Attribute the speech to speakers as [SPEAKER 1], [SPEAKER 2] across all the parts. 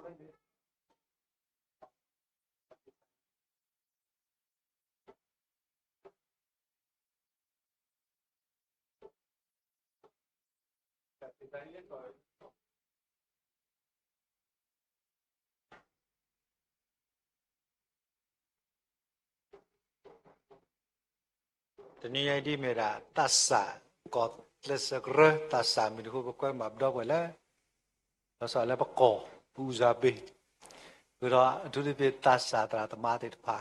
[SPEAKER 1] တနည်းအားဖြင့်မြာတတ်စာကောလက်စကရတတ်စာမီခုပကွဲမှာတော့ပဲလေတော့ဆိုလည်းပကောပူဇာပေးပြီးတော့အထူးသဖြင့်တတ်စာတရာတမတဲ့တပါ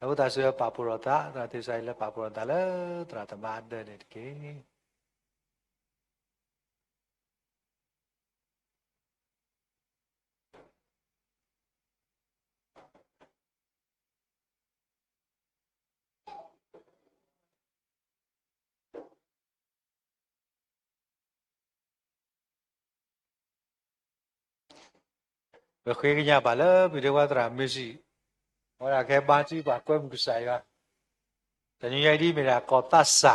[SPEAKER 1] အခုတဆွေပါပူရတာတရာတိဆိုင်လည်းပါပူရတာလေတရာတမတဲ့တကေဘယ်ခွေးကြပါလဲပြီးတော့တရာမရှိဟောရခဲပါကြည့်ပါကွဲမှုဆိုင်ကတနည်းအားဖြင့်မြာကောတတ်စာ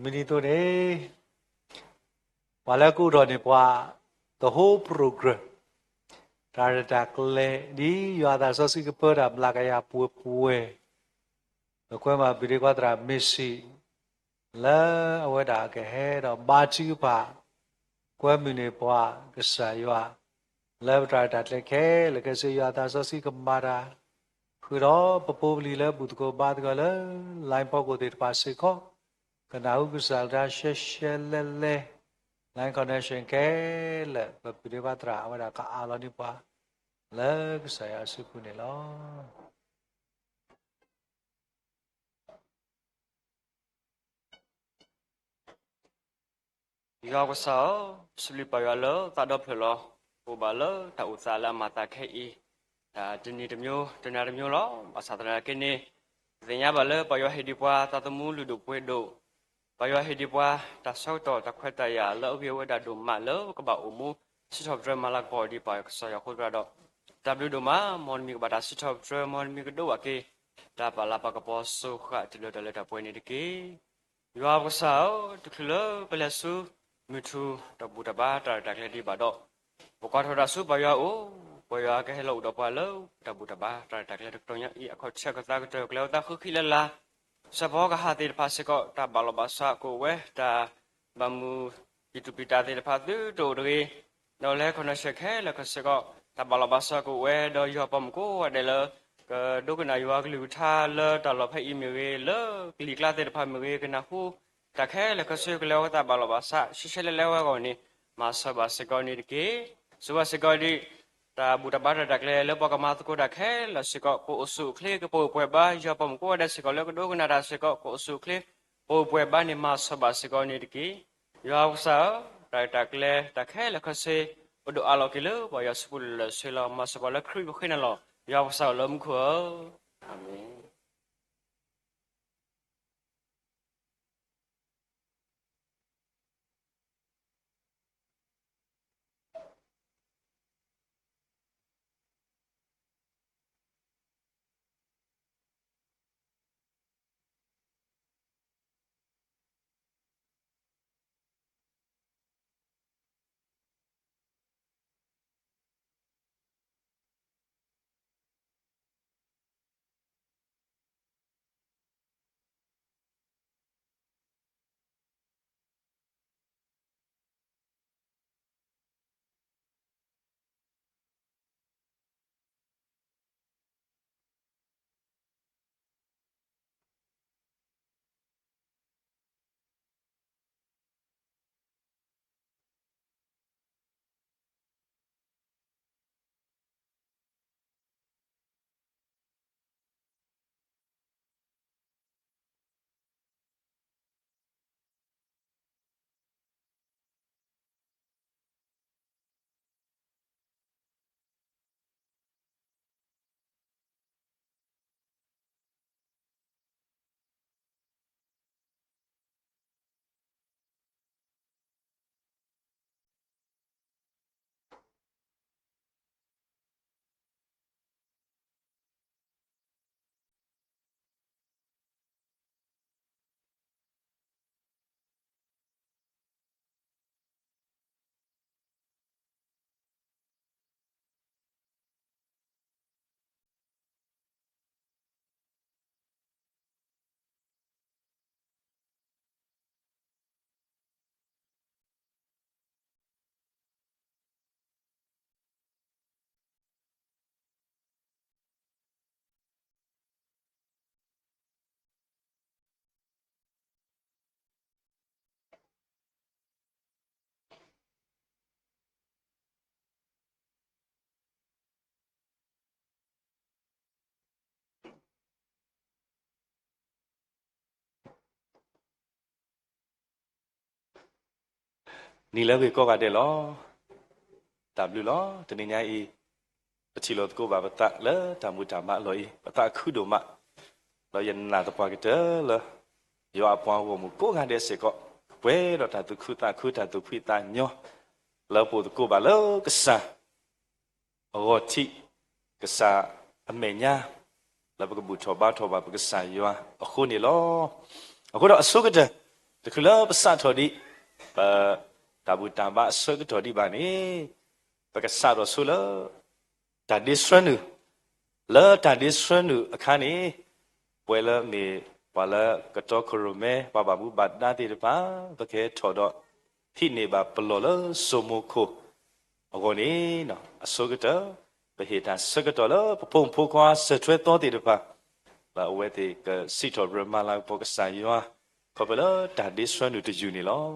[SPEAKER 1] မီနီတို့နေဘာလဲကူတော့နေပွား the whole program ဒါရတာကလေးဒီရွာသားစောစီကပေါ်တာမလာကရပွဲဘကွဲမှာပြီးတော့တရာမရှိလဲအဝဒါကဟဲတော့ဘာချီပါကွဲမီနေပွားကစားရွာလဲဗတာတလက်ခဲလကစေရွာသားစောစီကမာတာခုတော့ပပိုးလီလဲဘူးတကောဘာတကလဲလိုင်းပေါက်ကိုတေပါစေခောကနာဟုကစားတာရှက်ရှက်လဲလဲ line connection ခဲလဲပြီးတော့တရာအဝဒါကအားလုံးဒီပါလဲကစားရစုခုနေလော
[SPEAKER 2] ยาวกษาสลิปยาลตาดเพลโอบาลตาอุตสาลมาตาแค่อีตาจนีดมิโอจนาดมิโอลภาษาตระเกเนเรียบาลปยเฮดิปวาตาตมูลุดุปวยโดปยเฮดิปวาตาเศร้าต่อตาควตายาลเวียวดาดุมาลกบะอุมูสิทอบเดรมาลักบอดีปยกษายาคุระดอตาบลุดุมามอนมีกบดาสิทอบเดรมอนมีกดวะเกตาปาลาปะกปอสุขะติโลตะเลตาปวยนี่ดิเกยาวกษาตุคลเปลสุมิทูตบูตบ้าตาตะเคลดีบาดอกบกอทอดาสุปยาโอปยาแกเฮโลดปาเลตบูตบ้าตาตะเคลตรงยอีอคอเชกตากตกแล้วตาคือคิลลาสะพอกหาติภาสิกตาบาลบาสะโกเวตาบามูปิตุปิตาติภาตุโตเรนอเลคอนเชกเฮลกสิกตาบาลบาสะโกเวดอยอปมโกเดลก็ดูกันอายุกลิวทาเลตลอดให้อีเมลเลกลิกลาติภาเมเวกันนะฮูตาแค่แล้วก็ซื้อกันแล้วตาบาลบาสะชิเชลแล้วก่อนนี่มาสบาสกอนี่ดิสบาสกอนี่ตาบุตรบ้านดักแล้วปากมาตะโกดักแค่แล้วสกอโปสุเคลก็โปป่วยบ้ายาปมก็ได้สกอแล้วก็ดูกันนะสกอโปสุเคลโปป่วยบ้านนี่มาสบาสกอนี่ดิยาวสาวตาดักแล้วตาแค่แล้วก็ซื้ออุดอาลกิเลปอยสปุลเสลามาสบาแล้วครุยบุขึ้นนั่นหรอยาวสาวล้มขัวอาเมน
[SPEAKER 3] နီလည်းကိုကတဲ့လော W လောတနေ့ညအေးပချီလို့ကိုပါပတလဲတမှုတမလို့ပတခုတို့မလောရနာတပွားကတဲ့လောယောအပွားဝမှုကိုကတဲ့စေကောဝဲတော့တခုတခုတသူဖိတညောလောပိုကိုပါလောကစားအော်တိကစားအမေညာလောပကဘူထောဘာပကစားယောအခုနေလောအခုတော့အစုကတဲ့တခုလောပစထော်ဒီတဘူတမအစုကထော်ဒီပါနေပကစားတော့ဆူလောဒါဒီဆွနုလာဒါဒီဆွနုအခါနေပွဲလာမေပါလာကတော့ခရမဲပါပါဘူးဘတ်နာတိတပါတကယ်ထော်တော့ဖိနေပါပလောလဆိုမခိုအကောနေနော်အစုကတဲ့ဘဟေတာစကတော်လပပုံဖိုခွာစထွဲတော်တိတပါလာဝဲတိကစီတော်ရမလာပကစားယောခေါ်ပလာဒါဒီဆွနုတယူနေလော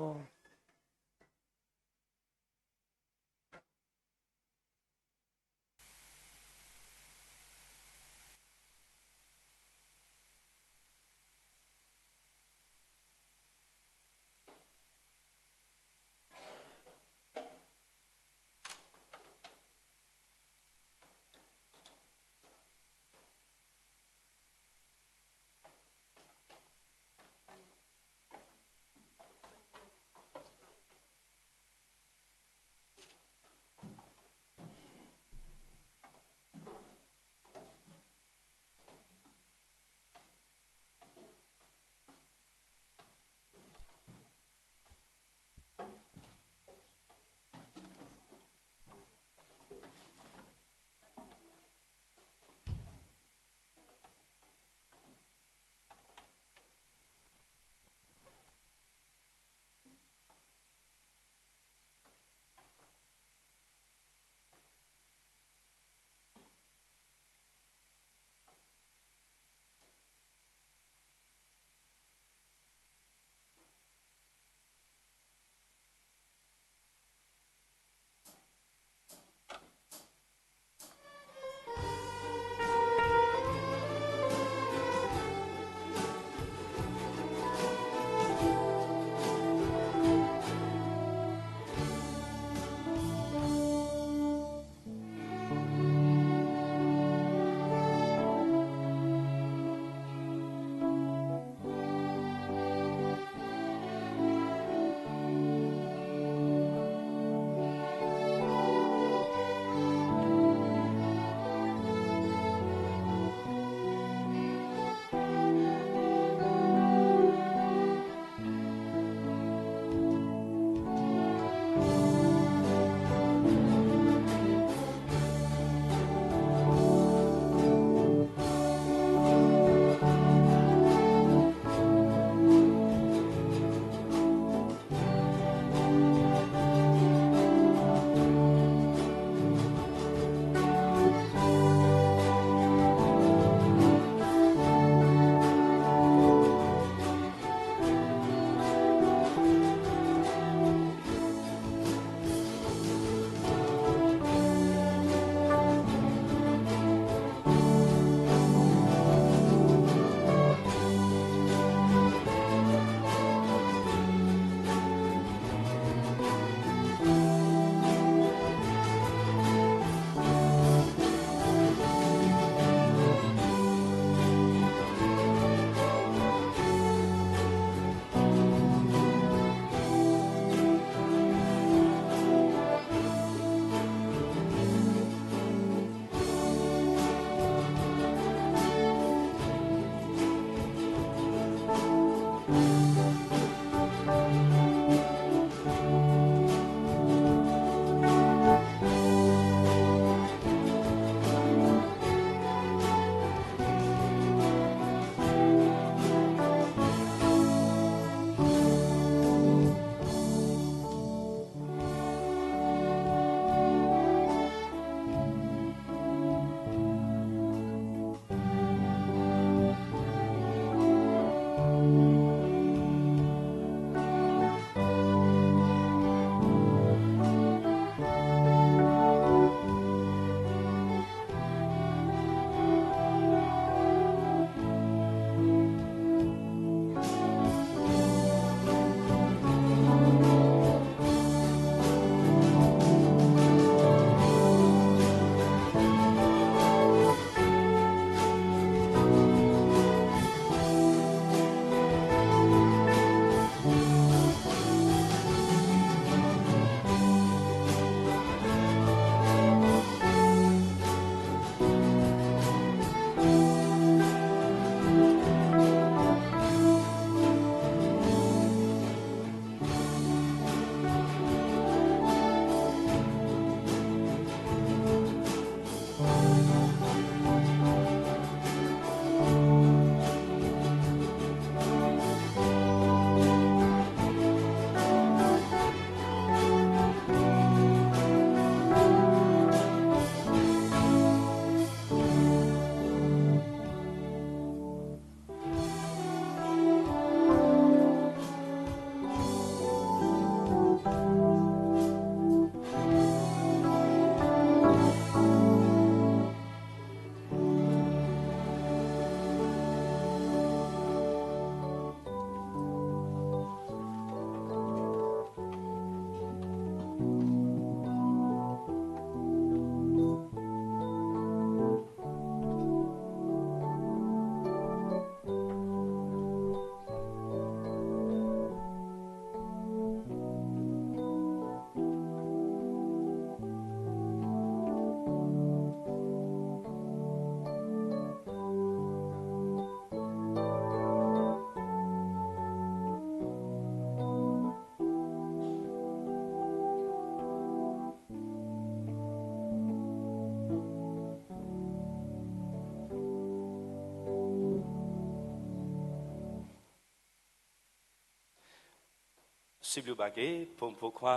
[SPEAKER 3] สิบลูกบาเก้พงพกควา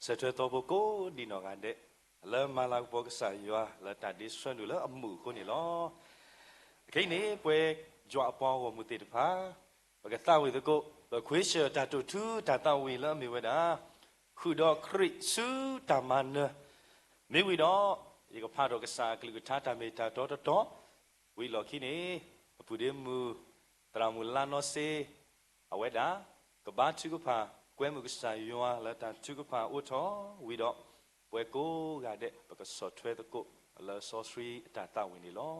[SPEAKER 3] เสด็จตัวพกูดีนอกันเดแล้วมาลาบอกสายว่าแล้วตัดดิส่วนดูแล้วอมูคนนี่ล้อแค่นี้เพื่อจวบปองว่ามุติดพาปกติวิธีก็แบบคุยเชื่อตัดทูตัดตาวิแล้วมีเวลาคือดอกคริสูตามันเนมีวิดออีกพาดอกสากลิกท่าตาเมตาโตวิลอขี้นี้ปุเดมูตรามุลานอเซเอาไว้ด่ากบ้านชุกพากวยมุกสายยัวแล้วแต่ชุกพาอุทอวิดอเวกูกาเดปกสอดเทตกุแล้วสอสรีตาตาวินิลอ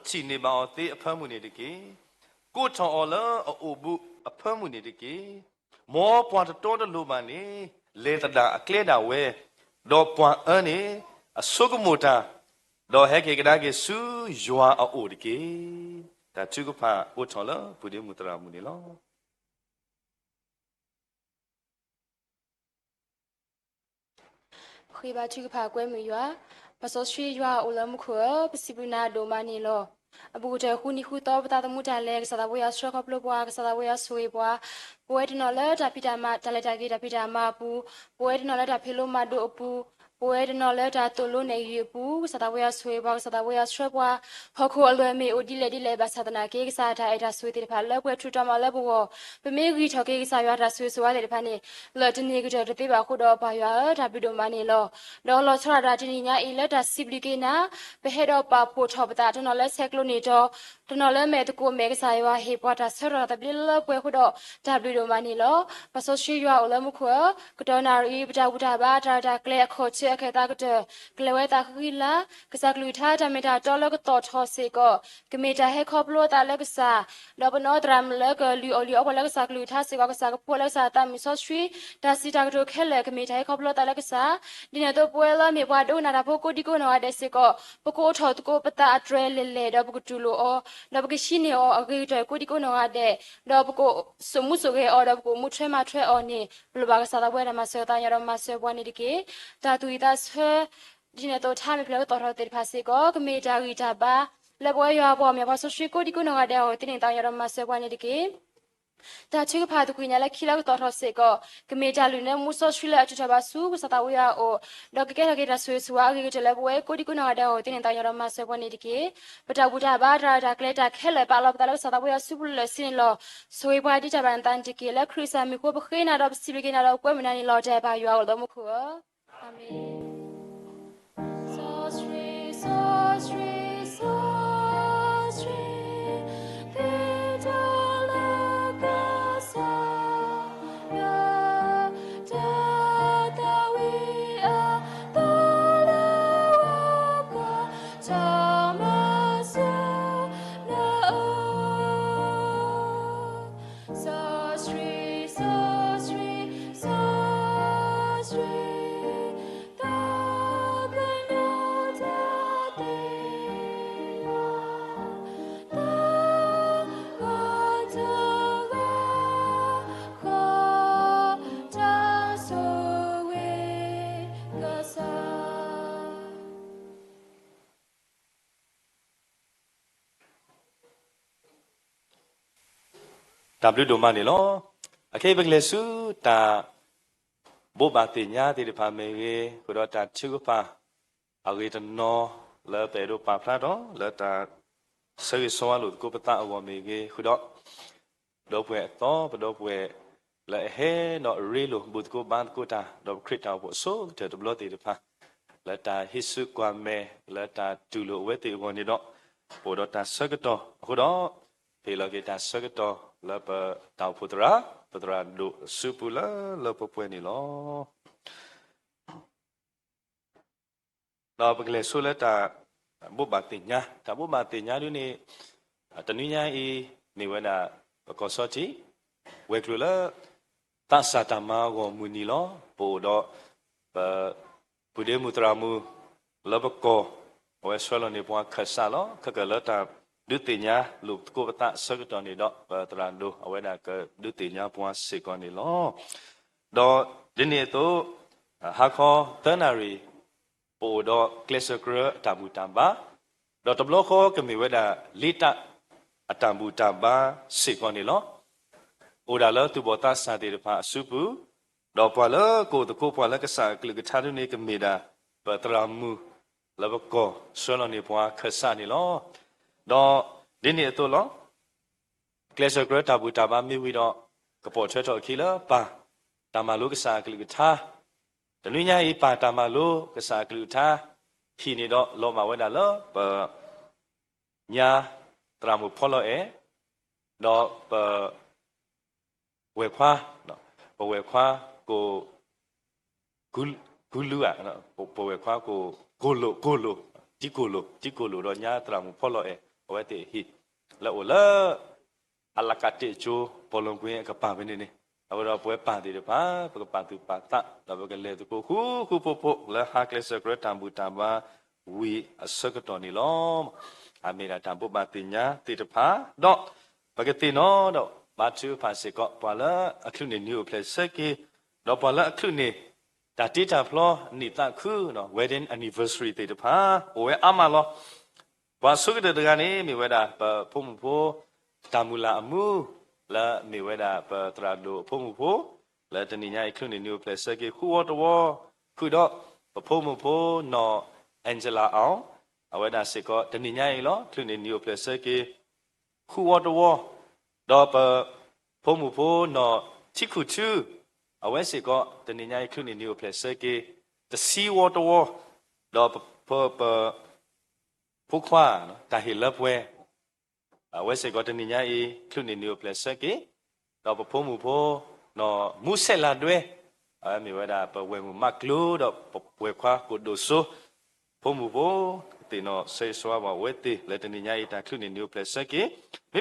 [SPEAKER 3] ชีนิบาอติอภัยมุนีดิกีกูทองอลอโอบุอภัยมุนีดิกีหมอปวนตโตลูมานีเลตดาอเคลดาเวดอปวนอันนี้อสุกมุตาดอเฮเกกดาเกสุยัวอโอดิกีแต่ชุกพาอุทองละปุดิมุตรามุนีลอ
[SPEAKER 4] คุยบาชุกพากวยมือยัวปะโซชียัวอุลมุขัวปสิบุนาโดมานีลอအဘူတဲခုနီခုတော့ပတာတမှုတန်လဲကစားဝဲရစခပ်လို့ပွားကစားဝဲရဆွေပွားပွဲတနော်လဲဒါပီတာမတလက်တာကြီးဒါပီတာမပူပွဲတနော်လဲဒါဖေလို့မဒိုအပူပွဲတနော်လဲဒါတူလို့နေရပူကစားဝဲရဆွေပွားကစားဝဲရဆွဲပွားဟခုအလွယ်မေအိုဒီလေဘာသာတနာကေကစားထားအဲ့ဒါဆွေတဲ့ဖာလဲပွဲထူတမလဲဘောပမေကြီးထော်ကေကစားရတာဆွေဆွားတဲ့ဖာနေလဲတနေကတဲ့တေးပါခုတော့ပါရဒါပီတိုမနေလောဒေါ်လောဆရာဒါတနေညာအီလက်ဒါစီပလီကေနာဘဟဲတော့ပါပို့ထော်ပတာတနော်လဲဆက်ကလို့နေတော့တနော်လဲမဲတကူမဲကစားရဟေပွားတာဆရာတပလလဲပွဲခုတော့ဒါပီတိုမနေလောပစောရှိရအလမခွကတော်နာရီပတာဝတာဘာဒါကလဲခေါ်ချဲခဲတာကတကလဲဝဲတာခီလာကစားကလူထားတမေတာတော်လကတော်ထောစေကကမေတာဟဲခေါပလို့တာလဲကစားလောဘနောဒရမ်လဲကလူအလီအပလဲကစားကလူထားစေကစားကပိုလဲစားတာမီဆော့စထရီဒါစီတာကတို့ခဲလဲကမေတာဟဲခေါပလို့တာလဲကစားဒီနေတော့ပွဲလာမေဘွားဒိုနာတာဖို့ကိုဒီကိုနော်တဲ့စေကပကိုထောတကိုပတာအထရဲလဲတော့ပကတူလို့အော်တော့ပကရှိနေအော်အကေတဲ့ကိုဒီကိုနော်တဲ့တော့ပကိုစမှုဆိုကေအော်တော့ပကိုမှုထွဲမထွဲအော်နေဘလဘာကစားတော့ပွဲမှာဆောတာရတော့မဆောပွားနေဒီကေတာတူတာဆွဲဒီနေတော့ထားမိဖလဲတော့တော်တဲ့ဖာစေကကမေတာဂီတာပါလက်ပွဲရွာပေါ်မြေပါဆိုရှိကိုဒီကိုနော်တဲ့ဟိုတင်းတောင်ရတော့မဆောပွားနေဒီကေတာချေဖာတကွေညာလက်ခီလောက်တော်စေကကမေတာလူနဲ့မူဆောရှိလက်အချချပါစုကစတာဝရအိုဒေါကကေတာဆွေဆွာအကေတလဲပွဲကိုဒီကိုနော်တဲ့ဟိုတင်းတောင်ရတော့မဆောပွားနေဒီကေပတာဘူတာဘာဒါကလက်တာခဲလဲပါလောက်တာလောက်စတာဝရစုပလစင်းလောဆွေပွားတိချပန်တန်တကေလက်ခရစ်စမီကိုပခေနာတော့စီပကေနာတော့ကွဲမနာနေလောတဲ့ပါရွာတော့မခုအာမင်
[SPEAKER 3] ta blu do ma ni lo ake begle su ta bo ba ti nya ti de pha me ge ko do ta chu pa a ge ta no le pe do pa phla do le ta se so lo ko pa ta awa me ge ko do pwe to do pwe le he no re lo bu ko ban ko ta do crit ta bo so te do lo ti de pha le ta hisu kwa me le ta tu lo we ti wo ni do bo do ta se ko ko do pe lo ge ta se ko le pa ta putra do su pu la le po pwe ni lo do ba le so le ta bo ba ti nya ta bo ba ti nya du ni ta ni nya i ni we na ko so ti we klu la ta sa ta ma go mu ni lo bo do ba bu de mu tra mu le ba ko we so lo ni po kha sa lo kha ka la ta du ti nya lu ko ba ta sa ko ni do ba tra do we na ka du ti nya po se ko ni lo do de ni to ha kho ternary ပိုတော့ classical တံဘူတံပါတော့တဘလခေါ်ကမီဝဲတာလိတအတံဘူတံပါစေကောနေလောအိုဒါလသူဘောတာစာတေဖာအစုပူတော့ပွာလကိုတကိုပွာလကစားကလကထားနေကမီဒါပတရာမူလဘကောဆွလနေပွာခဆာနေလောတော့ဒီနေ့တော့လော classical တံဘူတံပါမြဝီတော့ကပေါ်ချွဲတော့ခီလာပါတမလုကစားကလကထားတနည်းညာဤပါတာမလို့ကစားကလူထားခီနေတော့လောမဝဲတာလောပညာတရာမဖော်လို့တော့ပဝဲခွာနော်ပဝဲခွာကိုဂူလူอ่ะနော်ပဝဲခွာကိုလိုဒီကိုလိုတော့ညာတရာမဖော်လို့ဝဲတဲ့ဟိလောလအလကတိချိုပေါ်လုံးကွင်းကပါပဲနေအခုတော့ပွဲပန်သေးတယ်ပါပကပန်သူပါတတော့ကလေးတကိုခုပို့လာဟာကလေးစကရတံဘူတံပါဝီအစကတော်နီလောအမေရာတံပုပါတင်ညာတေတဖာတော့ပကတိနော်တော့ဘာချူဖာစေကောပါလာအခုနေနျူပလက်စကေတော့ပါလာအခုနေတာတိတာဖလောနိတခုနော် wedding anniversary တေတဖာဝဲအမလောဘာစုကတဲ့ကနေမိဝဲတာဖုံဖို့တမူလာအမှုလာမိဝဲတာပတရာဒိုဖုံဖို့လာတနိညာအခုနေနျူပလက်စကေခုဝတော်ခုတော့ဖုံဖို့နော်အန်ဂျလာအောင်အဝဲတာစေကောတနိညာလောခုနေနျူပလက်စကေခုဝတော်တော့ဖုံဖို့နော်ချိခုချူအဝဲစေကောတနိညာခုနေနျူပလက်စကေတစီဝတော်တော့ဖုခွာနော်တာဟီလပ်ဝဲဝဲစေကောတနိညာခုနေနျူပလက်စကေတော့ဖုံဖို့နော်မူဆက်လာတွေမိဝဲတာပဝဲမူမကလူတော့ဝဲခွာကိုဒိုဆိုဖုံဖို့တင်တော့ဆေးဆွားပါဝဲတေလက်တနိညာတာခုနေနျူပလက်စကေ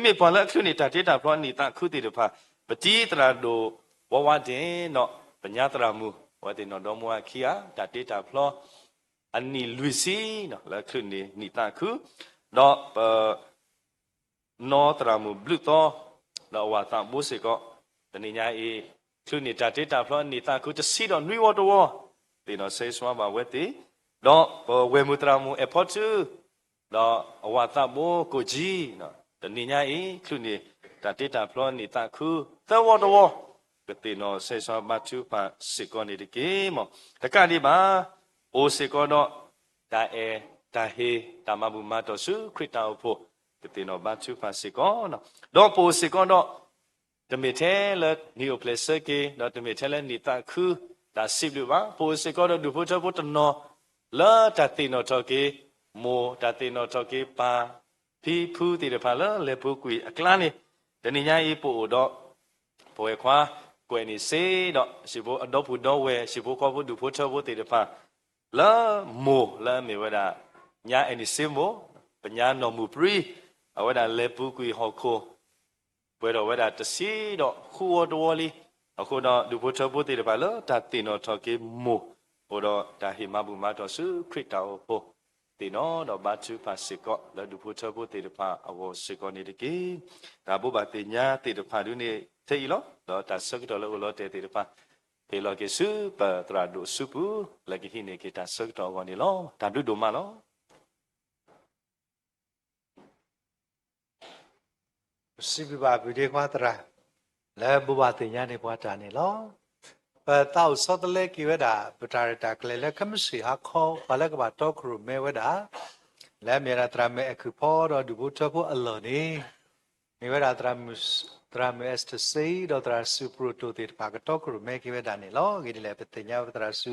[SPEAKER 3] မိပေါ်လာခုနေတာတေတာဖလောနေတာခုတေတဖာပတိတရာဒိုဝဝတင်တော့ပညာတရာမူဝဲတင်တော့ဒေါ်မွာခီယာတာတေတာဖလောအနီလူစီနော်လက်ခုနေနေတာခုတော့နော်တရာမူဘလူတော့တော့ဝါတာဘိုးစေကောတနိညာခုနေတာတေတာဖလောနေတာခုတစီတော့နွေဝတော်တင်တော့ဆေးဆွားပါဝဲတေတော့ဝဲမူတရာမူအဖို့တူတော့ဝါတာဘိုးကိုကြီးနော်တနိညာခုနေတာတေတာဖလောနေတာခုသဝတော်ကတိနောဆေဆွာမချူပါစေကောနေတကေမောတကတိပါအိုစေကောတော့ဒါဒါဟေတမဘူမတော်စုခရစ်တော်ဖို့ကတိနောမချူပါစေကောနော်တော့ပိုစေကောတော့တမေထဲလက်နီယိုပလက်စကေတော့တမေထဲလက်နေတာခုဒါစိဘလူပါပိုစေကောတော့ဒူဖို့တော့တနောလာတတိနောတော့ကေမောတတိနောတော့ကေပါဖီဖူးတေတဖာလာလေပုကွေအကလာနေတနိညာပို့တော့ဘွယ်ခွာကွယ်နေစေတော့ရှိဖို့အတော့ဘူးတော့ဝဲရှိဖို့ခေါ်ဖို့ဒူဖို့ချဖို့တေတဖာလာမိုလာမေဝဒညာအနိစေမိုပညာနော်မူပရီအဝဒလေပုကွေဟောခိုဘွယ်တော့ဝဒတစီတော့ခူဝတော်လီအခုတော့ဒူဖို့ချဖို့တေတဖာလာတတိနော်ထော်ကေမိုဟိုတော့ဒါဟိမဘူမတော်စုခရစ်တော်ဖို့တေနောတော့ဘာချူပါစေကောလဒူဖို့ချဖို့တေတဖာအဝစေကောနေတကေဒါဘုဘာတေညာတေတဖာဒုနေသေလောတော့တဆကတော့လောတေတေတဖာပေလောကေစုပတရာဒုစုပူလကေဟိနေကေတဆကတော့ကောနေလောဒါဒုဒုမလော
[SPEAKER 1] စီဘဘာဗီဒီကွာတရာ လဲဘူဘာတင်ညာနေပွားတာနေလောပတောက်စောတလဲကိဝဒါပတာရတာကလေးလဲခမရှိဟာခေါ်ဘာလဲကဘာတော့ခရမဲဝဒါလဲမြေရာတရမဲအခုဖော်တော့ဒီဘူတဖို့အလော်နေမြေဝဒါတရမဲစတစေတော့တရစုပရိုတိုတေပါကတော့ခရမဲကိဝဒါနေလောကိဒီလဲပတင်ညာတရစု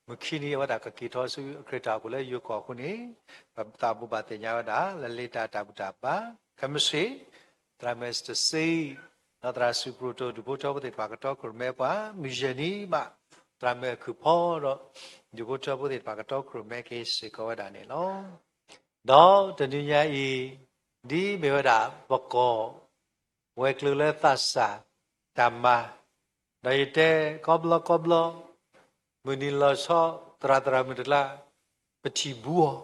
[SPEAKER 1] မခိနီဝဒါကကိတော်စုခရတာကိုလဲယူခေါ်ခုနေပတာဘူဘာတင်ညာဝဒါလဲလေတာတာဘူတာပါခမရှိတရမဲစတစေနော်တရာစုပရိုတိုဒီဘိုချောပတိပါကတော့ခရမဲပါမီဂျနီမတရာမဲခုဖောတော့ဒီဘိုချောပတိပါကတော့ခရမဲကေစေကောဒါနေလောတော့တနည်းညာဤဒီမေဝဒဘကောဝဲကလူလဲသဆာဓမ္မဒိုင်တဲကောဘလမနီလောဆောတရာတရာမတလာပတိဘူး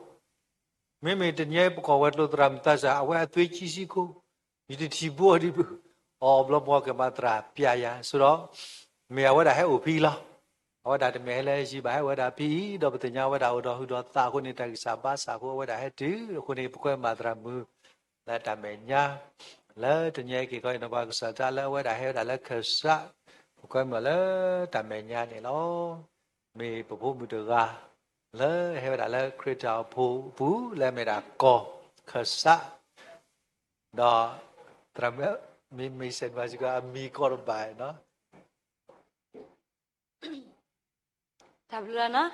[SPEAKER 1] မေတညဲပကောဝဲလို့တရာမတဆာအဝဲအသွေးကြီးစီကိုဒီတီဘူးဒီဘူးအော်ဘလဘောကမတရာပြယာဆိုတော့မေဝဒဟဲဥပီလာဝဒတမဲလဲရှိပါဝဒပီတော့ပတညာဝဒဟောတော့ဟူတော့သာခုနေတကိစာပါစာကိုဝဒဟဲတူခုနေပကွဲမတရာမူလက်တမဲညာလဲတညဲကေကိုနဘကစာတလဲဝဒဟဲဒါလဲခဆာပကွဲမလဲတမဲညာနေလောမေပဖို့မူတကားလဲဟဲဒါလဲခရစ်တာဖို့ဘူးလဲမေတာကောခဆာတော့တရမဲမိစက်ပါစကအမီကောဘိုင်နော်
[SPEAKER 5] ဒါဘလနာ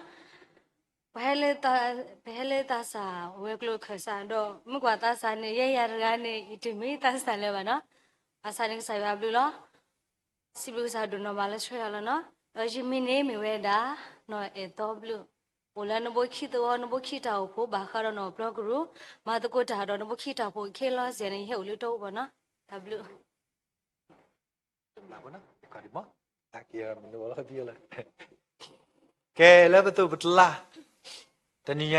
[SPEAKER 5] ဘဲလေတာစာဝဲကလုခဆန်တော့မကွာတာစာနေရရကနေဒီမီတာစာလဲပါနော်အစာရင်ဆိုင်ပါဘလစီဘလူစာဒုနမလဲဆွဲရလနော်အဂျီမီနေမီဝဲတာနော်အေတော့ဘလူဘလနဘခိတော့နဘခိတာဖို့ဘာခရနော်ဘလဂရုမာတကိုတာတော့နဘခိတာဖို့ခေလောစနေဟဲ့လို့တော့ပါနော်ဒါဘလူ
[SPEAKER 1] လာဘောနော်ကာဒီမအကီယာမနိုလာဒီလာကဲလဲဘတုပတလာတနည်းယ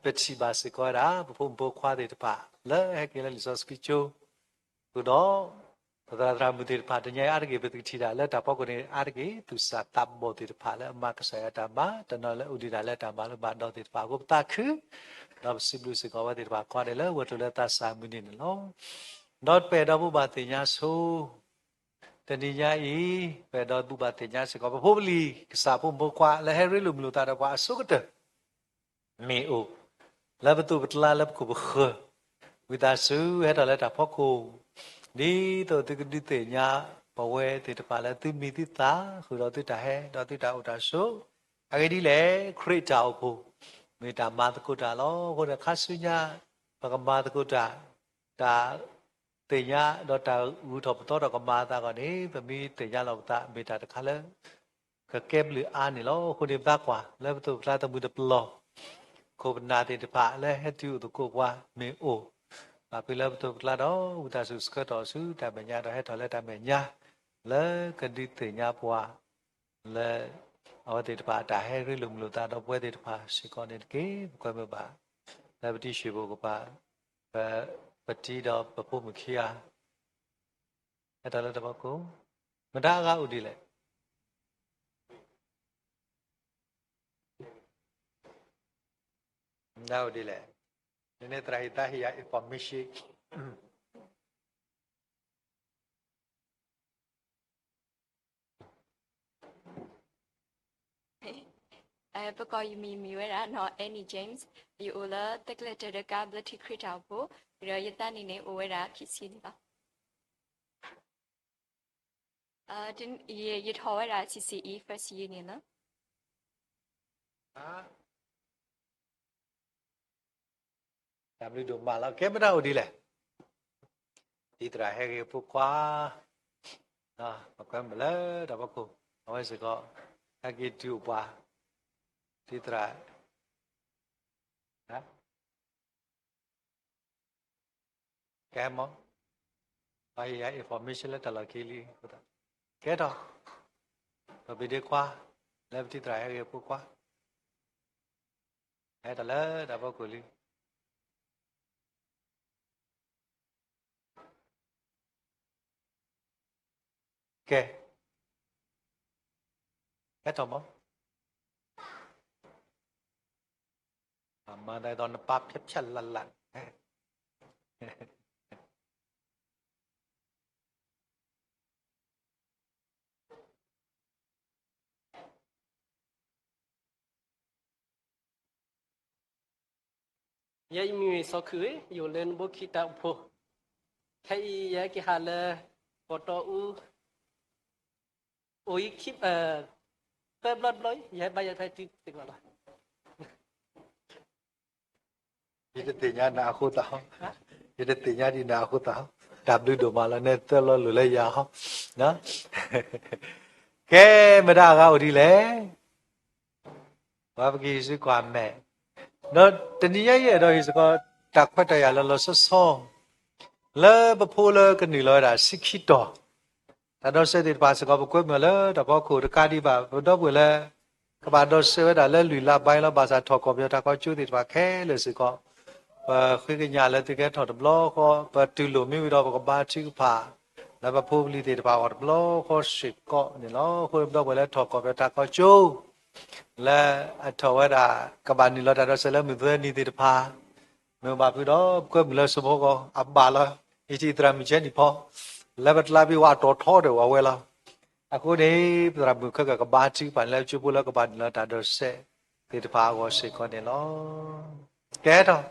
[SPEAKER 1] ပတိပါစကောရာဘဖုံဘခွာတဲ့တပါလဲကဲလဲလစစကီချိုသူတော့သဒရာမူတိပါတညအရကေပတိထီတာလဲတပောက်ကနေအရကေသူစာတပ်ဘောတိပါလဲအမကဆယတာမတနော်လဲဥဒီတာလဲတမလဲဘာတော့တိပါကိုတခုတော့စိဘလူစကောဝတိပါခွာတယ်လဲဝတ်လဲတဆာမီနေနော် not ပေတော့ဘုဘာတင်ညာဆိုတဏိညာဤပေတော့ဘုဘာတင်ညာစကောဘဖို့လီကစားဖို့ဘခွာလဲဟဲရီလူမလူတာတော့ကွာအစုကတမေအိုလဘတုပတလာလဘကိုဘခဝိဒါစုဟဲ့တော့လဲတာဖို့ကိုဒီတော့တကတိတင်ညာဘဝဲတေတပါလဲသူမိတိတာဟူတော့တိတာဟဲတော့တိတာဥတာဆိုအကြဒီလေခရစ်တာဖို့မေတာမာတကုတာလောဟိုခါဆုညာဘကမာတကုတာဒါတင်ညာတော့တာဝူတော့တော့ကမာတာကနေပမီတင်ညာလောက်တာမေတာတခါလဲကကဲဘလအာနေလောခုနေပါကွာလဲဘတုဖလာတမှုတပလောကိုပနာတေတပါလဲဟတူတကိုကွာမေအိုဘာပြလဲဘတုဖလာတော့ဥတာစုစကတော်စုတမညာတော့ဟဲ့တော်လဲတမညာလဲကတိတင်ညာပွားလဲအော်တေတပါတာဟဲရီလုံလို့တာတော့ပွဲတေတပါရှိကောနေကေကွဲမပါလဲပတိရှိဖို့ကပါပတိတော့ပဖို့မခိယာအဲ့ဒါလည်းတော့ကိုမဒါကဥဒီလေဒါဥဒီလေနည်းနည်းတရဟိတဟိယ information
[SPEAKER 6] ပကောယူမီမီဝဲတာနော်အန်နီဂျိမ်းစ်ဒီအိုလာတက်လက်တကဘလတီခရစ်တောက်ဖို့ပြီးတော့ယတနေနေအိုဝဲတာဖြစ်စီနေပါဒီရထော်ဝဲတာ CCE first year နေနော်
[SPEAKER 1] W တို့မလာကဲမတာဥဒီလေဒီတရဟဲကေပုကွာနော်မကွမ်းမလဲတော့ဘကိုအဝဲစကောအကေတူပါဒီတရဟမ်ကဲမောဘာရ information လက်တလာကီလီဟုတ်တာကဲတော့ဘယ်ဒီကွာလဲဒီတရဟဲကေပုကွာအဲ့ဒါလဲတော့ဘကိုလီကဲအဲ့တော့မมาได้ตอนปั๊บဖြတ်လတ်လတ်
[SPEAKER 7] ยมีสอคืออยู่เล่นบุคิตาโพใครยากิฮาเลปอตอูโอ้ยคลิปเปิดบล็อดเลยยาใบยาไทยติดว่าละ
[SPEAKER 1] ဒီတင်ညာနာခုတောင်းဒီတင်ညာဒီနာခုတောင်း W တို့မှာလည်းနဲ့တက်လို့လူလည်းရအောင်နော်ကဲမရကဦးဒီလေဘာပကြီးစုကွာမဲ့နော်တနည်းရဲ့တော့ဒီစကောတက်ခွတ်တရလောလောဆောဆောလဲပဖိုးလဲကနေလောတာစိခိတော်ဒါတော့စတဲ့ပါစကောပကွဲ့မလဲတဘောခုတကားဒီပါဘတော့ပွေလဲကဘာတော့ဆွဲတာလဲလူလာပိုင်းလောဘာသာထော်ကောပြတာကောကျူးတဲ့ပါခဲလို့စကောခွေးကညာလဲတကယ်ထော်တဘလောကောပတူလိုမိတော့ကဘာချီဖာလဘဖိုးလီတဲ့ပါတော့ဘလောကောရှိကောနေလောခွေးတော့ပွေလဲထော်ကောပြတာကောကျူးလဲအထော်ဝတာကဘာနီလောတာတော့ဆလဲမြွေနေတဲ့ပါမဘာပြီးတော့ကွဲ့မလဲစဘောကောအဘာလာအတီတရမချန်ဒီဖောလဲဘတ်လာပြီးဝါတော်ထော်တယ်ဝဲလာအခုနေပြရမှုခက်ကဘာချီပန်လဲချူပလကဘာနီလောတာတော့ဆက်တဲ့ပါကောရှိကောနေလောကဲတော့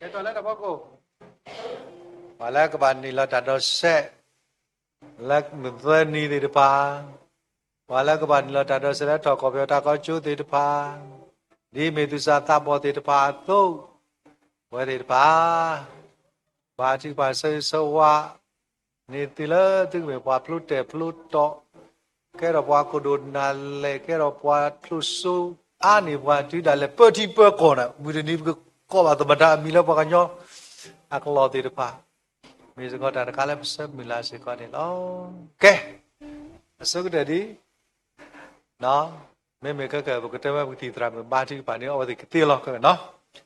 [SPEAKER 1] ကဲတော့လည်းတော့ကိုဘာလဲကဘာနီလာတာတော့ဆက်လက်မသွဲနီတဲ့ပါဘာလဲကဘာနီလာတာတော့ဆက်တော့ကောပြောတာကောကျိုးတဲ့ပါဒီမေသူစာသဘောတဲ့ပါသို့ဝဲတဲ့ပါဘာတိပါဆေဆောဝါနေတိလตึงเวปาพลุเตพลุโตแกรบวาโคโดนาเลแกรบวาพลุซูอานิบวาติดาเลเปติเปก่อนน่ะมือนี้ก็ว่าธรรมดามีแล้วปะกันย่ออักลอติดปามีสกอตะกาเลเซมิลาสิกอนี่ลอแกสุกเดดิเนาะเมก็บกเตมบกติตรามบาติปานี่อวติกติลอก็เนาะ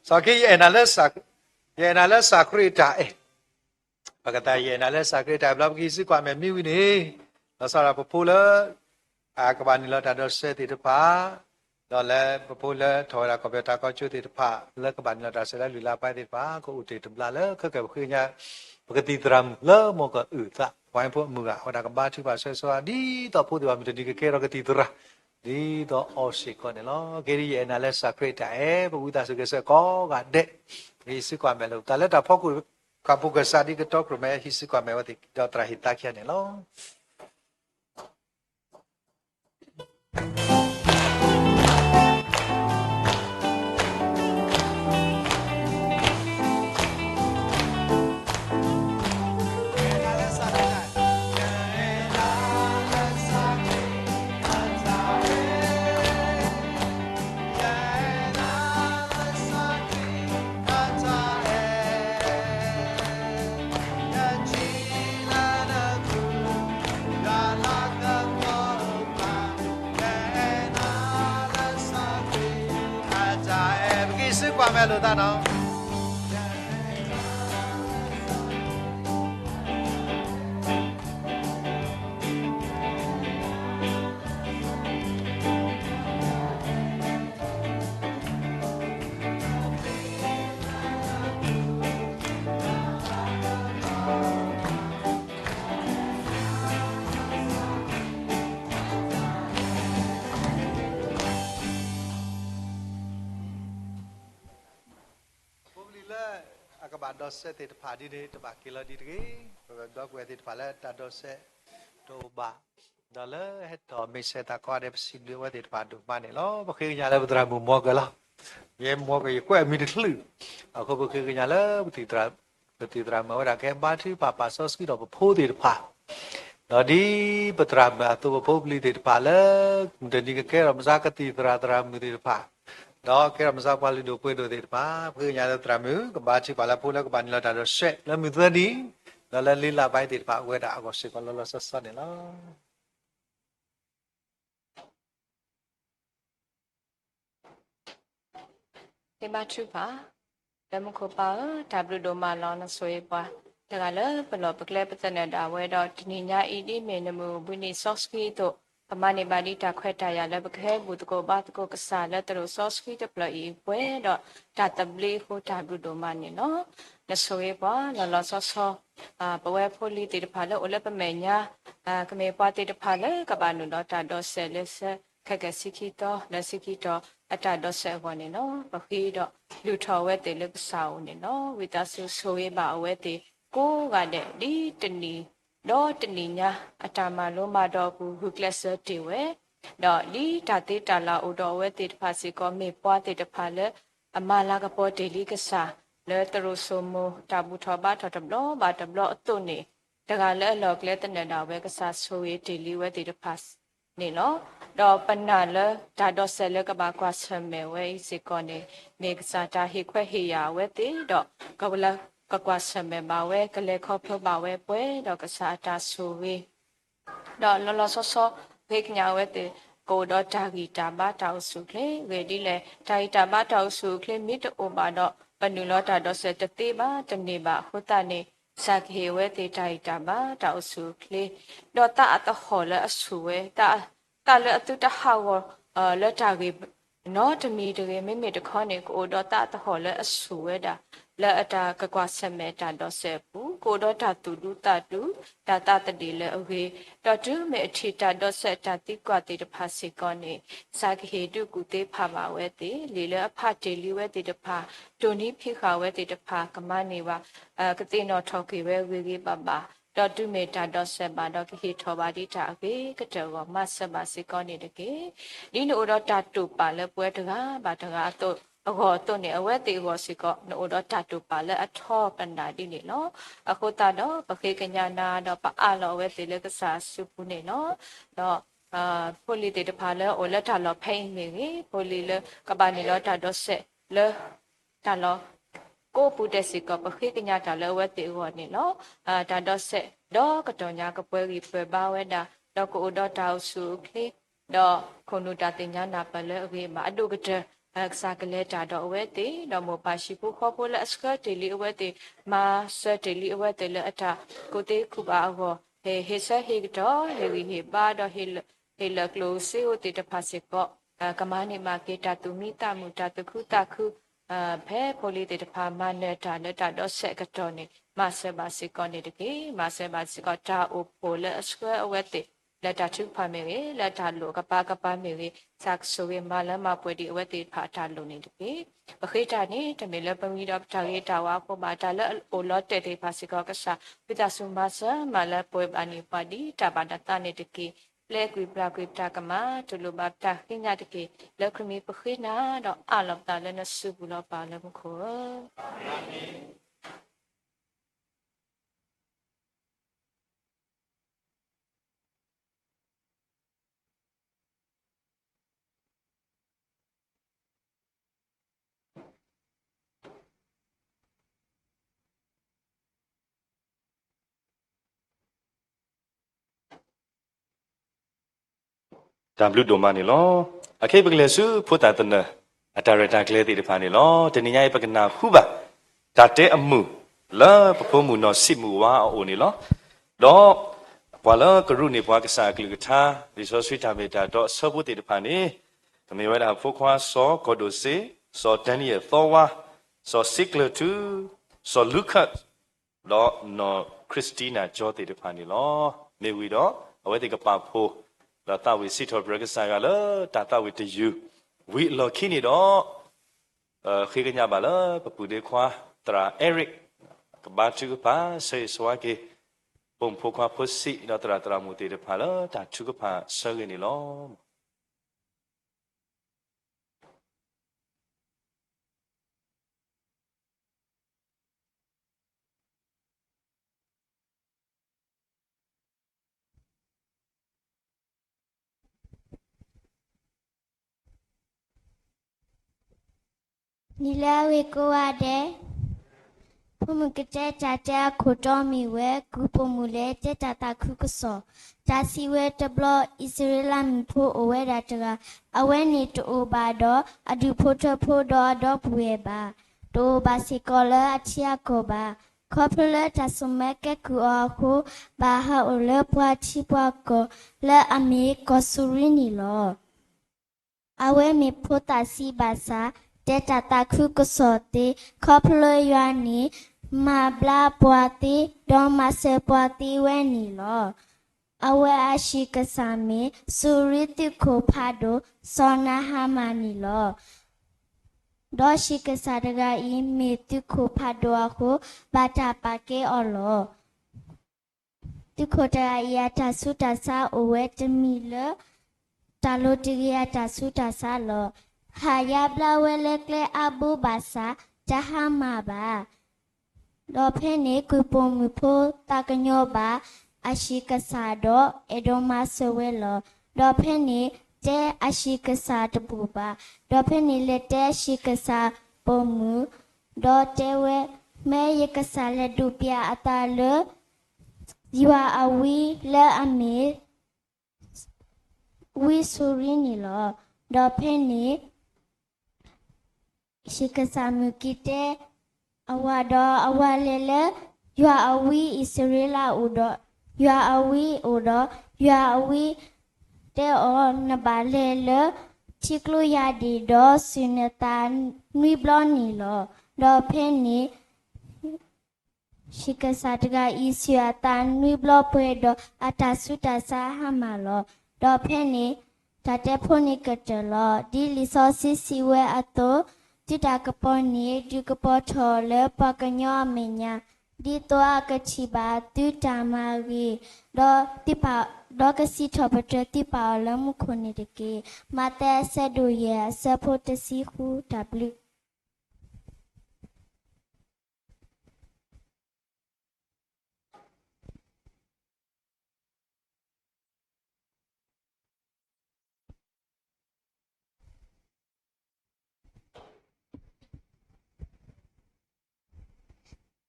[SPEAKER 1] สอกีเอนาเลสักริตาเอปกติเยนาเลสักริตาบลาบกิสิกว่าแม่มีวินีแล้วสาราปพูละอากบานิลตาดอเซติตปาတော့လည်းပပိုးလည်းထော်ရကွန်ပျူတာကောကျွတ်တဲ့ဖာလက်ကဘာနတာဆဲလူလာပိုက်တဲ့ဖာကိုဥတေတပလာလဲခက်ခက်ခွေညာပကတိတရမ်လဲမောကဥသဝိုင်းဖို့မူကဟောတာကဘာတိပါဆဲဆိုဒီတော့ဖို့ဒီပါမီဒီကေရကတိတရာဒီတော့အော်ရှိကောနေလောဂေရီရဲ့နာလဲစခရတာပဝိတာစကေဆကောကတဲ့ဒီစကွာမဲလို့တလက်တာဖောက်ကူကပုကစာဒီကတော့ကမဲဟိစကွာမဲဝတိတော့တရာဟိတာခရနေလောကွာမဲလို့သားနော်ดอเซติดผาดีเดตบากิลดีดีดอกเวติดผาแล้วตาดอเซโตบาดอลเลเฮตอมิเซตากอเดปซิบลิวติดผาดูมาเนี่ยล้อบางทีก็ยาแล้วบุตรบุมอกันล้อเยี่ยมอกันยังแกมีดิลือเอาเขาบางทีก็ยาแล้วบุตรมาว่าแกบ้านที่ป่าป่าซอสกิดอกพูติดผาดอดีบุตรมาตัวพูบลิติดผาแล้วเดี๋ยวนี้ก็แกเราไม่ซักติดตรามือติดผาđó cái làm sao qua được quên được thì phá cứ nhàเราtram mứ cái bà chỉ bảo là phụ là cái bà là đã sẽ là mình vừa đi đó là liên là bài thì phá quên đã có sự còn là sát này nó
[SPEAKER 6] thì bà chú phá để một cô bảo đạp được đồ mà lo nó xuôi qua thế là lỡ bên lò bực lẽ bên này đã quay đó thì nhà ý đi mình là một bên này sót khi tổ ပမာနေပါဒီတာခွဲတာရလည်းပခဲဘူးတကောဘာတကောကစားလည်းတို့ဆော့စဖီတပလီပွဲတော့တာတပလီဟိုတာဘူးတို့မနေနော်လက်ဆွေပွားလောလောဆော့ဆော့ပဝဲဖိုလီတေတဖာလည်းအိုလည်းပမေညာကမေပွားတေတဖာလည်းကဘာနုတော့တာတော့ဆဲလက်ဆဲခက်ကစီခီတော့လက်စီခီတော့အတာတော့ဆဲဝင်နေနော်ပခီတော့လူထော်ဝဲတေလည်းကစားဦးနေနော်ဝိတာဆူဆိုရေးပါအဝဲတေကိုကတဲ့ဒီတနီတော့တနီညာအတာမလုံးမတော့ဘူးဟုကလဆတေဝဲတော့ဒီတာတေတာလာအိုတော်ဝဲတေတဖာစီကောမေပွားတေတဖာလည်းအမလာကပေါ်တေလီကစားလဲတရဆိုမတာဘူးထောဘာထောတဘလဘာတဘလအတုနေတကလည်းလောကလဲတနေတာဝဲကစားဆိုရေးတေလီဝဲတေတဖာနေနော်တော့ပနာလဒါတော့ဆဲလကဘာကွာဆမဲဝဲစီကောနေမေကစားတာဟိခွဲဟိယာဝဲတေတော့ကဘလကကွာဆမဲဘာဝဲကလေခေါဖဘာဝဲပွဲတော့ကစားတာဆိုဝေးတော့လောလောဆောဆောဖေကညာဝဲတေကိုတော့တာဂီတာဘာတောက်စုကလေဝေဒီလေတာဂီတာဘာတောက်စုကလေမိတအိုဘာတော့ပနူလောတာတော့ဆက်တသေးပါတနေပါဟိုတာနေစာခေဝဲတေတာဂီတာဘာတောက်စုကလေတော့တာအတဟောလအဆူဝဲတာလည်းအတူတဟောလက်တာကြီးနော်တမီတကယ်မိမိတခေါနေကိုတော့တာတဟောလည်းအဆူဝဲတာလက်အတာကကွာဆက်မဲတာတော့ဆက်ဘူးကိုတော့တာတူတူတာတူတာတာတတိလည်းโอเคတော့သူမေအထီတာတော့ဆက်တာတိကွာတေတဖာစီကောနေစာခေတုကုသေးဖာပါဝဲတေလေလည်းအဖတေလီဝဲတေတဖာတိုနီဖိခါဝဲတေတဖာကမနေပါကတိနော်ထောက်ခေဝဲဝေကြီးပါပါတော့သူမေတာတော့ဆက်ပါတော့ခေထောပါတိတာအကေကတောမဆက်ပါစီကောနေတကေဒီလိုတော့တာတူပါလဲပွဲတကားပါတကားတော့အခေါ်တော့နေအဝဲတေကိုစီကောနိုတော့တာတူပါလဲအထောပန္နာဒီနေနော်အခုတာတော့ပခေကညာနာတော့ပအလောဝဲတေလဲကစားစုပူနေနော်တော့ပိုလီတေတဖာလဲအိုလက်တာလောဖိနေပြီပိုလီလဲကဘာနေလောတာတော့ဆက်လဲတာလောကိုပူတဲ့စီကပခေကညာတာလဲဝဲတေကိုနေနော်တာတော့ဆက်တော့ကတော်ညာကပွဲကြီးပွဲပါဝဲတာတော့ကိုတော့တောက်စုခေတော့ခုနတာတင်ညာနာပလဲအဝေးမှာအတုကတဲ့အခါကလေးတာတော့အဝဲတေတော့မပါရှိဖို့ခေါ်ဖို့လက်စကတေလီအဝဲတေမာစတေလီအဝဲတေလက်အတာကိုတေခုပါအောဟေဟေဆဟေတော့ဟေဝီဟေပါတော့ဟေလကလိုစီဟိုတေတဖာစေကောကမနေမာကေတာတူမီတာမူတာတခုတခုဖဲပိုလီတေတဖာမနေတာလက်တာတော့ဆက်ကတော့နေမဆဘာစေကောနေတကေမဆဘာစေကောတာအိုပိုလက်စကအဝဲတေလက်တာထုဖာမေဝေလက်တာလိုကပါမေဝေဆက်ဆိုဝေမာလမပွဲဒီအဝဲတေဖာတာလိုနေတကေပခိတာနေတမေလပမီတော့တာရေတာဝါပေါ်မှာတာလက်အိုလော့တေတေဖာစေကောကစားပိတာဆုမဆာမာလပွဲဘာနီပါဒီတာဘာဒတာနေတကေလဲကွေပလာကွေတာကမာတူလိုဘာတာခိညာတကေလက်ခမီပခိနာတော့အလောတာလည်းနဆုဘူးလောပါလည်းမခေါ်အာမင်
[SPEAKER 3] ဒါဘလူဒိုမနီလောအခေပကလေစုဖိုတာတနအတာရတာကလေးတေတဖာနီလောတနိညာယပကနာခုပါဒါတဲ့အမှုလာပဖမှုနော်စစ်မှုဝါအိုနီလောတော့ဘွာလာကရုနေဘွာကစားကလကထာဒီဆိုဆွေတာမေတာတော့ဆောပုတေတဖာနီတမေဝဲတာဖိုခွာဆောဂေါဒိုစေဆောဒန်နီယသောဝါဆောစစ်ကလတူဆောလူခတ်တော့နော်ခရစ်စတီနာဂျောတေတဖာနီလောမေဝီတော့အဝဲတေကပါဖိုလာတာဝီစီထောဘရကစားကလာတာဝီတယူဝီလော်ခိနီတော့ခေကညာပါလာပပူဒေခွာတရာအရစ်ကဘာချူကပါဆေဆွာကေပုံဖိုခွာဖိုစီတော့တရာမူတေတဖာလာတာချူကပါဆောရနီလော
[SPEAKER 8] နီလာဝေကိုဝတဲ့ဖုန်ကတဲ့ချာချာခိုတော်မီဝဲကူပုံမူလဲတဲ့တာတာခုကစောဒါစီဝဲတဘလဣသရေလမီဖို့အဝဲတာတကအဝဲနေတိုးပါတော့အဒူဖို့ထဖို့တော့ပွေပါတိုးပါစီကောလအချီယာကိုပါ Kopula tasumeke kuaku baha ule puachi puako le ami kosurini lo. Awe mi puta si basa teta taku kusote kopula yuani ma bla puati doma se puati weni lo. Awe ashikasami suriti kopado sona hamani lo. Doshika sadaga imi tuku padoako bata pake olo. Tukota iata sutasa uwe temile talo tigiata sutasa lo. Hayabla welekle abu basa jahamaba. Dopene kupomupo takanyoba ashika sado edoma sewelo. Dopene te ashikasa tabuba dopeni lete ashikasa pomu dotewe me yekasa le dupia atale ywa awi le ame wi surini lo dopeni shikasa mukite awado awalele ywa awi israela udo ywa awi udo ywa awi te o nabalele chiklu yadi do sinatan nui bloni lo do peni shikasatga isyatan nui blo pedo atasuta sahamalo do peni tate poni katelo di lisosi siwe ato tita kaponi du kapoto le pakanyo amenya di toa kachiba tu tamagi do tipa Dogasi topatati paolam kunidiki mata seduye sepotasi hu tablu.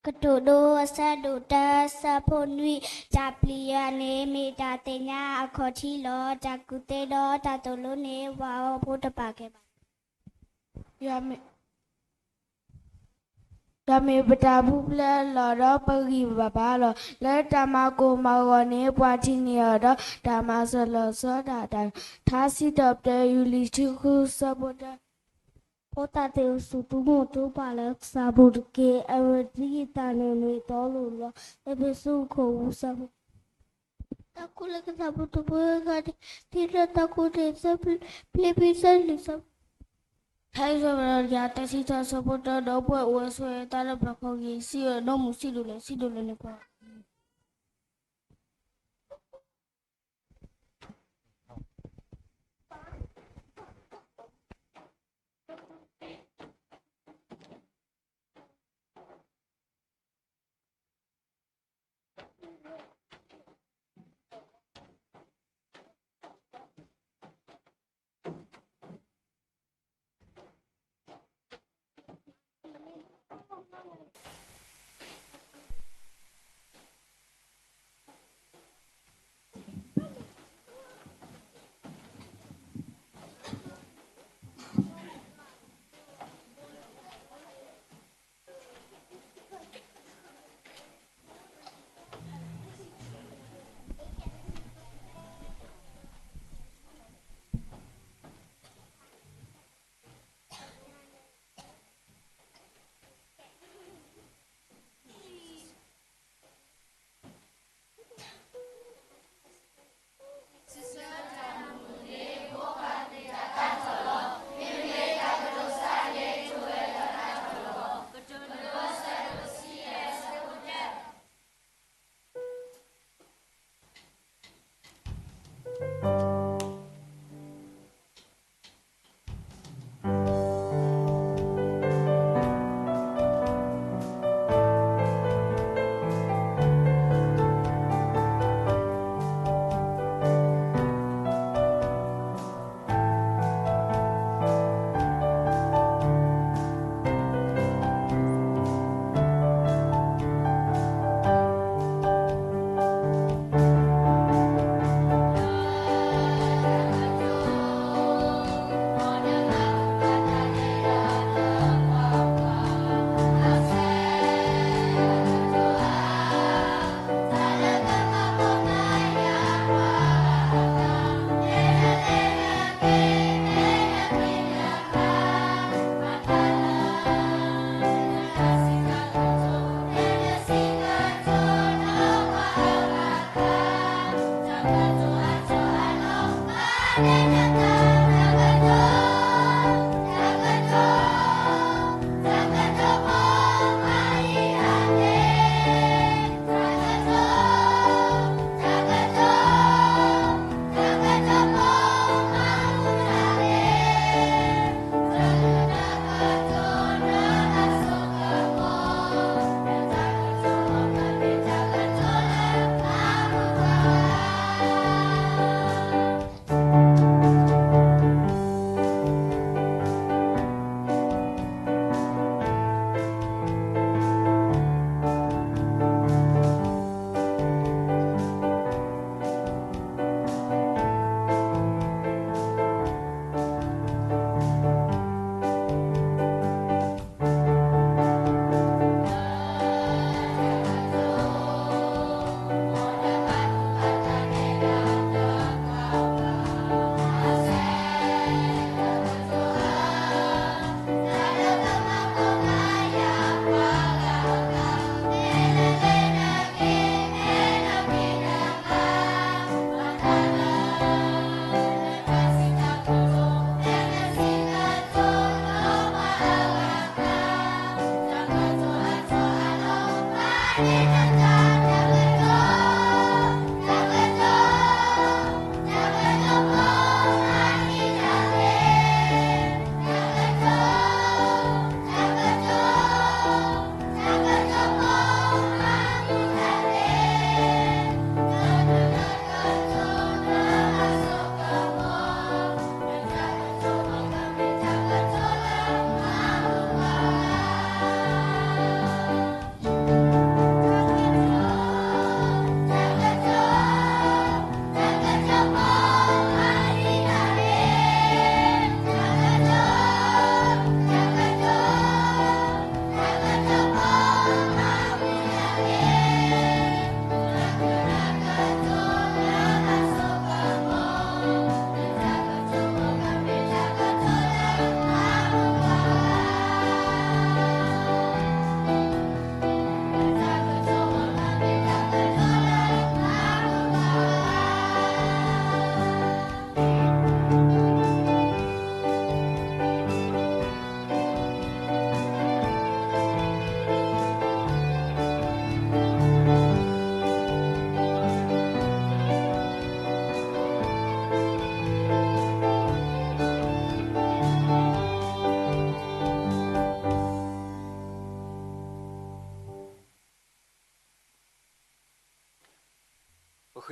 [SPEAKER 8] Ketudo saduta saponwi japlia ne meta tenya akhoti lo jakute do tatolo ne wao potapake ba.
[SPEAKER 9] Yami betabu bla loro pergi bapa lo le tamako magone puati ni ada tamasalo soda dan thasi dapte yuli chiku sabota.
[SPEAKER 8] Pota te sutumu tu palak saburke awadi tane ne tolu lo ebesu ko usabu. Takule ke sabu tu buat tidak takut se plebisa lisab. Hai sabar jata sisa sabota dopo uaswe tara brakogi si no musidule ne ko.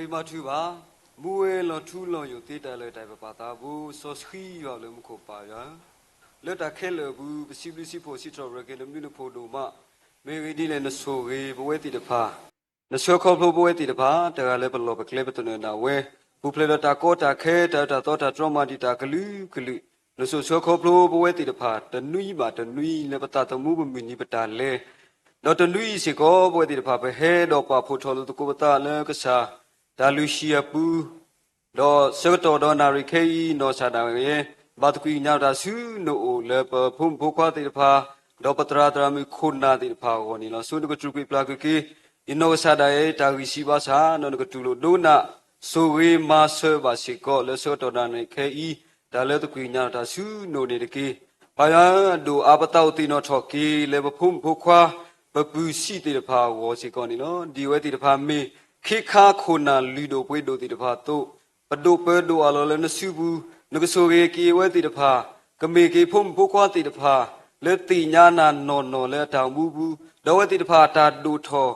[SPEAKER 10] ကိမထူပါမူဝဲလောထူလောယိုတေတလေတိုင်ပပါတာဘူးစောစခီရောလေမခုပါရလက်တခဲလဘူးပစီပစီဖို့စီတော်ရကေနမြနဖို့ဒိုမမေဝီဒီလေနဆိုရေဘဝဲတီတဖာနဆိုခေါဖလိုဘဝဲတီတဖာတကလည်းဘလောပကလေပတနေတာဝဲဘူပလေတာကောတာခဲတာတော့တာဒရမာတီတာကလူကလူနဆိုဆောခေါဖလိုဘဝဲတီတဖာတနွီပါတနွီလေပတာတမှုဘမီနီပတာလေတော့တနွီစီကောဘဝဲတီတဖာပဲဟဲတော့ပါဖို့ထော်လို့တကူပတာလေကစားဒါလူရှိယပူတော့စကတော့တော့နာရီခေီနော်စာတာရဲ့ဘာတကွီညောက်တာဆူနိုအိုလေပဖုံဖိုခွာတိဖာတော့ပတရာတရာမီခုနာတိဖာကိုနီနော်ဆုနကတူကွီပလာကီအင်းနော်စာတာရဲ့တာဂီစီဘာစာနော်ကတူလို့ဒိုနာဆိုဝေမာဆဘာစီကိုလေစကတော့ဒါနေခေီဒါလေတကွီညောက်တာဆူနိုနေတကီဘာယာဒိုအပတောက်တီနော်ထော်ကီလေပဖုံဖိုခွာပပူစီတိဖာကိုစီကိုနီနော်ဒီဝဲတိဖာမီခိခါခုနာလီဒိုပွေဒိုတိတဖာတော့ပဒိုပေဒိုအလောလနစုဘူးနကဆိုရေကီဝဲတိတဖာကမေကီဖုံပုခွာတိတဖာလက်တိညာနာနော်နော်လက်တောင်ဘူးဘူးလောဝဲတိတဖာတာဒူထော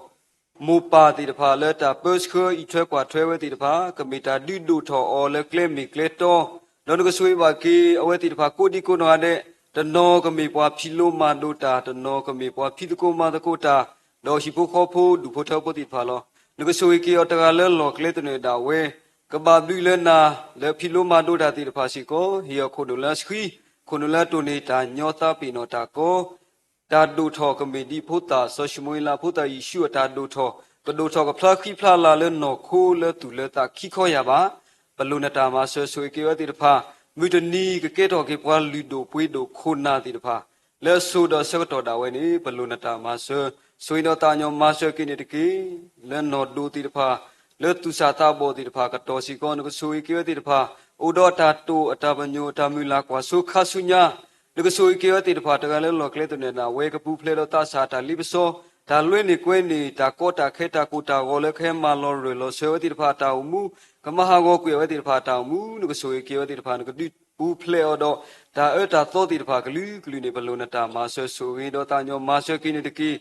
[SPEAKER 10] မူပါတိတဖာလက်တာပတ်စခောဤထွဲကွာထွဲဝဲတိတဖာကမေတာဒူဒူထောအော်လက်ကလေမီကလေတောလောနကဆွေပါကီအဝဲတိတဖာကိုဒီကိုနော်တဲ့တနောကမေပွားဖီလိုမာဒိုတာတနောကမေပွားဖီတကိုမာတကိုတာလောရှိဖို့ခေါ်ဖို့ဒူဖို့ထောပတိတဖာလောနကဆိုကီအတကလဲလောကလေတနေတာဝဲကဘာဘီလနာလေဖီလိုမာဒိုဒါတီတဖာစီကိုဟီယခိုဒိုလာစခီခိုနိုလာတိုနေတာညောတာပီနိုတာကိုတာဒိုထောကမေဒီဖုတာဆောရှမွေလာဖုတာယီရှုတာဒိုထောကဒိုထောကဖလာခိဖလာလာလဲနော်ခိုလဲတူလဲတာခိခေါ်ရပါဘလူနတာမာဆွဆွေကီဝတီတဖာမီတနီကကေတော်ကေပွားလူဒိုပွေးဒိုခိုနာတီတဖာလဲဆိုတော့စကတော်တာဝဲနေဘလူနတာမာဆွေတော့တာညောမာဆွကိနေတကေလဲနော်ဒိုတီတဖာလဲတူစာတာဘောတီတဖာကတော်စီကောနကဆွေကီဝတီတဖာဥဒေါ်တာတိုအတာပညိုတာမူလာကွာဆုခဆုညာနကဆွေကီဝတီတဖာတကလဲလောကလေတနေတာဝဲကပူဖလေတော့တာစာတာလိပစောဒါလွင့်နေကွဲနေတာကောတာခဲတာကိုတာကိုလည်းခဲမာလောရလောဆွေဝတိတဖာတာမူကမဟာကိုကွေဝတိတဖာတာမူနကဆွေကီဝတိတဖာနကတိပူဖလေတော့ဒါအတာသောတိတဖာကလူနေဘလုံးနတာမာဆွေဆွေတော့တာညောမာဆွေကိနေတကီ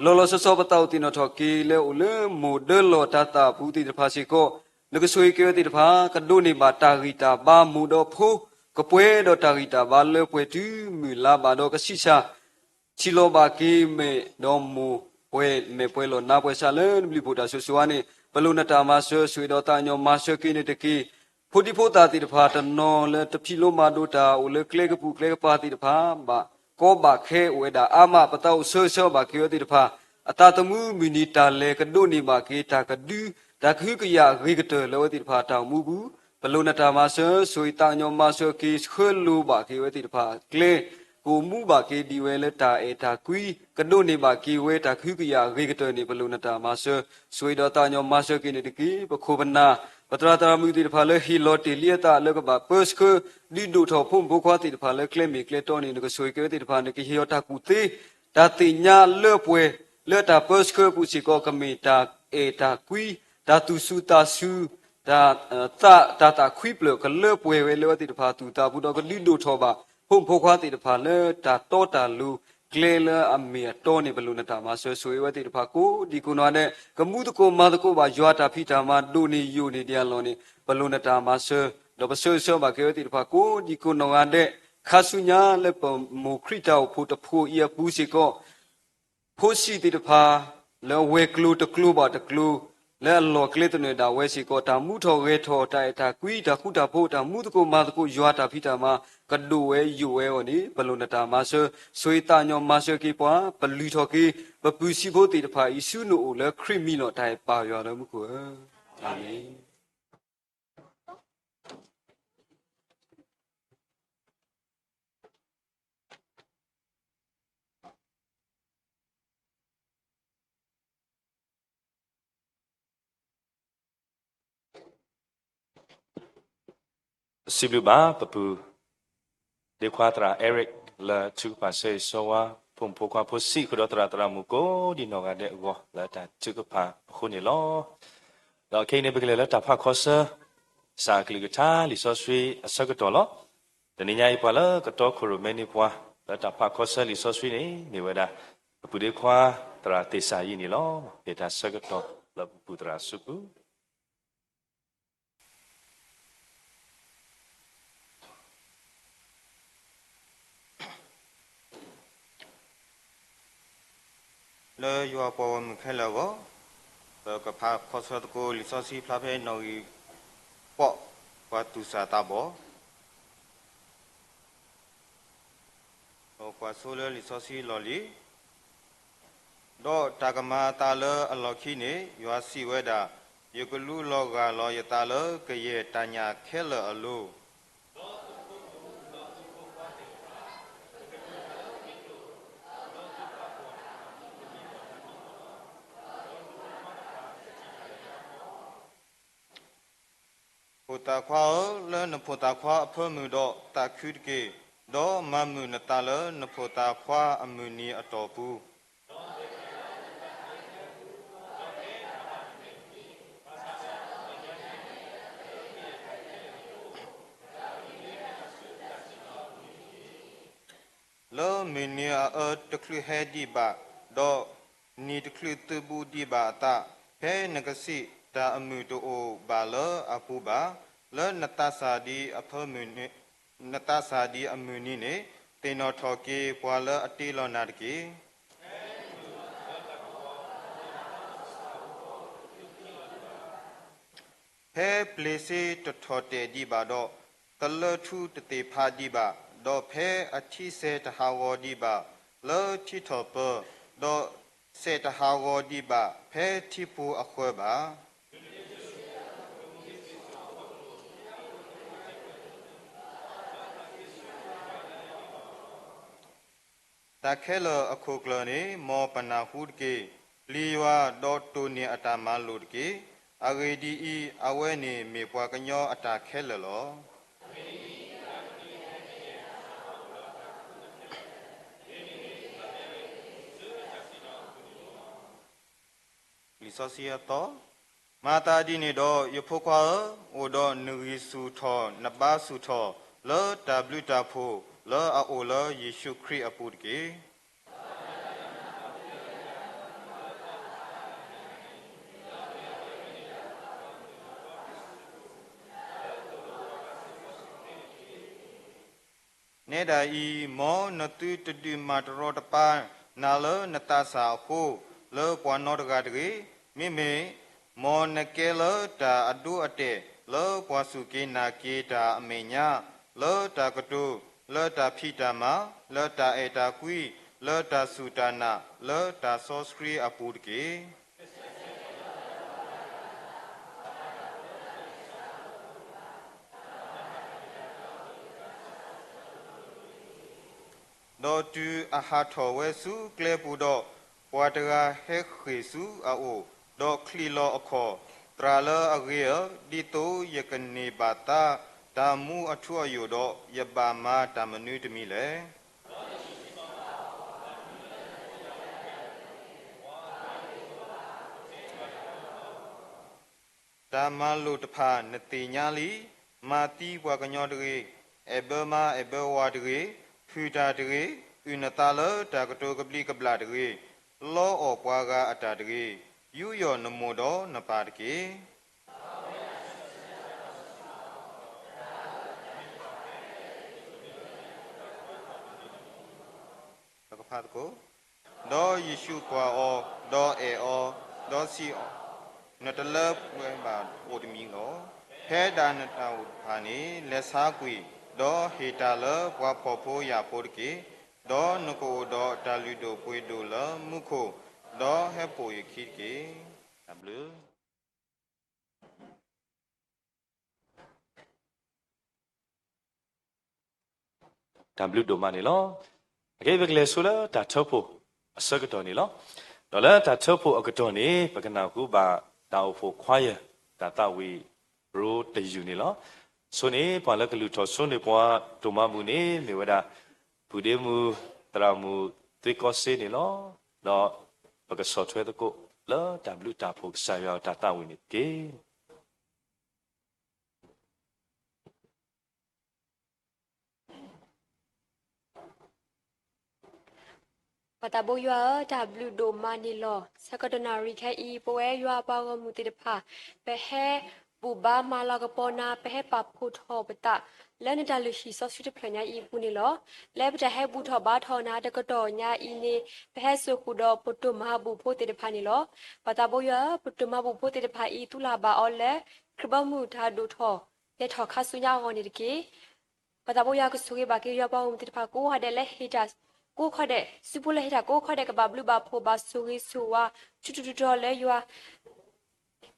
[SPEAKER 10] လောလောဆောပတောက်တိနော်ထော်ကီလေဦးလေမိုဒယ်လောတာတာဘူးတိတဖာစီကိုနကဆွေကီဝတိတဖာကဒိုနေဘာတာဂီတာဘာမူတော့ဖိုးကပွဲတော့တာဂီတာဘာလေပွဲတူမူလာဘာတော့ကစီစာချီလိုဘာကီမေတော့မူပွဲမေပွဲလောနာပွဲစာလဲဘလီပိုတာဆွဆွာနေဘလုံနတာမာဆွေတော့တာညောမာဆွေကိနေတကီဖိုဒီဖိုတာတိတဖာတနော်လေတဖီလိုမာဒိုတာဦးလေကလေကပူကလေကပါတိတဖာဘာကောဘာခဲဝဲတာအာမပတောက်ဆောဘာကီယတိတဖာအတာတမှုမီနီတာလေကဒိုနေမာကေတာကဒူဒါခိကရဂေကတလောတိတဖာတောင်မူဘူးဘလုံနတာမာဆွေတာညောမာဆွေကီခွလူဘာကီဝဲတိတဖာကလေကိုမူဘာကေဒီဝဲလက်တာအေတာကွီကဒိုနေမာကီဝဲတာခိကရဂေကတနေဘလုံနတာမာဆွေတော့တာညောမာဆွေကီနေတကီပခိုဘနာပတရာတရာမူတိတဖာလေဟီလော်တီလီယတာလောကဘာပတ်စခဒီဒိုထောဖုံဘခွာတိတဖာလေကလေမီကလေတောနေနကဆွေကဲတိတဖာနကဟီယောတာကူတေဒါတိညာလေပွဲလေတာပတ်စခပူစီကောကမီတာအေတာကွီဒါတူဆူတာဆူဒါတာခွီပလကလေပွဲဝဲလေတိတဖာတူတာဘူးတော့ကလီဒိုထောပါဖုံဘခွာတိတဖာလေတာတောတာလူကလေလအမီတောနေဘလူနတာမာဆွေဝဲတိတဖာကိုဒီကုနာနဲ့ကမှုတကိုမာတကိုပါယွာတာဖိတာမာဒိုနေယိုနေတရားလုံးနေဘလူနတာမာတော့ပဆွဘာကေတိတဖာကိုဒီကုနောငါတဲ့ခါဆုညာလေပမိုခရတောဖို့တဖို့ရပူစီကိုဖို့စီတိတဖာလဲဝဲကလူတကလူပါတကလူလဲလောကလေတနေတာဝဲစီကိုတာမှုထော်ရဲထော်တိုင်တာကွီတာခုတာဖို့တာမှုတကိုမာတကိုယွာတာဖိတာမာကဒိုဝဲယူဝဲဟောနိဘလုံနတာမာဆွေတာညောမာဆွေကေပွားဘလူထော်ကေပပူစီဖို့တိတဖာယေရှုနိုလဲခရစ်မီလောတိုင်ပါရောတယ်မှုကိုအာမင်
[SPEAKER 3] စီဘလူဘာပပူဒေခွာတရာအရစ်လာသူပါဆေဆောဝါဖုန်ဖိုခွာဖိုစီခရတရာတရာမူကိုဒီနောကတဲ့အောလာတာသူကပါခုန်လောတော့ခိနေပကလေလာတာဖခောဆာစာကလီကတာလီဆောဆွေအစကတော်လောတနင်္ညာရီပါလာကတော့ခရမဲနီပွားလာတာဖခောဆာလီဆောဆွေနေဝဒါပပူဒေခွာတရာတေစာယီနီလောဒေတာစကတော်လပူတရာစုပူ
[SPEAKER 11] le yo po mu khe la go ka pha kho so ko li so si phla phe no yi po pa tu sa ta bo o kwa so le li so si lo li do ta ka ma ta le a lo khi ni yo si we da ye ko lu lo ga lo ye ta le ke ye ta nya khe le a lu ta khoa le na pho ta khoa phơ mu do ta khu ke do ma mu na ta le na pho ta khoa a mu ni a to pu le mu ni a te khu he di ba do ni te khu tu bu di ba ta phe na ka si ta a mu to o ba le a pu ba le na ta sa di a phơ mu ni na ta sa di a mu ni ne te no tho ke pwa le a ti lo na de ke phe place to tho te di ba do ta le thu te te pha di ba do phe a thi se ta ha wo di ba le thi tho pe do se ta ha wo di ba phe thi pu a khwe ba ta khe le a khu klo ni mo pa na hu ke li wa do to ni ata ma lu ke a ge di I a we ni me pwa ka nyo ata khe le lo li so si a to ma ta di ni do ye pho kwa o do nu yi su tho na ba su tho le w ta pho le a o le Yesu Christ a pu ke ne da I mo na tu tu tu ma ro ta pa na le na ta sa ko le pwa no ga de mi me mo na ke le ta adu ate le pwa su ke na ke ta a me nya le ta ka tu le ta phi ta ma le ta e ta kui le ta su ta na le ta so skri a pu ke do tu a ha tho we su kle pu do pwa ta ga he khwe su a o do khli lo a kho tra le a ge di to ye kan ni ba ta da mu a thu a yo do ye ba ma ta ma nu de mi le ta ma lu ta pha na ti nya li ma ti pwa ka nyo de e be ma e be wa de phu ta de u na ta le ta ka to ka bli ka bla de lo o pwa ga a ta de yu yo na mo do na pa de ke ka pha ko do Yesu kwa o do e o do si o na ta le we ba o de mi no phe da na ta u pha ni le sa kwi do he ta le pwa pho pho ya pho de ke do nu ko do ta lu do pwe do le mu ko do he po ye khi ke w
[SPEAKER 3] W တို့မှနေလောအကေဘကလေဆိုလာတာထောက်ဖို့အစကတော့နေလောဒေါ်လာတာထောက်ဖို့အကတော့နေပကနာကူပါတာဖို့ခွာရတာတဝီရိုတယူနေလောဆိုနေပါလကလူထောဆိုနေပွားဒုမမှုနေမေဝဒဘူဒေမှုတရာမှုတေကောစေနေလောတော့ပကဆော့ထွဲတကိုလာ W တာဖို့ဆာရတာတဝီနေကေ
[SPEAKER 12] ปตาโบยัวWโดมานิลอสกอตนารีแคอีโปเอยัวปางมุติดพาเปเฮ ปูบ้ามาลากปอนาไปให้ปับพูทอปตะแล้วในดาลุชีซอสุดพลญาอีปูนี่หรอแล้วจะให้บูทอบาทอนาตะกดอญาอีเนไปให้สุขุดอปุตุมหาบุโพติเดพานี่หรอปตาโบยะปุตุมหาบุโพติเดพาอีตุลาบาออเลครบมูทาดูทอเลทอคาสุญาออนิดกีปตาโบยะก็สุเกบากิยาบาอุมติพากูฮาเดเลฮิดัสกูขอเดสิบุเลฮิดากูขอเดกับบาบลูบาโพบาสุริสุวาจุจุดอเลยัว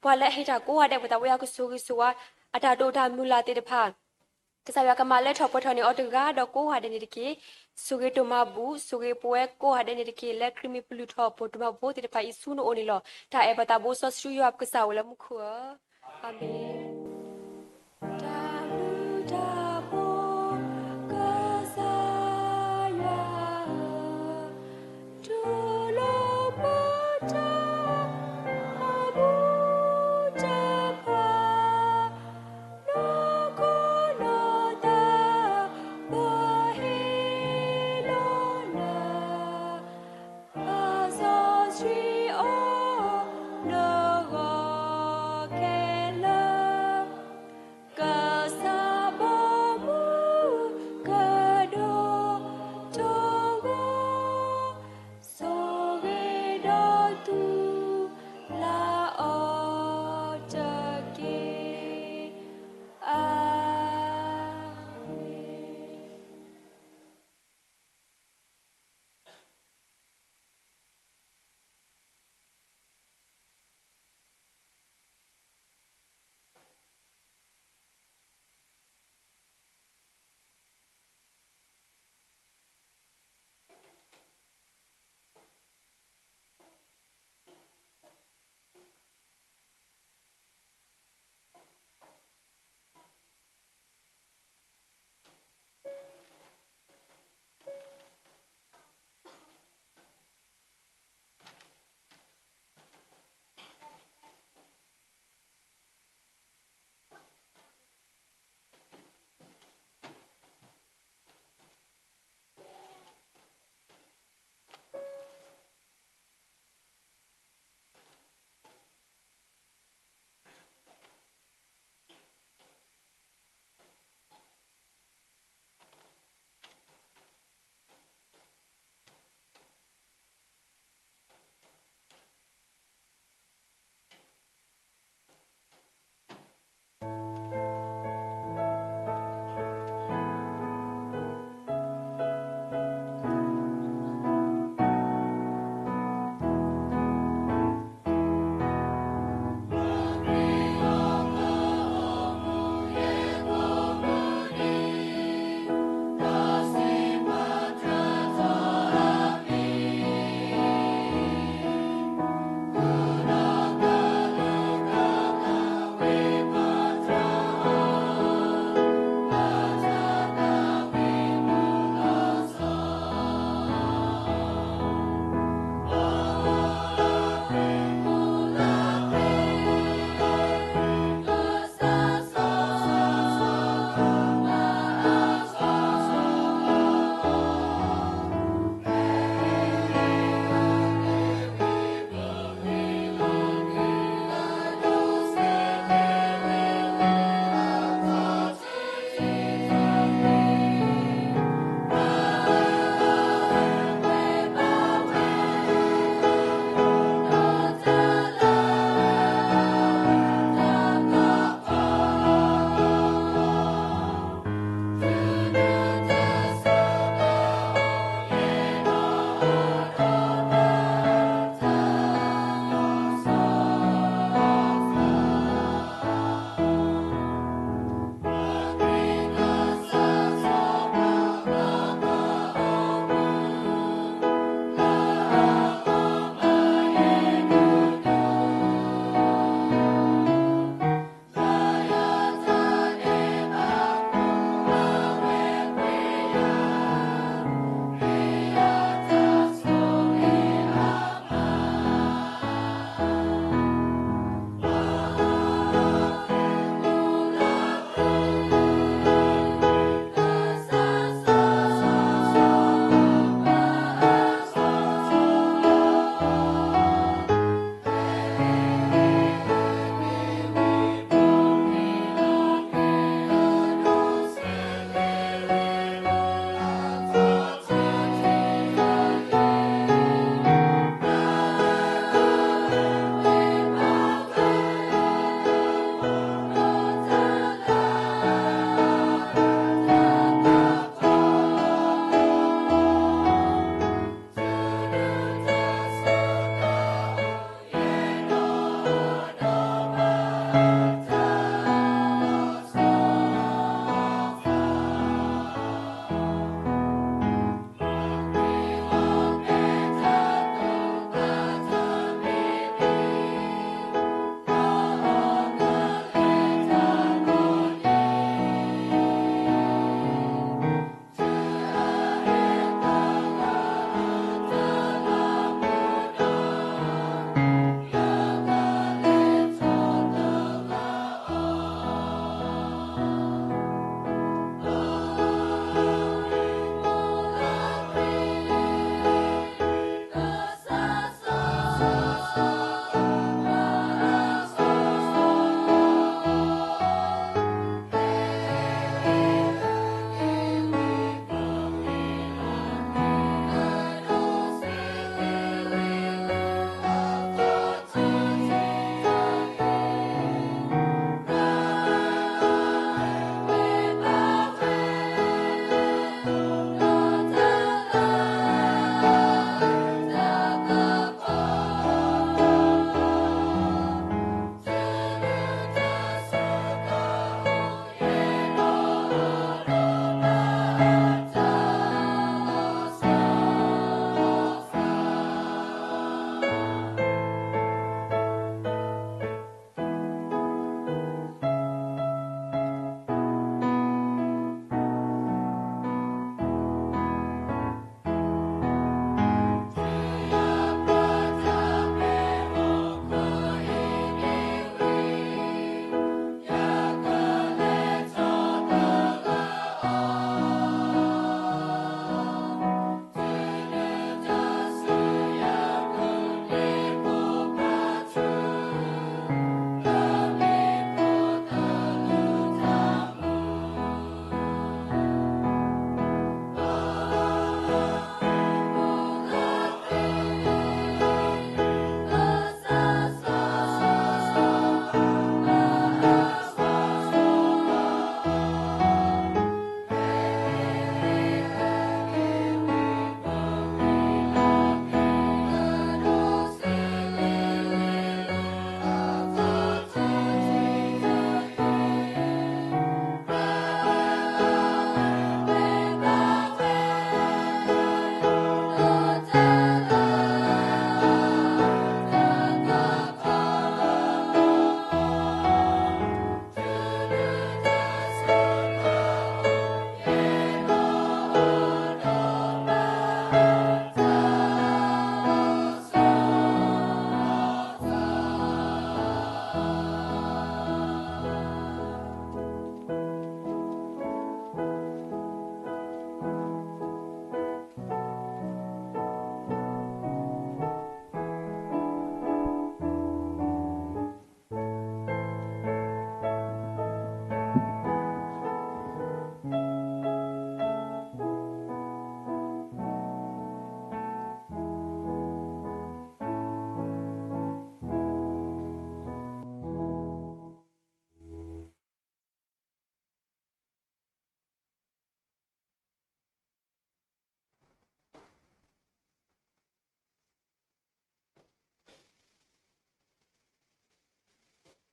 [SPEAKER 12] พอและฮิดากูฮาเดปตาโบยะก็สุริสุวาอาตาโดทามูลาติเดพากษัตริย์กมาเลทอปทอนิออตกาดกูฮาเดนิดกีสุเกตุมาบูสุเกปวยกูฮาเดนิดกีและครีมิปลูทอปตุมาโบติเดพาอิสุโนโอนิลอถ้าเอปตาโบซอสชูยอบกษาวละมุขัวอาเมน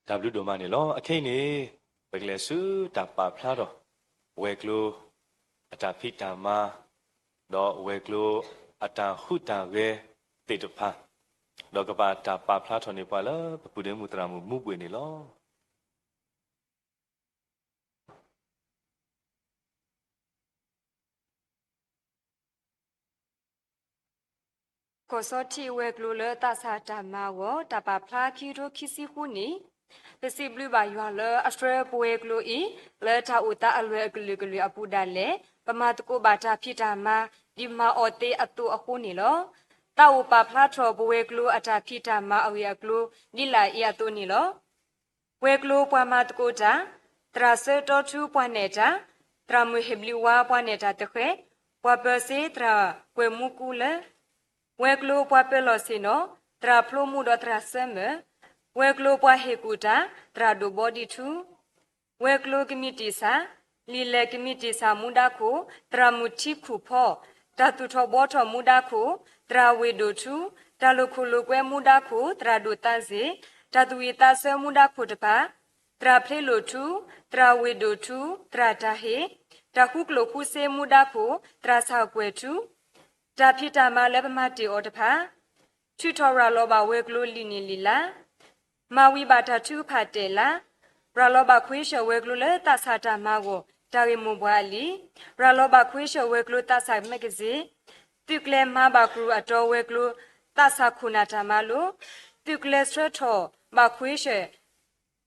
[SPEAKER 3] W တို့မှနေလောအခိနေဘယ်ကလေးစုတာပါဖလားတော့ဝဲကလိုအတာဖိတာမာတော့ဝဲကလိုအတာဟုတာရဲတေတဖာတော့ကပါတာပါဖလားထွန်နေပါလားပပူတဲ့မူတရာမူပွေနေလော
[SPEAKER 13] ကိုစောတီဝဲကလိုလတာစာတာမာဝတပါဖလားခီရိုခီစီခုနီပစီဘလူဘာယွာလအစထရပွေကလိုဤလဲတာဥတာအလွဲကလူကလူအပူဒါလေပမာတကိုဘာတာဖြစ်တာမာဒီမာအော်တေအတူအခုနီလောတာဥပါဖလားထောဘဝဲကလိုအတာဖြစ်တာမာအဝေကလိုဒီလာဤအတူနီလောဝဲကလိုပွားမာတကိုတာတရာစေတော်ထူပွားနေတာတရာမွေဟဘလီဝါပွားနေတာတခွဲပွားပစေတရာကွယ်မူကူလေဝဲကလိုပွားပလောစီနောတရာဖလိုမှုတော့တရာဆမ်ဝဲကလိုပွားဟေကူတာတရာဒိုဘော်ဒီထူဝဲကလိုကမီတီစာလီလေကမီတီစာမူဒါကိုတရာမူတီခုဖောတတူထောဘောထောမူဒါကိုတရာဝေဒိုထူတလူခုလူကွဲမူဒါကိုတရာဒိုတန်စီတတူဝီတာဆဲမူဒါကိုတပါတရာဖလေလိုထူတရာဝေဒိုထူတရာတာဟေတခုကလိုခုစေမူဒါကိုတရာဆောက်ွယ်ထူတာဖြစ်တာမလည်းပမတီအော်တဖာချူထော်ရာလောဘဝဲကလိုလီနီလီလာမာဝီဘာတာချူဖတ်တယ်လာရာလောဘခွေးရှော်ဝဲကလိုလေတဆာတာမာကိုတာရီမွန်ဘွာလီရာလောဘခွေးရှော်ဝဲကလိုတဆာမဂဇီတုကလေမာဘာကရူအတော်ဝဲကလိုတဆာခုနာတာမာလိုတုကလေစထထောဘာခွေးရှေ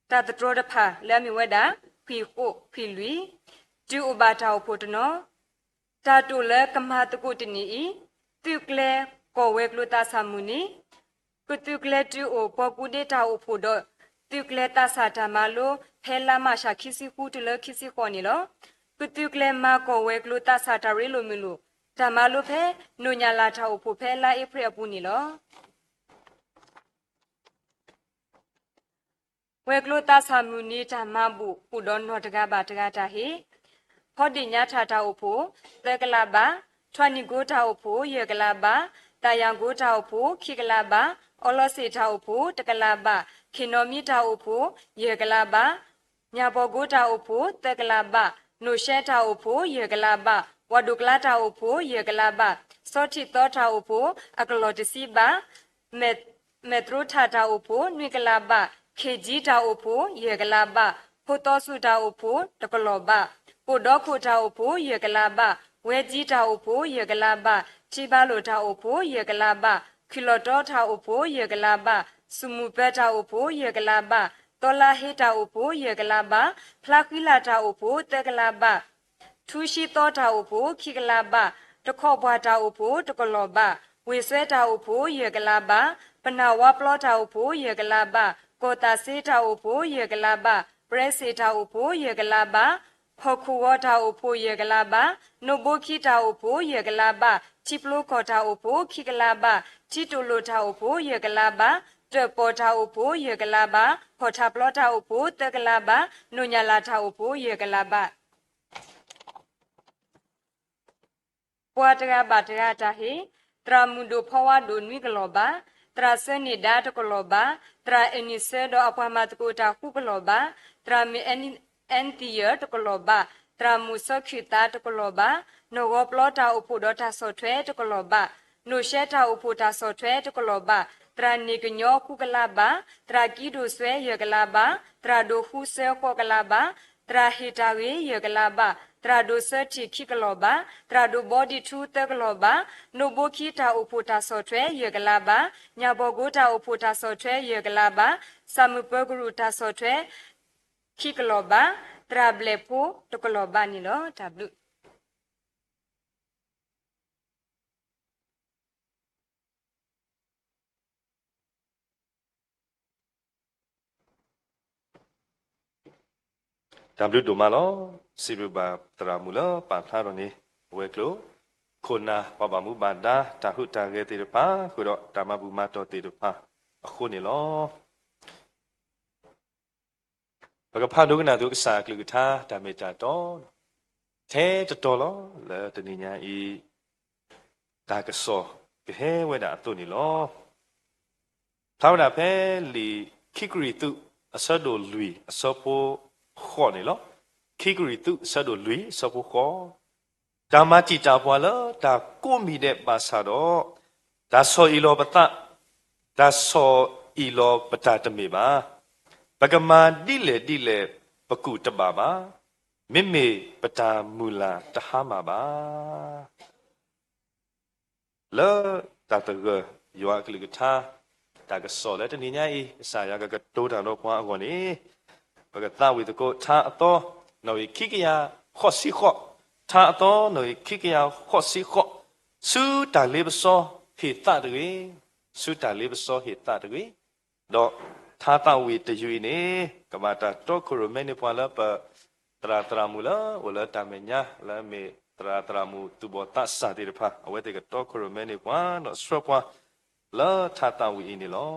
[SPEAKER 13] တတ်တော်တဖာလဲမီဝဲတာခွီခုခွီလူကျူဥဘာတာဖို့တနော်တာတူလေကမာတကုတနီဤတုကလေကိုဝဲကလိုတဆာမူနီကုတုကလေတူအိုပကူဒေတာအိုဖို့တော့တုကလေတဆာတာမာလိုဖဲလာမရှာခီစီခုတလခီစီခေါ်နီလောကုတုကလေမာကိုဝဲကလိုတဆာတာရီလိုမီလိုတမာလိုဖဲနုညာလာတာအိုဖို့ဖဲလာအိဖရပူနီလောဝဲကလိုတဆာမူနီတမဘူးပူဒေါ်နောတကဘာတကတာဟေဖော်ဒီညာထာတာအိုဖို့တက်ကလာဘာထွန်နီကိုတာအိုဖို့ယေကလာဘာตายางกูทาอุพูคิกลาบาอลอสิทาอุพูตะกลาบาคิโนมิทาอุพูเยกลาบาญาโปกูทาอุพูตะกลาบาโนเชทาอุพูเยกลาบาวดุกลาทาอุพูเยกลาบาสอทิตอทาอุพูอะกลอติซิบาเมตรุทาทาอุพูนิกลาบาเคจีทาอุพูเยกลาบาพุตอสุทาอุพูตะกลอบาปุดอคุทาอุพูเยกลาบาเวจีทาอุพูเยกลาบาချိပါလိုတာအိုဖိုယေကလာဘခီလိုတော်တာအိုဖိုယေကလာဘစုမူပတာအိုဖိုယေကလာဘတော်လာဟေတာအိုဖိုယေကလာဘဖလာခွီလာတာအိုဖိုတက်ကလာဘထူရှိတော်တာအိုဖိုခိကလာဘတခော့ဘွားတာအိုဖိုတကလောဘဝေဆွဲတာအိုဖိုယေကလာဘပနာဝပလောတာအိုဖိုယေကလာဘကောတာစေတာအိုဖိုယေကလာဘပရက်စေတာအိုဖိုယေကလာဘဖောခုဝတာအိုဖိုယေကလာဘနိုဘိုခိတာအိုဖိုယေကလာဘချိပလိုခေါ်တာအိုဖိုခိကလာဘချီတူလိုတာအိုဖိုယေကလာဘတပေါ်တာအိုဖိုယေကလာဘခေါ်တာပလောတာအိုဖိုတကလာဘနုညာလာတာအိုဖိုယေကလာဘပွားတကဘာတကတာဟေတရာမူဒိုဖောဝါဒိုနွိကလောဘတရာစနိဒါတကလောဘတရာအနိဆေဒိုအပွားမတကိုတာခုကလောဘတရာမီအန်တီယတကလောဘတရာမူစခိတာတကလောဘနိုဝပလောတာဥပုဒတာဆော့ထွဲတကလောဘနိုရှဲတာဥပုတာဆော့ထွဲတကလောဘတရာနေကညောခုကလာဘတရာကီဒိုဆွဲယကလာဘတရာဒိုခုဆဲခောကလာဘတရာဟီတာဝေယကလာဘတရာဒိုဆတိခိကလောဘတရာဒိုဘောဒီထူတကလောဘနိုဘိုခိတာဥပုတာဆော့ထွဲယကလာဘညာဘောကိုတာဥပုတာဆော့ထွဲယကလာဘဆာမပဂရုတာဆော့ထွဲခိကလောဘတရာဘလေဖူတကလောဘနီလောတဘလူ
[SPEAKER 3] W တို့မလောစီရဘာတရာမူလာပါဖလာရနေဝဲကလိုခုနာပပမူဘာဒါတာဟုတာရဲတေပါခုတော့ဓမ္မဘူမတော်တေပါအခုနေလောဘကဖာဒုကနာဒုကစာကလူထာဓမေတာတော်ထဲတော်လောလဲတနိညာဤဒါကစောကဟဲဝဲတာတုန်နေလောသာဝနာဖဲလီခိကရီတု အစဒိုလူအစပိုခေါ်နေလောခိကရီတုအစဒိုလူအစပိုခေါ်ဓမ္မတိတာပွာလာဒါကိုမီတဲ့ပါစာတော့ဒါဆောအီလောပတဒါဆောအီလောပတတမေပါပကမာတိလေပကုတပါပါမိမေပတာမူလာတဟာမှာပါလောတတကယောကလိကထာဒါကဆောလက်တနိညာဤစာရကတိုးတာတော့ပွားအကောနေပကတဝိတကိုသာအတော်နော်ခိကယာခော့စီခော့သာအတော်နော်ခိကယာခော့စီခော့စူတာလေးပစောဟေတတရေစူတာလေးပစောဟေတတရေတော့သာတဝိတယူနေကမတာတော့ခရမဲနေပွာလာပတရာမူလာဝလာတမညာလာမေတရာမူသူဘောတဆာတိရဖာအဝဲတေကတော့ခရမဲနေပွာတော့စရပွာလာသာတဝိနေလော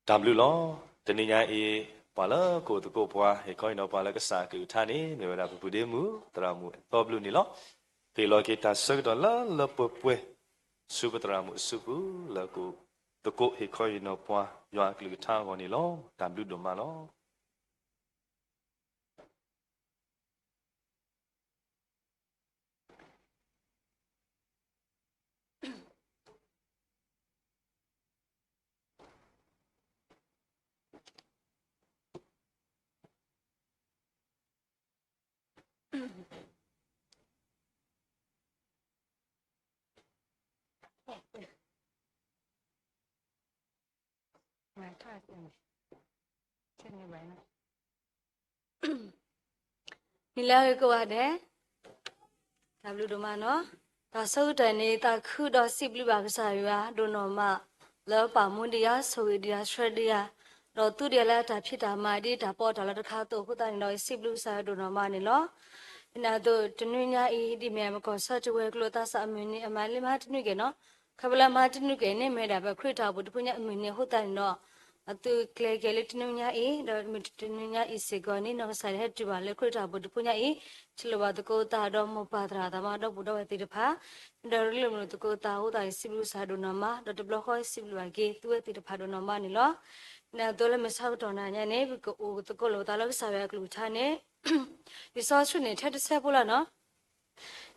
[SPEAKER 3] ดับลูล้อตนิญาเอปาละโกตโกปวาเฮคอยนอปาละกษากุทานีเมวดาปุเดมูตรามูตอบลูนี่ล้อเปลอเกตาซึกดอละละปปเวสุปตรามูสุปุละโกตโกเฮคอยนอปวายอกุทากอนี่ล้อดับลูดมาล้อ
[SPEAKER 5] นี่แล้วก็ว่าเด้ดับลูดมาเนาะตาสู้แต่นี่ตาคือดอ10ลิบากษาอยู่อ่ะโดนอมา လောပါမွန်ဒီယာဆိုဒီယာရှရဒီယာတော့သူဒီလာတာဖြစ်တာမာဒီတာပေါ်တာလာတခါတော့ခုတိုင်တော့စစ်ဘလူးစာဒိုနော်မနေလောနာတော့တနွေညာအီဒီမြန်မကောဆော့ချဝဲကလိုတာစာအမင်းနေအမလေးမတနွေကနော်ခပလာမတနွေကနေမဲတာပဲခရစ်တာဘူးတပညာအမင်းနေဟုတ်တိုင်တော့အတူကလေကလေးတနွေညာအီတော့တနွေညာအီစေကောနေနော်ဆိုင်ဟက်တူပါလေခရစ်တာဘူးတပညာအီချလဘတကိုတာတော့မပါတရာတမတော့ဘူးတော့တိတဖာဒါရလမလို့တကိုတာဟုတ်တိုင်စစ်ဘလူးစာဒိုနော်မတော့တဘလခေါ်စစ်ဘလူးကေသူ့တိတဖာဒိုနော်မနေလောနာတော့လည်းမဆောက်တော့နာညနေကိုတကိုလို့တာလို့စာရွက်ကလူချာနေဒီဆော့ဆွနေထက်ဆက်ဖို့လားနော်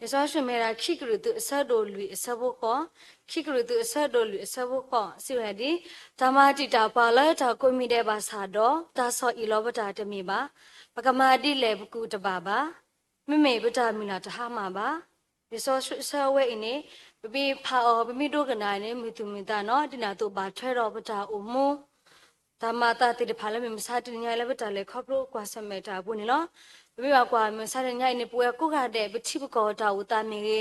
[SPEAKER 5] ဒီဆော့ဆွမေရာခိကရုတုအဆက်တော်လူအဆက်ဖို့ခေါ်ခိကရုတုအဆက်တော်လူအဆက်ဖို့ခေါ်စီဝဲဒီဓမ္မတိတာပါလာတာကိုမိတဲ့ပါစာတော့ဒါဆော့ဤလောဘတာတမီပါပကမာတိလေဘကူတပါပါမမေပတာမီလာတဟာမှာပါဒီဆော့ဆွဝဲအင်းနေပပိဖာအောပမိတို့ကနိုင်နေမိသူမိတာနော်ဒီနာတို့ပါထဲတော့ပတာအမူဓမ္မတာတိတဖာလည်းမစားတင်ညာလည်းပတာလေခေါပလို့ကွာစမဲတာဘူးနေနော်ဘယ်ကွာမစားတင်ညာနေပွဲကိုကတဲ့ပတိပကောတာဝတာမီရေ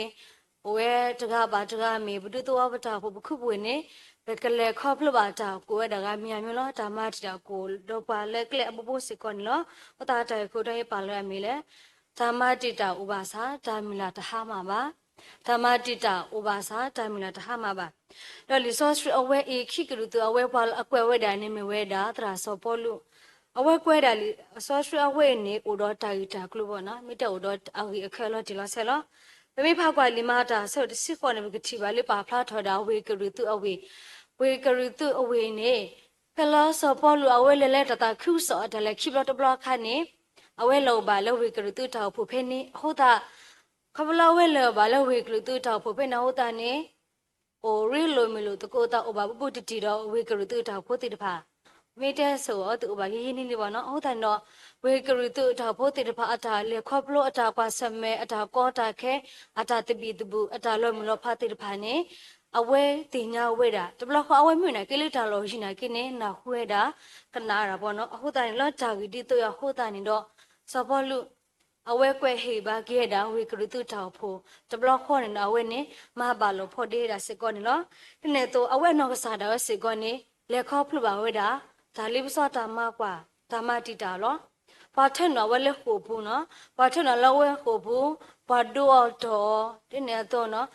[SPEAKER 5] ဝဲတကားပါတကားမီဘုဒ္ဓတော်ပတာဖို့ဘခုပွေနေဘက်ကလေခေါပလို့ပါတာကိုရတကားမြန်မျိုးလောဓမ္မတိတာကိုတော့ပါလက်ကလေအပပိုးစကွန်လောပတာတဲ့ကိုတော့ပါလွယ်မီလေဓမ္မတိတာဥပါစာဓမ္မလာတဟာမှာပါဓမ္မတိတာဥပါစာဓမ္မလာတဟာမှာပါတော့လီဆော့စထရအဝဲအေခိကရုတအဝဲပါအကွယ်ဝဲတာနေမဝဲတာတရာစောပေါ်လို့အဝဲကွဲတာလီဆော့စထရအဝဲနေဥတော်တာဂီတာကလို့ပေါ့နော်မိတဲ့ဥတော်အဂီအခဲလို့ဒီလားဆဲလို့ဘမိဖောက်ကွာလီမာတာဆော့စစ်ခေါ်နေမကတိပါလေပါဖလားထော်တာဝေကရုတအဝဲကရုတအဝဲနေဖလားစောပေါ်လို့အဝဲလဲလဲတတာခုစောတယ်လေခိဘလတဘလခါနေအဝဲလောပါလောဝေကရုတတောက်ဖို့ဖဲနေဟုတ်တာခဘလဝဲလောပါလောဝေကရုတတောက်ဖို့ဖဲနေဟုတ်တာနေโอรีโลมิโลตะโกตาโอบาปุติติดอเวกรุตุตาโพติตภาเมเตโซอตุโอบายีนี่นี่บ่เนาะဟုတ်တယ်เนาะเวกรุตุตาโพติตภาအတာလေခေါပလို့အတာကွာစမဲအတာကောတာခဲအတာတပိတဘူအတာလောမလောဖာတိတภาနေအဝဲတင်ညာဝဲတာတဘလခေါအဝဲမြွနေကိလေတာလောရှိနာကိနေနာခွဲတာကနာတာပေါ့เนาะဟုတ်တယ်လောဂျာဂီတိတရဟုတ်တယ်နေတော့စဘောလူအဝဲကွဲဟေဘာကေတာဝေကရုတုတောက်ဖို့တဘလခေါနေအဝဲနေမဟာဘလောဖို့ဒေတာစကောနေလောဒီနေတော့အဝဲနောက်ကစားတာစကောနေလေခေါဖလပါဝဲတာဒါလေးပစောတာမကွာဓမ္မတိတာလောဘာထက်နော်ဝဲလေခိုဘူးနော်ဘာထက်နော်လောဝဲခိုဘူးဘာဒိုအော်တော့ဒီနေတော့နော်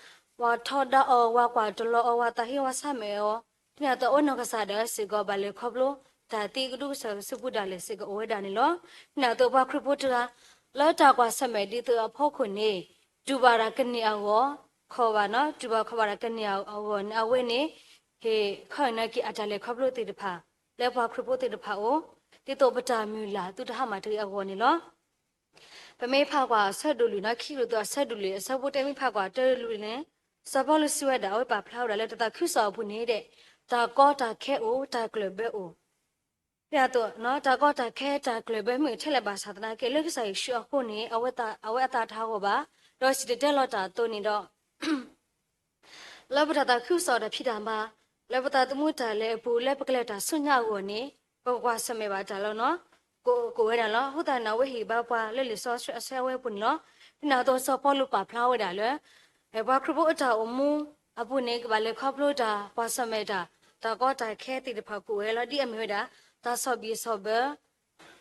[SPEAKER 5] ဝါထော်ဒါအော်ဝါကွာတလောအော်ဝါတဟိဝါဆမဲအောဒီနေတော့အနောက်ကစားတာစကောဘာလေခေါဖလို့ဒါတိကဒုဆစပုဒါလေစကောဝဲတာနေလောဒီနေတော့ဘာခရပုတရာလောတာကွာစမဲဒီတော့ဖောက်ခွနေဒူဘာရာကနေအောခေါ်ပါနော်ဒူဘာခေါ်ပါရာကနေအောအဝဲနေဟေခေါ်နေကိအတလေခေါပလို့တိတဖာလဲဖွာခရပိုတိတဖာအိုတိတော့ပတာမြူလာသူတဟမှာတည်းအောနေလောပမေဖာကွာဆက်ဒူလူနော်ခိလို့တော့ဆက်ဒူလေအစဖို့တဲမိဖာကွာတဲလူနေစဘောလစီဝဲတာဝဲပါဖလောက်တယ်လဲတတခုဆောဘူးနေတဲ့တာကောတာခဲအိုတာကလဘဲအိုပြတော့နော်တာကောတာခဲတာကလဘဲမိထက်လက်ပါသာသနာကဲလက်ဆိုင်ရှော့ခုနေအဝဲအတာထားဟောပါတော့စီတဲ့လောတာတုန်နေတော့လောဘတာခုဆောတာဖြစ်တာမှာလောဘတာတမှုတာလဲဘူးလက်ပကလက်တာဆွညကိုနေပောကွာစမဲပါတာလောနော်ကိုဝဲတာလောဟုတ်တာနော်ဝဲဟီဘာပွားလဲလေဆော့အဆဲဝဲပွန်လောဒီနာတော့ဆော့ပေါ်လို့ပါဖလာဝဲတာလဲဘာခရဘအတာအမှုအပုနေကဘာလဲခေါပလို့တာပွားစမဲတာတာကောတာခဲတိတဖကူဝဲလောဒီအမျိုးတာတာဆော့ဘီဆော့ဘ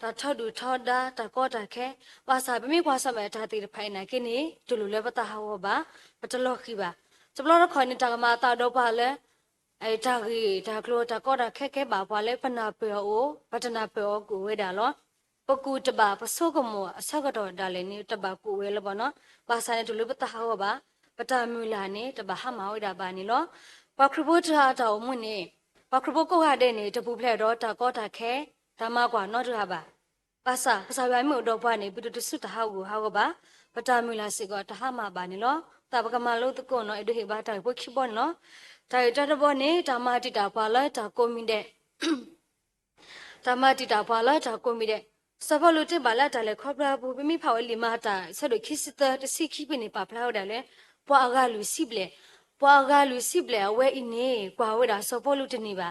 [SPEAKER 5] တာထောက်ဒူထောက်ဒါတာကောတာခဲပါစာပမိပွားစမဲတာတိတဖိုင်နာကိနေဒလူလဲပတာဟောပါပတလောခိပါစပလောခေါနေတာကမာတာတော့ပါလဲအဲတာကြီးတာကလိုတာကောတာခဲပါပွားလဲပနာပေအိုပတနာပေအိုကိုဝဲတာလောပကူတပါပစောကမောအဆကတော့ဒါလည်းနေတပါကိုဝဲလောပေါ့နော်ပါစာနေဒလူပတာဟောပါပတာမူလာနေတပါဟာမဝဲတာပါနေလောပခရဘုထာတော်မှုနေပခရဘုကိုဟာတဲ့နေတပူဖလက်တော့တာကောတာခဲဓမ္မကွာနော့တရပါပါစာရွိုင်းမှုတော့ဘာနေပိတုတဆုတဟောက်ကိုဟောကပါပတာမူလာစေကောတဟမပါနေလောတပကမလို့တကောနော်အဲ့ဒီဟေဘာတိုင်ဘုခိဘောနော်တိုင်တတဘောနေဓမ္မတိတာပါလာတာကိုမိတဲ့ဓမ္မတိတာပါလာတာကိုမိတဲ့စဘလူတက်ပါလာတယ်လေခေါပရာဘူးမိဖော်လီမာတာဆက်လို့ခိစတတစီခိပနေပါဖလာတယ်လေပွားကလူစီပလေဝဲအင်းနေကွာဝဲတာစဘလူတနေပါ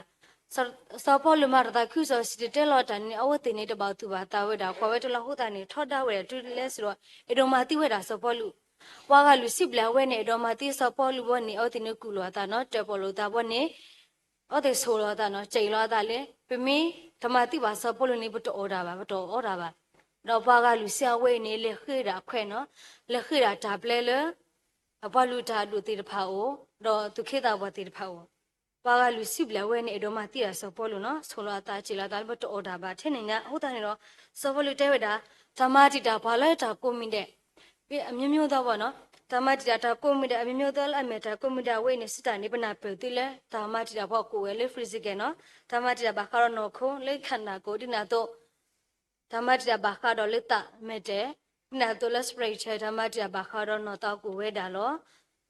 [SPEAKER 5] စပေါ်လူမာတာခုဆိုစစ်တဲလော်တန်အဝတ်တင်နေတပေါသူပါတာဝဲတာခွာဝဲတလဟုတ်တာနေထော့တာဝဲတူလဲဆိုတော့အဒိုမာတိဝဲတာစပေါ်လူပွားကလူစစ်ပလဝဲနေအဒိုမာတိစပေါ်လူဘောနေအဝတ်တင်ကူလောတာနော်တပေါ်လူတာဘောနေ 어디 소로다 너 제일하다래 비미 담아티 와서 볼로니 부터 오다봐 너 바가 루시아 웨네 레흐라 쾌너 레흐라 다블레르 아발루다 루티르파오 너 두케다 바티르파오 바가 루시블레 웨네 에도마티라서 볼로너 소로다 제일하다 부터 오다봐 테네냐 호다네로 서볼루테웨다 담아티다 발레다 꼬민데 비 아뮤뮤다 보너 담아티다 꼬민데 아뮤뮤달 아메타 꼬민다 웨네 스타니 버나 페til레 담아티다 보고 웨레 프리지게너 담아티다 바카로 놓고 레칸나고 디나도 담아티다 바카로 레타 메데 디나도 레 스프레이체 담아티다 바카로 놓다고 웨달로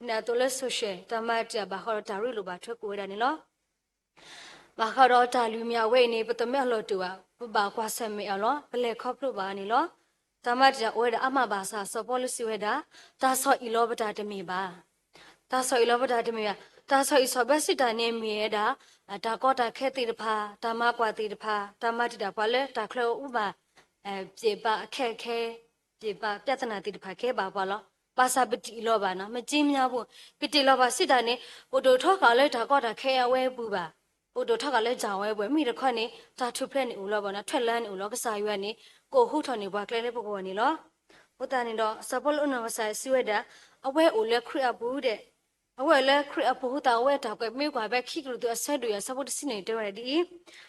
[SPEAKER 5] 디나도 레 소셰 담아티다 바카로 다리로 바트고 웨다니로 바카로 다루미야 웨네 버터메 알로투와 바과 세메 알로 블레 컵로 바니로 담아티다 웨다 아마바사 서폴리시 웨다 다서 일로바다 데미바 다서 일로바다 데미야 다서 이서베시다 네미에다 다코다 캐티르파 다마과티르파 담아티다 발레 다클로 우바 제바 캐캐 제바 뼈다나티르파 캐바발로 바사비티 일로바나 메짐냐부 비티로바 시다네 오도 토가레 다코다 캐야웨 부바 오도 토가레 자웨 미르커니 다투플레니 울로바나 털란니 울로 그사유아니ကိုဟုတ်ထော်နေဘွားကလေးလေးပုဂ္ဂိုလ်နီလောဘုဒ္ဓနီတော့စပေါ်လုံးနဆိုင်စီဝဲတာအဝဲအိုလက်ခရဘူးတဲ့အဝဲလက်ခရဘူးတာဝဲတောက်ကမြေကွာပဲခိကလူသူအဆက်တွေစပေါ်တစနေတဲရဒီ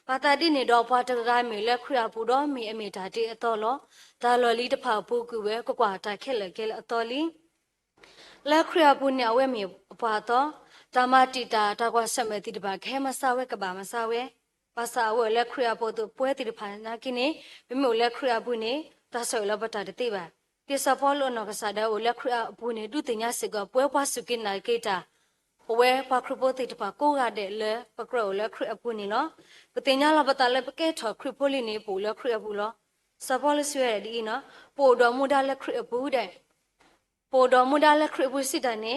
[SPEAKER 5] ဘာတာတိနေတော့ဘွားတကကမေလက်ခရဘူးတော့မေအမေတာတေအတော်လောဒါလော်လီတဖာဘူးကူပဲကွာတာခက်လက်ခဲအတော်လီလက်ခရဘူးနဲ့အဝဲမေဘွားတော့တာမတီတာတာကွာဆက်မဲ့တိတပါခဲမဆဝဲကပါမဆဝဲภาษาเวลครียาโปตุป่วยติดพันนักินีเป็นโมเลครียาบุนีตาสอยลบตัดติบะที่สปอลอนกษาดาโอเลครียาบุนีดูติญาสิกป่วยพัสุกินนาเกตาเวปากครูโปติดปากกูกาเดเลปากเราเลครียาบุนีเนาะปติญาลบตัดเลปเกถอครีโพลินีปูเลครียาบุลสปอลสวยดีเนาะปูดอมุดาเลครียาบุเดปูดอมุดาเลครียาบุสิดานี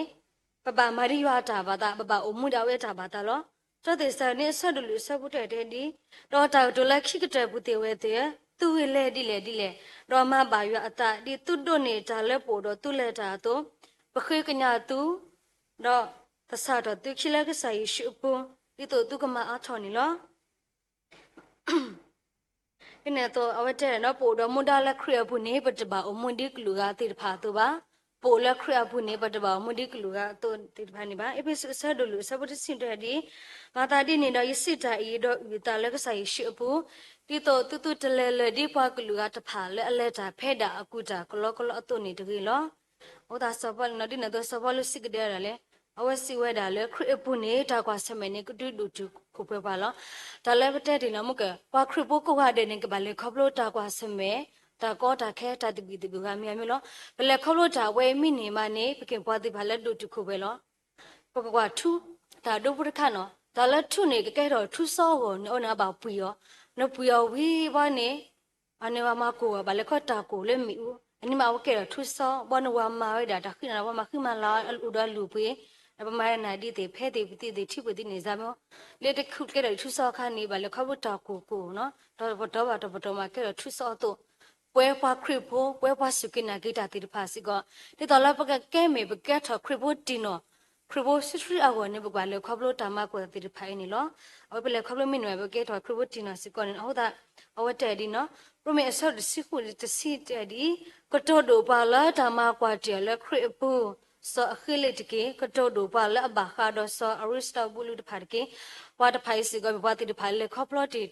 [SPEAKER 5] ปะบามาริวาตาบาตาปะบาอมุดาเวตาบาตาโลตัวเดสานี่สัตว์ลุสับตัวเดดีเราตาตัวละขี้กระเตบุติเวเตตัวเล่ดิเล่เรามาบายอัตาดิตุดนี่จาเลปูดตุเลตาตัวปะคุยกันยาตูเราภาษาตัวตุขี้เล็กใส่ชุบปูดิตัวตุกมาอาทอนี่ล้อเนี่ยตัวเอาไว้เจอเนาะปูดมุดาละเครียบุนี่ปัจจุบันอมุดิกลูกาติดพาตัวบ้าปูละเครียบุนี่ปัจจุบันอมุดิกลูกาตัวติดพานี่บ้าเอพิสุสัตว์ลุสับตัวสิ่งตัวดีมาตาดีนี่เราอิสิตาอีดอกวิตาเล็กใส่ชุบปูที่โตตุตะเลดีพากลูกาตะผาเลอเลตาเพดาอกูจากลอกตัวนี่ตะกี้ล้อโอตาสบอลนดินะตัวสบอลสิกเดรเลยเอาไว้สิเวดาเลคริปุนี่ตากว่าสมัยนี้ก็ดูจุคุเปบาล้อตาเลบเตดินะมุกว่าคริปุก็ว่าเดนี่ก็บาเลขบโลตากว่าสมัยตาก็ตาแค่ตาตะกี้กามีอามิล้อเปเลขบโลตาเวมินี่มานี่ปะเก็บว่าติบาเลดูจุคุเปล้อปกว่าทุตาดูบุรคานอตาละทุนี่ก็แก่ดอทุซอโหนอนาบาปุยอนปุยอวีว่านี่อันนี้ว่ามากูบาเลขตากูเลมิอูอันนี้มาว่าแก่ดอทุซอบอนว่ามาไว้ดาตาขึ้นนะว่ามาขึ้นมาลาอุดาลูปุยประมาณนั้นดีแต่เพศดีที่ดีที่บุตรนี่จำเอาเลี้ยงคุกแก่เราทุสอขานี่บาเลยเขาบุตรกูเนาะตอนบุตรมาแก่เราทุสอตัวป่วยพาคริปโปป่วยพาสุกินากิตาติดภาษิก็ที่ตอนแรกปกแก่ไม่ปกแก่ถอคริปโปตีโนคริปโปสุดที่เอาวันนี้บอกว่าเลยเขาบุตรมากกว่าติดภายนี่เนาะเอาไปเลยเขาบุตรไม่หน่วยปกแก่ถอคริปโปตีโนสิก่อนเอาแต่เอาไว้แต่ดีเนาะเพราะไม่สอดสิคุณจะสิแต่ดีก็โตดูบาละทำมากกว่าเจแล้วคริปโปสอขึ้นเลยทีกี้ก็โจดูบาลบาคาดสออาริสตาบุลุดพาร์กี้ว่าจะไปสิก็ว่าติดพายเลยครอบครัวติ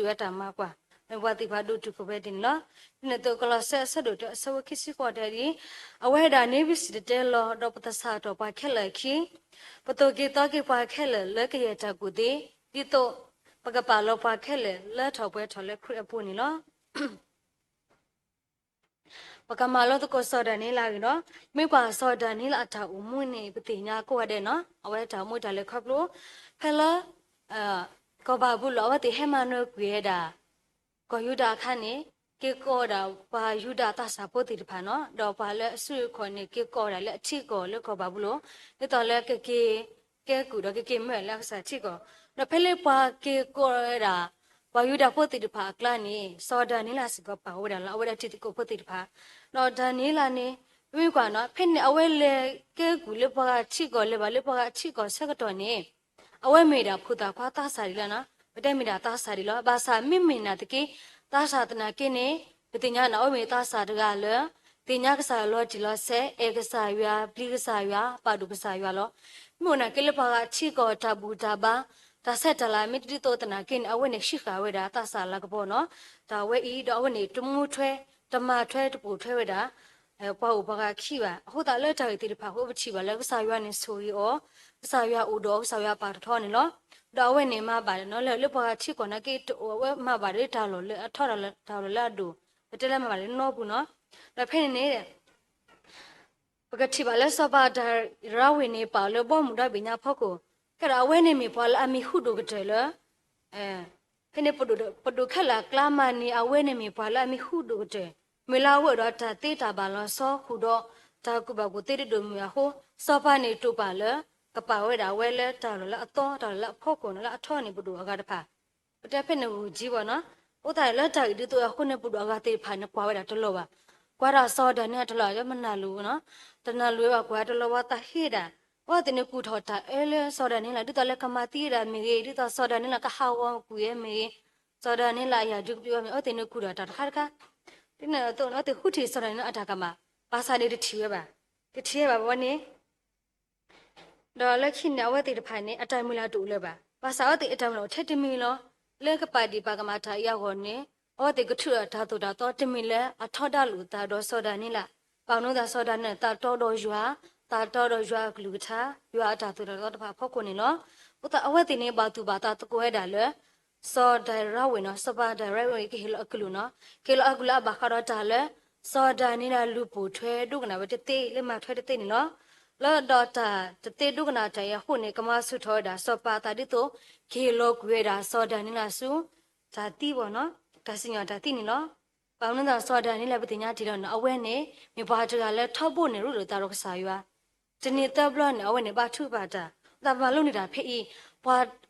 [SPEAKER 5] ว่าตามมากกว่าในว่าติพาดูทุกประเด็นละในตัวก็เราเสด็จสวัสดิ์สิกว่าเดียเอาไว้ด้านนี้วิสิตเจลดอกปัตสาตัวไปแค่เลยขี้ประตูกีตากีไปแค่เลยเลิกยังจากกุฏิที่โตปากปาเราไปแค่เลยเลิกถอดไปถอดเลิกครุยปุ่นนี่ละปากมาแล้วตุกสอดานี่ลากิเนาะไม่กว่าสอดานี่ละถ้าอุมุนี่ปฏิญาก็ว่าเด้เนาะเอาไว้ถ้ามุดเลยครับรู้เพลก็บาบุลว่าติให้มาโนกุยดาก็ยุดาคันนี่เกี่ยวดาปายุดาตาสาปติดพาเนาะดอกปาเลสุคนนี่เกี่ยวดาเลที่ก็เลก็บาบุลนี่ตอนแรกเกี่ยวกูดอกเกี่ยวไม่แล้วสักที่ก็แล้วเพลปาเกี่ยวดาวายุดาปติดพากลานี่สอดานี่ละสิก็ปาวดาละเอาไว้ที่ติโกปติดพาเราดานี่ละนี่ไม่กว่าเนาะเพ่นเอาไว้เลยเกี่ยวกูเลยปาที่ก็เลยบาเลยปาที่ก็สักตัวนี่ အဝဲမေတာဖူတာခွာတာစာရီလာနော်ပတဲမေတာတာစာရီလောဘာစာမိမင်နာတကေတာစာတနာကိနေပညာနာအဝဲမေတာစာတကလတင်ညာကစားလောဒီလောဆဲအေကစားရွာပလီကစားရွာပါဒုကစားရွာလောမို့နာကလပါကချီကောတဘူတာဘာတာဆက်တလာမီတီတိုတနာကင်အဝဲနေရှိခါဝဲတာတာစာလာကပေါ်နော်ဒါဝဲဤတော့အဝဲနေတမှုထွဲတမထွဲတပူထွဲဝဲတာပေါ့ဘာကခိပါဟိုတာလက်တော်တီတဖာဟိုပချီပါလဲကစားရွာနေဆိုရီဩကစားရွာဦးတော်ကစားရွာပါထောနေလောတော့ဝဲနေမှာပါတယ်နော်လဲပါကချီကောနကေဝဲမှာပါတယ်ဒါလောလဲအထော်ဒါလောလာဒူတလဲမှာပါတယ်နော်ဘူးနော်ဒါဖိနေနေတဲ့ပကတိပါလဲစပါဒါရာဝင်းနေပါလို့ဘောမှုတော့ပညာဖောက်ကိုကရဝဲနေမိပေါ်လာအမီဟုတို့ကတဲ့လဖိနေပဒုခလာကလာမနီအဝဲနေမိပေါ်လာအမီဟုတို့ကတဲ့မလာဝဲတော့တာတေတာပါလောစောခုတော့တာကုဘကိုတေတတို့မြဟိုစောပါနေတူပါလဲကပဝဲတာဝဲလဲတာလောအတော်တာလဖောက်ကိုနော်အထောနေပဒုအကတဖာပတက်ဖိနေဘူးကြီးပေါ့နော်ဥတိုင်လက်တိုင်ဒီတော့ခုနေပဒုအကတေဖာနေပွားဝဲတာတလို့ပါကွာရစောဒနဲ့တလောရမနာလူနော်တနလူရကွာတလောဝတာဟိတာဝတ်နေကူထောတာအဲလေစောဒနဲ့လာဒီတလကမတီရမေဒီတစောဒနဲ့လာကဟာဝကူရဲ့မေစောဒနဲ့လာရဒုပြောမေအတင်ကူတာတခါတခါဒီနဲ့တော့အတခုတီစောဒနဲ့အတာကမှာပါစာနေတထီရပါတထီရပါဘောနေတော့လက်ခိနေဝတ်တေတဖိုင်နေအတိုင်မလာတူလဲပါစာအတေအတိုင်မလို့ထက်တမီလောလက်ကပါတီပါကမထာရဟောနေအော်တေကထုရဓာတုတာတော့တမီလဲအထောဒလူတာတော့စောဒနေလားပေါနုသာစောဒနဲ့တာတော်တော်ရွာတာတော်တော်ရွာကလူထာရွာဓာတုတော့တဖာဖောက်ကုန်နေနော်ဥတအဝဲတင်နေပါသူပါတာတကွဲတာလဲစောဒရဝေနော်စပါဒရဝေကဟီလအကလူနော်ကေလအကလာဘခရတာလဲစောဒနေလားလူပူထွဲဒုကနာဘတေလဲမထွဲတေနေနော်လောဒတာတေဒုကနာတရခုနေကမဆုထောတာစောပါတာဒီတော့ကေလောကွေတာစောဒနေလားစုဇာတိဘောနော်ဒါစညာဒါတိနေနော်ပေါင်းနေတာစောဒန်နေလည်းပတိညာတီတော့အဝဲနေမြဘာတကလည်းထောက်ဖို့နေလို့တာတော့ကစားရွာဒီနေ့တပ်ဘလနဲ့အဝဲနေပါထုပါတာဒါမှလုံးနေတာဖေး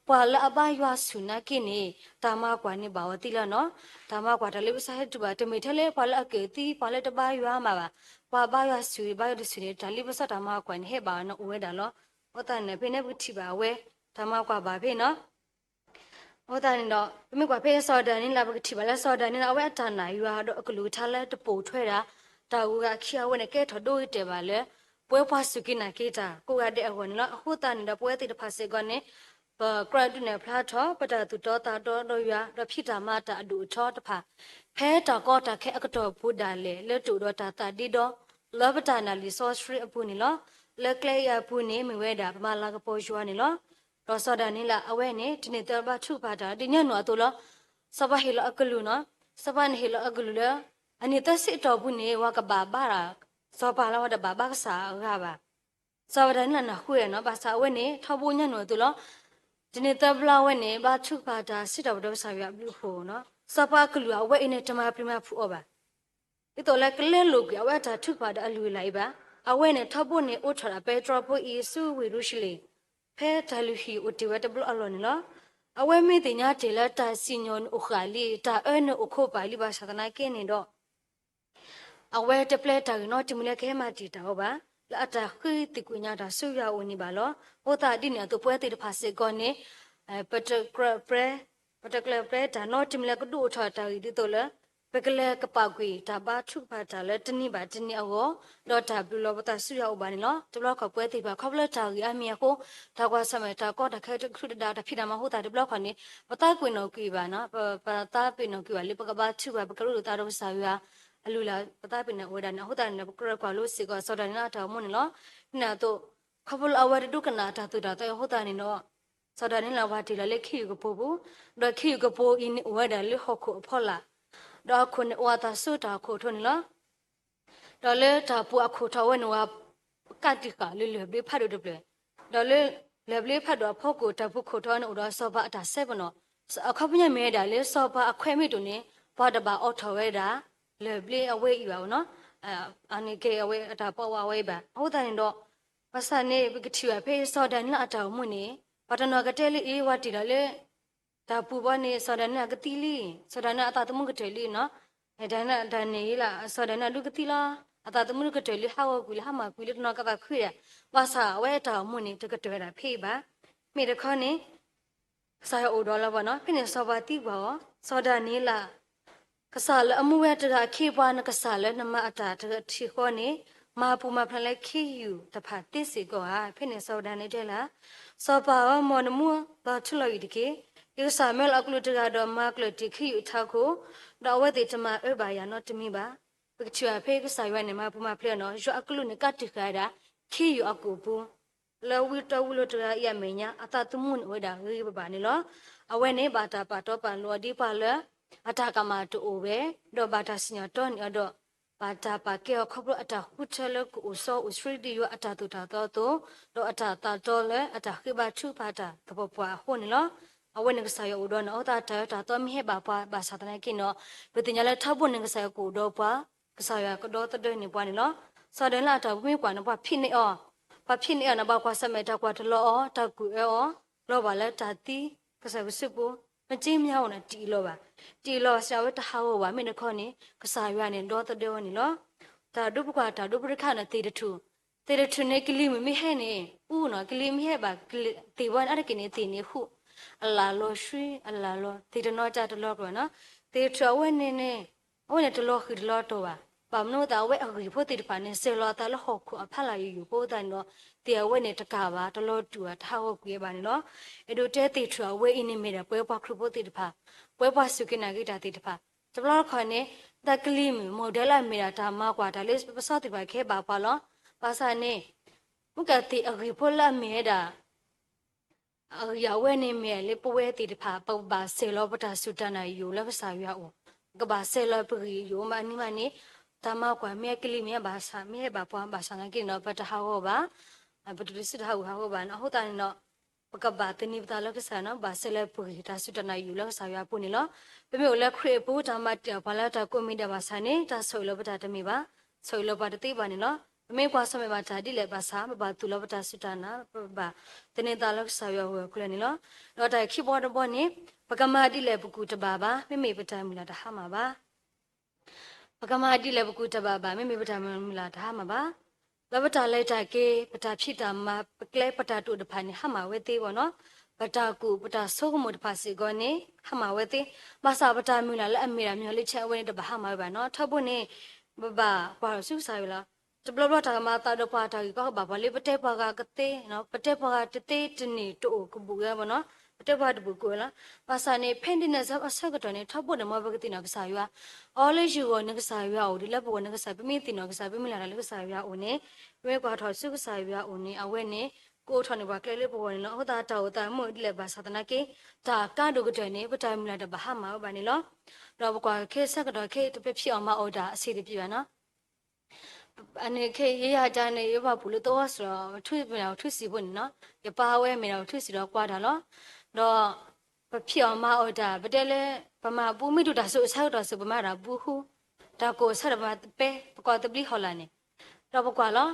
[SPEAKER 5] ပွာလာအပရွာဆုနာကိနေတာမကွာနေပါဝတိလနော်ဒါမကွာတလေးပစားဟတူပါတမေထလဲပွာလာအကေတီပွာလာတပါရွာမှာပါပွာရွာဆုဘာရွာဆုနေဒါလေးပစားဒါမကွာနေဟဲ့ပါနော်ဝဲတာနော်ဟောတန်နေဖေးနေပတိပါဝဲဒါမကွာပါဖေးနော်ဟောတာနေတော့မိကွာဖေးစောဒန်နေလာပကတိပါလဲစောဒန်နေအဝဲအတန်နာရွာတော့အကလူထားလဲတပူထွဲတာတာကူကခီအဝဲနဲ့ကဲထဒိုးတယ်ပါလဲပွဲဖွားစုကိနာကေတာကိုရတဲ့အဝဲနော်ဟောတာနေတော့ပွဲတိတဖာစေကနေကရဒနဲ့ဖလာထောပတာတူတော်တာတော်ရွာတော့ဖြစ်တာမတာအဒူထောတဖာဖဲတာကောတာခဲအကတော်ဘုဒ္ဓလေလက်တူတော့တာဒီတော့လောဘတာနာလီဆော့စထရီအပူနေလောလက်ကလေးရပူနေမဝဲတာပမာလာကပေါ်ရွာနေလောတော့စောဒန်နေလာအဝဲနေဒီနေ့တော့ဘာထုပါတာဒီညနော်တော့လောစဘာဟီလအကလူနော်စဘာနေဟီလအကလူလေအနိတစစ်တော်ဘူးနေဝကဘာဘာရာစောပါလာဝဒဘာဘာကစားရပါစောဒန်လာခွေနော်ဘာသာဝဲနေထောက်ဖို့ညနော်တော့ဒီနေ့တော့ဘလာဝဲနေဘာထုပါတာစစ်တော်တော့ဆာရဘူးဖို့နော်စဘာကလူအဝဲအင်းတမပြမဖူအောပါဒီတော့လက်ကလဲလို့ကြဝဲတာထုပါတာအလူလိုက်ပါအဝဲနေထောက်ဖို့နေအိုထရာပဲထရဖို့အီဆူဝီရုရှိလေဖဲတလူဟီဥတီဝတ်ဘလအလောနော်အဝဲမေတင်ညာတေလာတာစီညွန်ဥခါလီတာအဲနဥခိုပါလီဘာသာနာကဲနေတော့အဝဲတပလက်တာနော်တမလဲခဲမတီတာဟုတ်ပါလာတာခိတိကွညာတာဆူရဦးနေပါလောဟိုတာဒီနေတော့ပွဲတေတဖာစေကောနေပတကလပရဒါနော်တမလဲကဒူထော်တာဒီတော့လေပကလေကပောက်ကွေဒါဘာထုပါတာလေတနိပါတနိအောတော့တာဘလောဘတာဆူရဦးပါနေနော်တဘလခပွဲတေပါခဘလတာကြီးအမြေကိုဒါကွာစမဲတာကောတခဲခုတတာဖြစ်တာမဟုတ်တာဒီဘလခနေပတာကွေနော်ကွေပါနော်ပတာပိနော်ကွေပါလေပကဘာထုပါပကလူတာတော့ဆာရအလူလာပတာပိနော်ဝဒနာဟုတ်တာနေပကရကွာလို့စီကောစောဒနာတာမွန်းနော်နာတော့ခဘလအဝရဒုကနာတာတူတာတော့ဟုတ်တာနေနော်စောဒနာလာဝတီလာလေခီကိုပို့ဘူးတော့ခီကိုပို့အင်းဝဒလေဟခုဖောလာတော့ခုနဝတာဆုတာခုထွန်းလားတော့လေတာပူအခုထဝဲနဝကတိကလေလေဘဖတ်တော့တယ်တော့လေလေဘလေဖတ်တော့ဖောက်ကိုတပုခုထောနော်တော့စောပါအတာဆက်ပနော်အခပညမဲတာလေစောပါအခွဲမိတူနေဘာတပါအော်ထဝဲတာလေဘလေအဝဲဤပါနော်အနိကေအဝဲအတာပေါ်ဝဝဲပါဟုတ်တယ်တော့ပစနေဘကတိဝဖေးစောဒန်လာအတာမှုနေပတနောကတဲလီအေဝတီတော့လေဒါပူပါနေစောဒန်နာကတိလီစောဒန်နာအတာတမှုကတဲလီနော်ဒါနာဒါနေလာစောဒန်နာလူကတိလားအတာတမှုကတဲလီဟာဝကူလဟာမကူလနော်ကတာခွေရပါစာဝဲတာမှုနေတကတဲတာဖေးပါ မိတခေါနေစာရအိုဒေါ်လာဘောနော်ဖိနေစောပါတိဘောစောဒနီလာကစားလအမှုဝဲတကခေပွားနကစားလနမအတာတကထီခေါနေမာပူမဖလဲခေယူတဖာတိစီကောဟာဖိနေစောဒနေတဲ့လားစောပါမောနမှုဘာချလို့ရဒီကေဒီစာမဲလအကလူတကတော့မကလတိခေယူထားကိုတော့ဝဲတိတမအဘယာနော်တမိပါပကချွာဖေကစားရွက်နေမာပူမဖလဲနော်ရွအကလူနကတိခါတာခေယူအကူပူလောဝီတဝလို့တရရမညာအတာတမှုဝဲတာရေပပါနေလောအဝဲနေဘာတာပါတော့ပန်လောဒီပါလအတာကမာတူပဲတော့ဘာတာစညာတော့နေတော့ဘာတာပါကေခဘအတာဟုချလကူဆောဥစရီဒီယအတာတူတာတော့တော့အတာတာတော့လေအတာခိဘချူပါတာတပပွားဟိုနေလောအဝဲနေကစားရဦးတော့နော်တာတာတော့မိဟဘာပွားဘာသာတနေကိနော်ဘယ်တင်ရလဲထောက်ဖို့နေကစားရကိုတော့ပွားကစားရကတော့တဲ့နေပွားနေလောစော်တယ်လာတော့မိကွာနော်ပွားဖိနေအောဘာဖြစ်နေအနာဘာကွာစမဲတာကွာတလောတကူအောလောပါလဲတာတီကစားဝစစ်ပူမကြည့်မြောင်းနဲ့တီလောပါတီလောဆရာဝတ်တဟာဝပါမင်းခေါနေကစားရွာနေတော့တဲ့နေလောတာဒုပကွာတာဒုပရခနဲ့တေတထူနေကလီမဟဲနေဦးနော်ကလီမဟဲပါတေဘန်အရကနေတေနေခုအလာလောရွှေအလာလောတေတနောကြတလောကွာနော်တေထဝဲနေအဝဲနေတလောခိတလောတော့ပါပမနိုတာဝဲအဂီဖို့တိတဖာနေဆေလောတာလဟောခုအဖလာယူပိုးတန်တော့တရားဝဲနေတကပါတလောတူထားဟုတ်ပြေးပါနေနော်အဲ့တို့တဲတိထဝဲအင်းနေမိတာပွဲပွားခရုဖို့တိတဖာပွဲပွားစုကိနာဂိတာတိတဖာတဘလောခေါ်နေတကလီမော်ဒယ်လာမိတာဒါမကွာဒါလေးပစောတိပါခဲပါပါလောပါစာနေမကတိအဂီဖို့လာမိတာရဝဲနေမိလေပွဲတိတဖာပပဆေလောပတာစုတနာယူလပစာရအောင်ကဘာဆေလောပရီယူမနီမနီတမကွာမဲကလေးမဲဘာသာမဲဘာပွားဘာသာငကိနော်ပတဟောပါဘဒုစစ်ဟောဟောဘာနော်ဟုတ်တယ်နော်ပကဘာတနိပတာလကဆာနော်ဘာဆလဲပူတာစွတနာယူလကဆာရပူနေလောပြမေလက်ခရေပူတမတဘာလာတာကွန်မီတာဘာသာနေတာဆွေလောပတာတမီပါဆွေလောပတာတိပါနေလောပြမေကွာဆမေဘာတာဒီလေဘာသာဘာတူလောပတာစွတနာဘာတနေတာလကဆာရဟောခုလေနေလောတော့တိုင်ခိဘောတဘောနေပကမာဒီလေပကူတဘာပါမေပတာမီလာတဟာမှာပါပကမာတိလည်းပကူတပါပါမေပတာမလာဒါမှာပါလဘတာလိုက်တာကေပတာဖြစ်တာမှာပကလဲပတာတုတဖာနေဟမှာဝဲသေးပေါ့နော်ပတာကူပတာဆိုးကမတဖာစီကောနေဟမှာဝဲသေးမဆာပတာမြူလာလက်အမေရာမျောလေးချက်ဝဲတပါဟမှာပဲနော်ထပ်ဖို့နေဘဘာစုစားရလားတဘလဘတာကမှာတာတော့ပါတာကောဘာလေးပတဲပါကတဲ့နော်ပတဲပါကတေးတနေတို့ကဘူးရပါနော်တပတ်တဘူကိုလားပါစာနေဖင်တင်နေစအဆက်ကတော့နေထောက်ဖို့နမဘကတိနကစားရွာအော်လေးယူကိုနကစားရွာအိုဒီလက်ပေါ်နကစားပြမိတင်နကစားပြမိလာတယ်ကစားရွာအိုနေဝဲကွာထော်စုကစားရွာအိုနေအဝဲနေကိုထော်နေပါကလေးလေးပေါ်နေလို့ဟောတာတောတာမို့ဒီလက်ပါစာတနာကေဒါကဒုကတဲ့နေပတိုင်မလာတဲ့ဘာဟာမှာဘာနေလို့တော့ကွာခေဆက်ကတော့ခေတပြဖြစ်အောင်မအော်တာအစီတပြည့်ရနော်အနေခေရရတာနေရပါဘူးလို့တော့ဆိုတော့ထွေးမြောင်ထွေးစီဖို့နော်ရပါဝဲမြောင်ထွေးစီတော့ကွာတာနော်တော့ဖြစ်အောင်မအော်တာဗတဲလဲဗမာပူမိတူတာဆိုအဆောက်တော်ဆိုဗမာတာဘူးဟုဒါကိုဆက်ဗမာပဲပကောတပလီဟောလာနေတော့ပကွာလော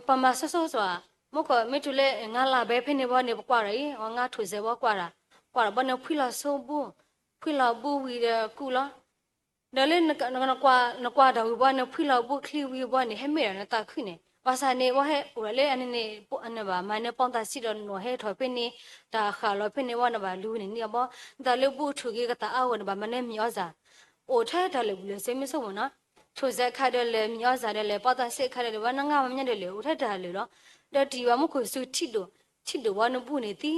[SPEAKER 5] ပမာဆဆောဆိုတာမကမိတူလဲငါလာပဲဖိနေဘောနေပကွာရည်ငါထွေစေဘောကွာတာဘနဖွိလာဆိုဘူးဖွိလာဘူးဝီရကူလောဒါလဲနကွာဒါဝီဘောနဖွိလာဘူးခလီဝီဘောနေဟမဲရနတာခိနေပါစာနေဝဟဲဥရလေအနေပိုအနဘာမနေပေါန်တာစီတော့နိုဟဲထော်ဖိနေတာခါလောဖိနေဝနဘာလူနေနေဘောဒါလေဘူးထူကြီးကတာအဝနဘာမနေမြောစာအိုထဲတယ်လေဘူးလေစေမစုံမနော်ထူဇက်ခါတယ်လေမြောစာတယ်လေပေါတာစစ်ခါတယ်လေဝနငါမမြတ်တယ်လေအိုထဲတယ်လေနော်တတီဝမခုစုထိလို့ဝနဘူးနေတီ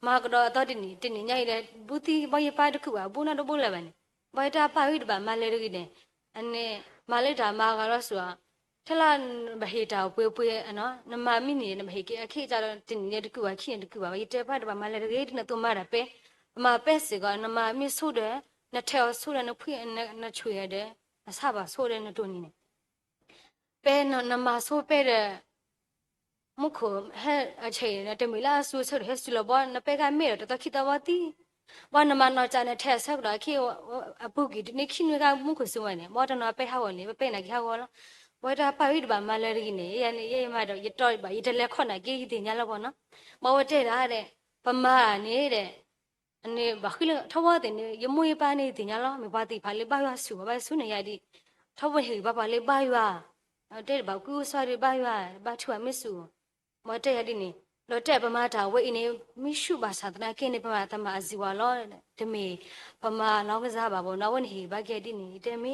[SPEAKER 5] မာကတော့တော့တင်နေညိုက်တယ်ဘူးတီဘယပါတခုပါဘူးနာတော့ဘူးလေပဲနေဘယတာပါဝိတပါမလဲတကြီးနေအနေမလေးတာမာကတော့ဆိုတာထလာဘဟေတာပွေနော်နမမိနေနမဟေကေအခေကြတော့တင်နေတကူပါခိရင်တကူပါရေတဲဖတ်တပါမလဲတကယ်တနတူမာတာပဲအမပဲစီကနမမိဆုတယ်နထဲဆုတယ်နဖွေနချွေရတယ်အစပါဆိုတယ်နတူနေပဲနမဆိုပဲတဲ့မခုဟဲအခြေနဲ့တမီလာဆူဆုဟဲစလဘောနပဲကမဲတခိတဝတီဘာနမနော်ချာနဲ့ထဲဆက်တော့ခေအပုကီဒီနိခိနကမခုစုဝနေမော်တနော်ပဲဟောနေပဲနေခောလောဝါတာပါဝိတဘာမလဲရင်းနေရနေရမတော့ရတော့ပါရတလက်ခွန်နာကေးတင်ညာလောက်ပေါ့နော်မဝတဲ့တာတဲ့ပမာနေတဲ့အနေဘာခိလထောဝတဲ့ရမွေပါနေတင်ညာလောက်မပါတိဖာလေးပါရွာစုပါစုနေရဒီထောဝဟေဘာလေးပါရွာတဲ့ဘာကူစားရပါရွာဘာချွာမစ်စုမတဲ့ရဒီနေ လောတဲ့ပမာတာဝဲအင်းမိရှုပါသာတနာကင်းနေပမာတမအစီဝါလောတမေပမာလောင်းကစားပါဘောနဝနဟီဘကဲတိနေတမေ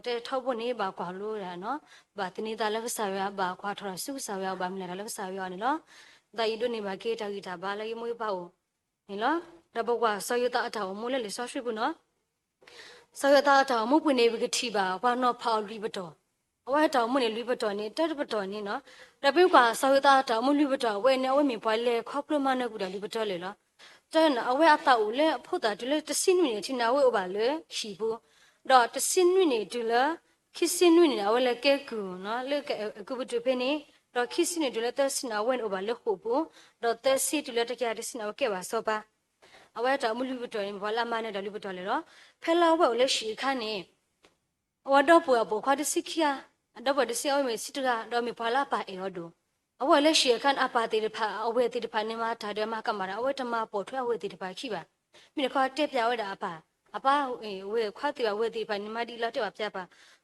[SPEAKER 5] တဲ့ထောက်ဖို့နေပါကွာလို့ရနော်ဘာတနေတာလက်ကစားရပါကွာထော်စုစားရပါမလားလက်ကစားရနေလောဒါဤတို့နေပါကေတာဂီတာဘာလဲမွေးပါဦးနေလောတဘကွာဆောရတာအထောင်မိုးလဲလေဆောရွှေဘူးနော်ဆောရတာအထောင်မိုးပွနေဘကတိပါဘာနော်ဖောက်လီဘတော်အဝဲတောင်မနေလူဘတော်နေတက်ဘတော်နေနော်တပိကဆောရတာတောင်မလူဘတော်ဝဲနေဝဲမြပွားလေခေါပလမနကူတယ်လူဘတော်လေနော်တဲ့နအဝဲအတောက်လေဖို့တာတူလေတစင်းနေချင်နာဝဲဥပါလေရှိဘူးတော့တစင်းနေတူလေခိစင်းနေဝဲလေကဲကူနော်လေကူဘတူဖေနေတော့ခိစင်းနေတူလေတက်စနာဝဲဥပါလေခုဘူးတော့တက်စီတူလေတကြတဲ့စနာကဲပါစောပါအဝဲတောင်မလူဘတော်နေဘာလာမနဲ့တယ်လူဘတော်လေနော်ဖဲလာဝဲလေရှိခါနေဝါတော့ပူအပေါ်ခွာတစိခီယာတော့ဘတ်စီအော်မေစစ်တကတော့မေဖလာပါအေရောဒိုအဝဲလက်ရှိကန်အပါတေတဖာအဝဲတေတဖာနေမှာထားတယ်မှာကမာအဝဲတမပေါ်ထွက်အဝဲတေတဖာခိပါမိနခေါ်တက်ပြဝဲတာအပါဝဲခွာတေဝဲတေတဖာနေမှာဒီလာတက်ပါပြပါ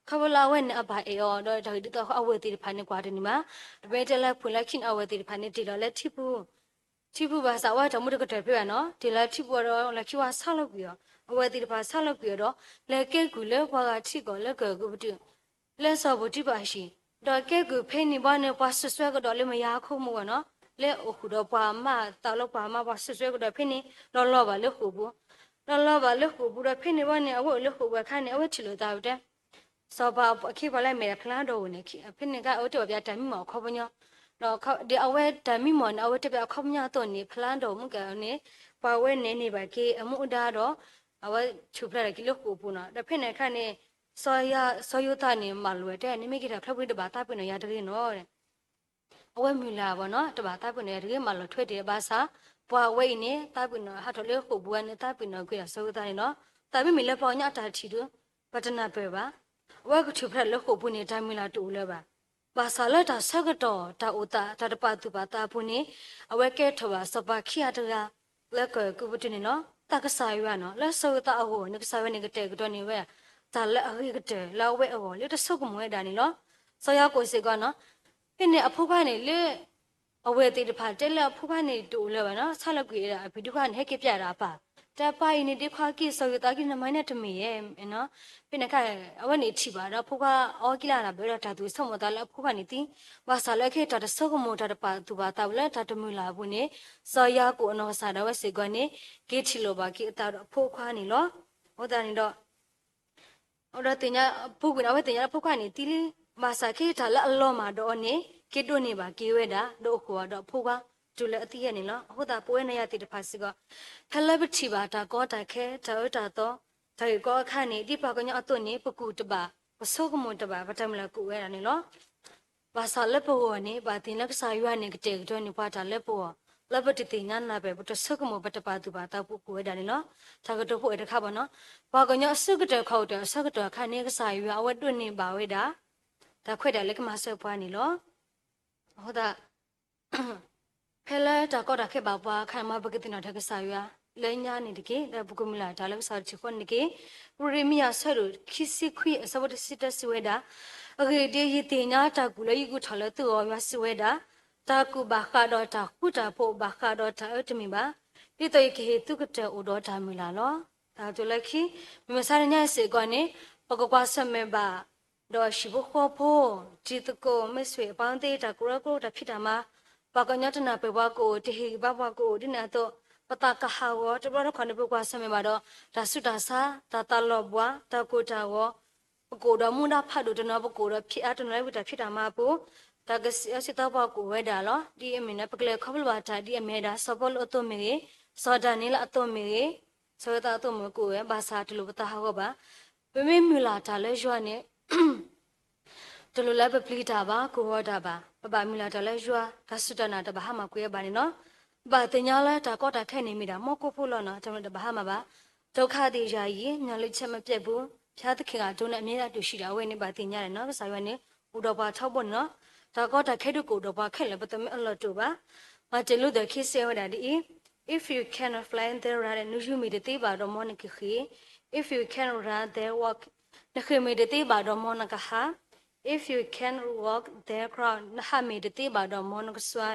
[SPEAKER 5] ခဘလာဝဲနေအပါအေရောတော့ဒါတော့အဝဲတေတဖာနေကွာတယ်နေမှာတပည့်တက်လက်ဖွလက်ခင်အဝဲတေတဖာနေတီတော့လက်ထိဘူးပါစာဝါတော့မှုတကတဲ့ပြရနော်ဒီလက်ထိဘူးတော့လက်ခိဝါဆောက်လို့ပြီးတော့အဝဲတေတဖာဆောက်လို့ပြီးတော့လက်ကဲကူလက်ဘွားကထိကောလက်ကကူပတူလဲစောဘူးတိပါရှိတော့ကဲကူဖိနေပါနဲ့ပါဆွဆွဲကတော့လည်းမရခုမှုကနော်လဲအခုတော့ပါမတောက်လို့ပါမပါဆွဆွဲကတော့ဖိနေလောပါလို့ခုဘူးလောပါလို့ခုဘူးတော့ဖိနေပါနဲ့အဝတ်လို့ခုပဲခါနေအဝတ်ချလို့တာတဲ့စောပါခိပါလိုက်မယ်ဖလားတော့နေဖိနေကအဝတ်တော့ပြတမ်းမိမခေါ်ပညတော့ဒီအဝတ်တမ်းမိမနဲ့အဝတ်တပြခေါ်မညတော့နေဖလားတော့မှုကနေပါဝဲနေပါကေအမှုဒါတော့အဝတ်ချူဖလာကီလို့ခုဘူးနော်တော့ဖိနေခါနေဆောယတာနေမလွယ်တဲ့နိမိကိတာဖလပွေးတပါတာပွေးနော်ရတကယ်နော်တဲ့အဝဲမူလာဘောနော်တပါတာပွေးနေတကယ်မလွယ်ထွက်တယ်ဘာသာပွားဝိနေတာပွေးနော်ဟာတော်လေးခုဘွားနေတာပွေးနော်ကိုရဆောယတာနေနော်တာမိမီလက်ပေါ်ညတာချီတို့ပတနာပဲပါအဝဲကချူဖလက်လက်ခုပွေးနေတိုင်းမီလာတူလဲပါဘာသာလက်တာဆက်ကတော့တာဥတာတတပါတူပါတာပွေးနေအဝဲကဲထောပါစပါခိယတကလက်ကကူပတူနေနော်တကဆာရွာနော်လက်ဆောယတာအဟိုနကဆာရွာနေကတဲ့ကတော့နေဝဲတာလက်အဟိကတဲ့လာဝဲအော်လေတဆုပ်ကမွဲတာနေနော်ဆောရကိုစေကနော်ပြင်းနေအဖိုးကနေလေအဝဲတေတဖာတဲလက်အဖိုးကနေတူလဲပါနော်ဆက်လက်ကြည့်ရတာဘီဒုကနေဟက်ကြပြတာပါတပိုင်နေတခါကိဆောရတာကိနမိုင်းနဲ့တမီရဲ့နော်ပြင်းနေကအဝဲနေချီပါတော့ဖိုးကအော်ကိလာတာဘယ်တော့တာသူဆောမတာလက်အဖိုးကနေတီဘာသာလက်ခေတာတဆုပ်ကမောတာတပါသူပါတာလက်တာတမူလာဘူးနေဆောရကိုအနော်စားတော့စေကနေကိချီလိုပါကိအတာတော့ဖိုးခွားနေလို့ဟောတာနေတော့တော့တင်ညာဖုတ်ကတော့တင်ညာဖုတ်ခါနေတီလီမာစာခေထားလာအလောမှာတော့နေကေတုနေပါကေဝဲတာတော့ကိုကတော့ဖုတ်ကကျူလဲအတိရနေလားဟုတ်တာပွဲနေရတဲ့တဖာစီကဖလဘချီပါတာကောတာခဲတောတာတော့ဒါကောခါနေဒီပါကညအတုနေပကူတပါပစောကမွန်တပါဗတမလာကူဝဲတာနေလို့ဘာသာလက်ပေါ်နေပါတင်လက်စာရွာနေကတဲ့တော့နေပါတာလက်ပေါ်လဘတတိညာနာပဲဘတ်ဆုကမဘတ်ပါတူပါတာပုကိုဒါနေနော်သာကတော့ဖို့ရခပါနော်ဘာကညဆုကတဲ့ခေါတဲ့ဆုကတဲ့ခါနေကစားရွာအဝတ်တွနေပါဝဲတာဒါခွဲတယ်လက်ကမဆွဲပွားနေလို့ဟုတ်တာဖဲလာတာကောတာခဲ့ပါပွားခံမဘကတိနော်တကစားရွာလဲညာနေတကေဒါပုကမလာဒါလည်းစားချခွန်နေကေရမီယာဆရခိစီခွေအစဝတ်စစ်တဆွဲတာအကေဒီတင်ညာတာကူလေကူထလဲသူရောရွာဆွဲတာတာကူဘာခါတော့တာခုတာဖို့ဘာခါတော့တာအတမီပါဒီတော့ခေတုကတဲ့ဥတော်တာမီလာနော်ဒါတို့လည်းခိမစားရညစေကနေပကကွာဆမေပါတော့ရှိဖို့ဖို့จิตကိုမဆွေပန်းသေးတာကိုရကိုတာဖြစ်တာမှာပကညတနာပေဘကိုတဟိဘဘကိုဒီနာတော့ပတာကဟာဝတဘရခနပကွာဆမေပါတော့ဒါဆုတာစာတာတလောဘွားတာကိုတာဝပကိုတော်မူနာဖတ်လို့တနောပကိုတော်ဖြစ်အတနောဝတာဖြစ်တာမှာဘူးတာကစီတော့ပါကိုဝဲတာလောဒီအမင်းနဲ့ပကလေခဘလဘာတာဒီအမေဒါစဘောလအတုမေစောဒနီလာအတုမေစောတာအတုမကိုဝဲဘာသာတလူပတာဟောပါပမေမြလာတာလဲရွာနေတလူလဲပပလီတာပါကိုဝတာပါပမြလာတာလဲရွာဒါစတနာတဘာမကွေးပါနေနော်ဘာတင်ညာလဲတာကောတာခဲနေမိတာမောကိုဖို့လို့နော်ကျွန်တော်တဘာမပါဒုက္ခတိရာကြီးညာလိချက်မပြတ်ဘူးဖြားသခင်ကဒုနဲ့အမြဲတမ်းတူရှိတာဝဲနေပါတင်ညာတယ်နော်စာရွက်နေဥတော်ပါထောက်ဖို့နော်ဒါကောတာခဲတို့ကိုတော့ဘာခဲလဲပတမအလတူပါမတလူတဲ့ခိစေဝဒါဒီ if you cannot fly there run and you me the ba do mon ki khi if you can run there walk na khi me the ba do mon ka ha if you can walk there crown na ha me the ba do mon ka swa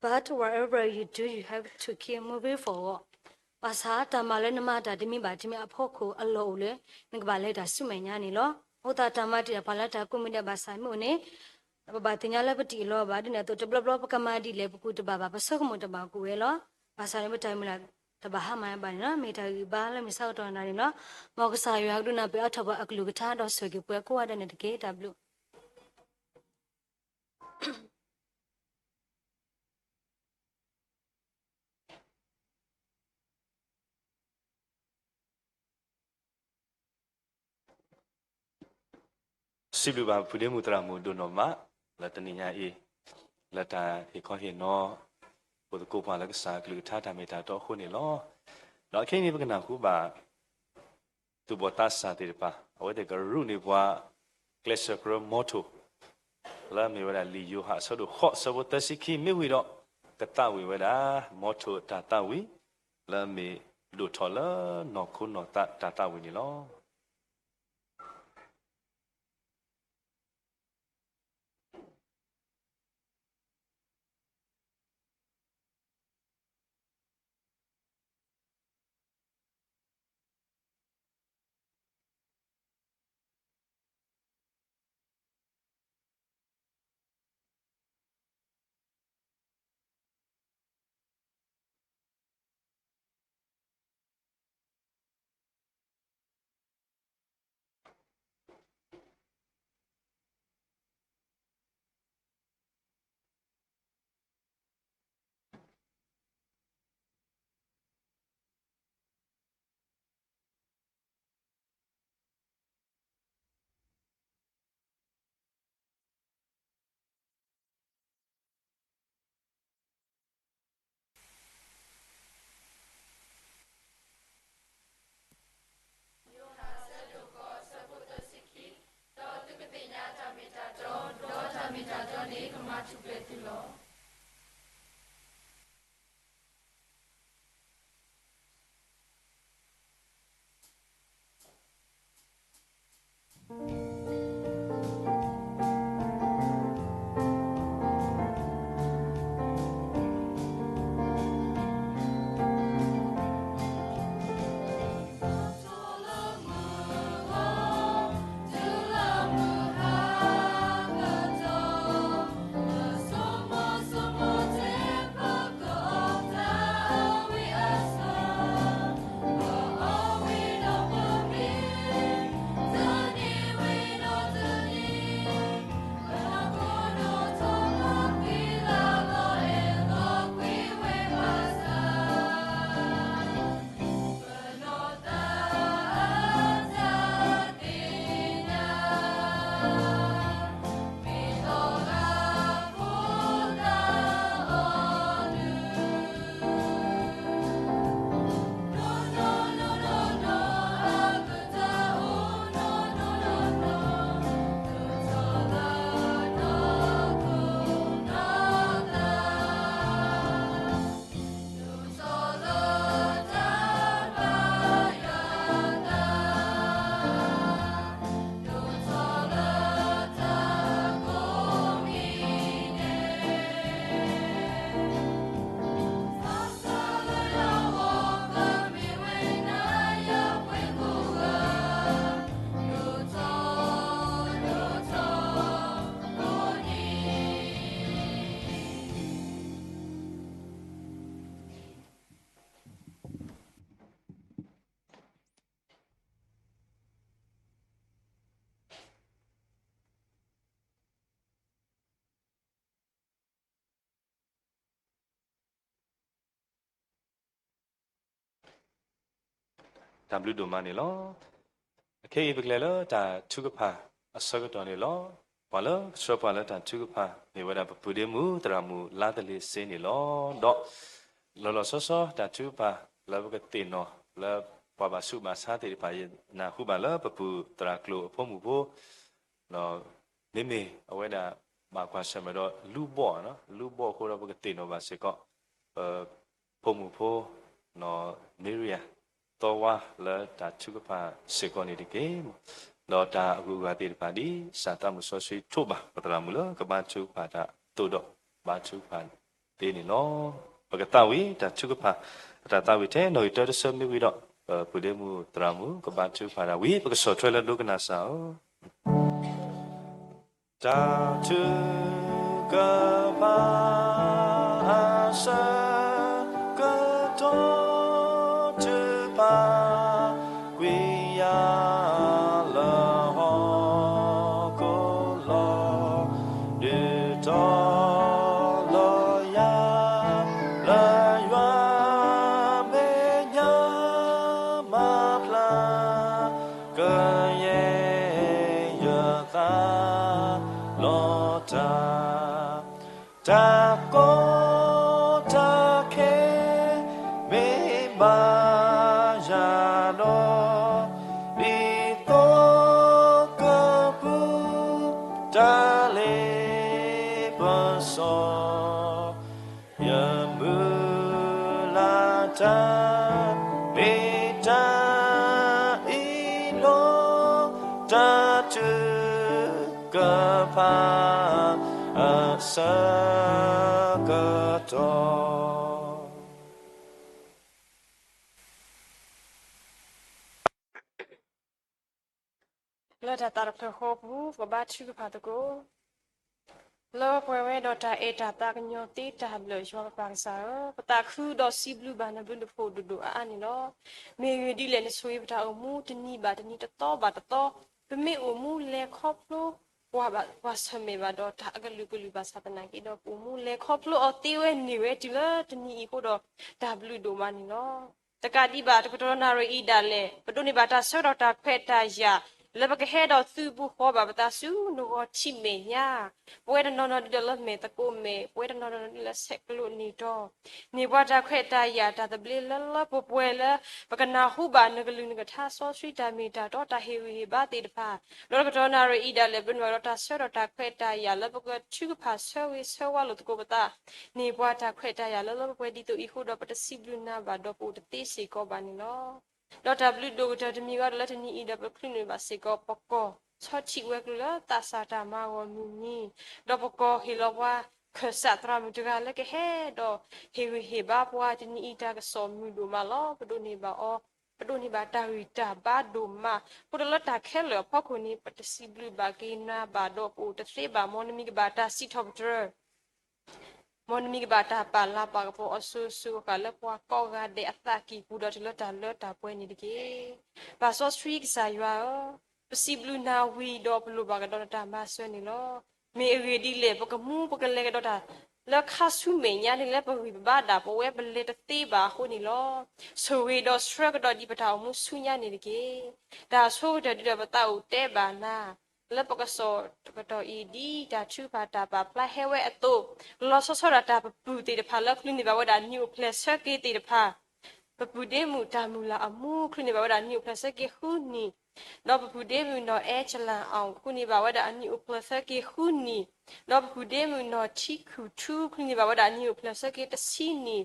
[SPEAKER 5] but wherever you do, you have to keep moving forward. Basa tamale namata dimi ba dimi apoko allo le ngbale da sumenya ni lo. Ota tamati da palata kumida basa mo ne. Ba tinya le pati lo ba dina to blab kamadi le buku de baba basok mo de ba ku we lo. Basa le time la da ba ha ma ba ni lo me ta ba le mi sa to na ni lo. Mo ka sa yu du na be athoba aklu ka tha do so ki pwe ko wa de ne de ke w
[SPEAKER 3] สิบลูกบาพูดมุตรามูดูนอมะละตันนี้เอละตาเฮคอนเฮนอปุตโกปาลักษากลือท่าทำเมตาต่อคนนี่ล้อแล้วแค่นี้เป็นกันนะคูบาตัวบตัสสาติปะเอาไว้แต่กรู้นี่ว่าเคลสกรมอทูแล้วมีเวลาลียูหาสะดุข้อสะบตัสิคีไม่วิโรกตาวิเวลามอทูตาตาวิแล้วมีดูทอลนอคุณนอตาวินี่ล้อ ตามฤดูมานี่ล้อเคยไปเลยล้อแต่ทุกข์พาอสกตอนนี่ล้อพอล้อชอบพอล้อแต่ทุกข์พามีเวลาพูดมูตรามูลาตะลิเซนี่ล้อดอกล้อซ้อแต่ทุกข์พาแล้วก็ตีนอแล้วพอบาสุมาซาติไปนาคูบาล้อปูตรากลัวพ่อมูโบล้อนี่เอาไว้ได้มาความสมัยล้อลูบ่อเนาะลูบ่อเขาเราก็ตีนอบาสิก็พ่อมูโบเนาะมิเรียตัวว่าแล้วแต่ชุกพาสิกรณีที่เกมเราแต่กูกาติปาดีสาตามุสสุยทุบะปตรามุลก็บาชุกพาตาตัวดอกบาชุกพา တေးနေနော်ပကတဝီဒါချုကဖာဒါတာဝီတဲ့နော်ရတဆမီဝီတော့ပူဒေမူတရာမူကဘာချုဖာရာဝီပကစောထွဲလလုကနာဆောဒါချုကဘာဆာကတော်ချုပါဝီယာလာဟောကိုလောဒီတော်လောယာလာယွာမေညာမဖလာကရဲ့ရသာလောတာတာကိုတာခဲမေမာယာလောဒီတော့ကပူတာလေပစောယမူလာတာမေတာအီလောတာတူကဖာအစကတော့
[SPEAKER 6] Lo da tar pe ho bu ko ba chu ka to ko. Lo pwe we do ta e ta ta nyo ti ta blo yo pa sa pa ta khu do si blu ba na blu fo du a ni lo. Me ri di le ne sui ba ta o mu ti ni ba ti ni ta to ba ta to. Pe me o mu le khop lo wa sa me ba do ta ga lu ba sa ta na ki do pu mu le khop lo o ti we ni we ti lo ti ni ko do ta blu do ma ni lo. Ta ka di ba ta ko do na ro i da le. Pa do ni ba ta so do ta phe ta ya. လဘကဟဲတော့သူ့ဘူးခေါ်ပါပတာစုနောချိမေညာပွဲတနော်ဒီလမေတကိုမေပွဲတနော်ဒီလဆက်ကလို့နေတော့နေဘွားတာခွဲ့တာရတာတပလလလပပွဲလပကနာဟုဘာနကလူနကထာဆောစရီတာမီတာတော့တာဟေဝီဘာတေတဖာလောကတော်နာရဤဒါလေဘနဝရတာဆောတာခွဲ့တာရလဘကချုကဖာဆောဝေဆောဝလို့တကိုပတာနေဘွားတာခွဲ့တာရလလပွဲဒီတူဤဟုတော့ပတစီဘလူနာဘာတော့ပိုတတိစီကောပါနေလော Dota blue dog to the miga let ni ida ba clean ba siko poko chochi we kula ta sa ta ma wo ni do poko hilowa khsa tra mu ga le ke he do he ba pwa ti ni ida ka so mu do ma lo pa do ni ba o pa do ni ba ta wi ta ba do ma pu do la ta khe le phok ni pa ta si blue ba ke na ba do pu ta se ba mo ni mi ba ta si thop dre mon mi ba ta pa la pa po asu su ka le po ko ga de ataki pu do lo ta pwe ni de ke ba so street sa ywa possible na we do plu ba ga do ta ma swe ni lo me ri di le po ka mu po ka le ga do ta le kha su me nya ni le po wi ba da po we ba le te ba ho ni lo so we do strugg do di pa ta mu su nya ni de ke da so de di ba ta u te ba na လပကစောတတော်ဤဒီတာချူပါတာပါဖလာဟဲဝဲအတုလောဆောဆောတာပပူတေတဖာလခလူနေဘဝဒါညူပလက်ဆက်ကေတေတဖာပပူဒေမူတာမူလာအမှုခလူနေဘဝဒါညူပလက်ဆက်ကေခုနီလောပပူဒေမူနော်အဲချလန်အောင်ခုနေဘဝဒါညူပလက်ဆက်ကေခုနီလောပပူဒေမူနော်ချီခုထူခလူနေဘဝဒါညူပလက်ဆက်ကေတစီနီ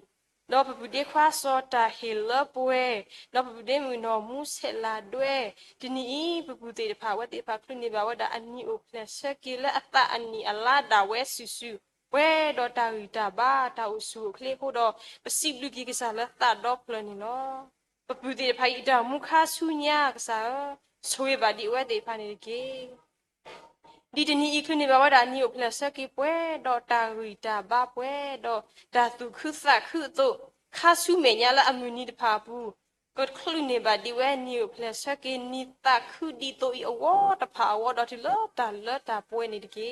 [SPEAKER 6] လောပပူဒေခွာစောတာဟေလပွဲလောပပူဒေမူနော်မူဆက်လာတွေဒီနီပပူတေတဖာဝတိဖာခလူနေဘဝဒါအနီအိုပလက်ဆက်ကေလအတအနီအလာဒါဝဲဆူဆူဝဲတော့တာဝီတာဘာတာဥစုခလေဖို့တော့ပစီဘလူကီကစားလာတာတော့ပလနီနော်ပပူတေဖိုင်တာမူခါဆူညာကစားဆွေပါဒီဝဲတေဖာနေကေဒီတနီခလူနေဘဝဒါအနီအိုပလက်ဆက်ကေပွဲတော့တာဝီတာဘာပွဲတော့ဒါသူခုသခုတို့ခါဆူမေညာလာအမြူနီတဖာဘူးก็คลุနေပါဒီဝဲနီကိုဖလက်ဆက်ကေနီတာခုဒီတိုအဝတဖာဝဒတိလတာပွဲနေတကေ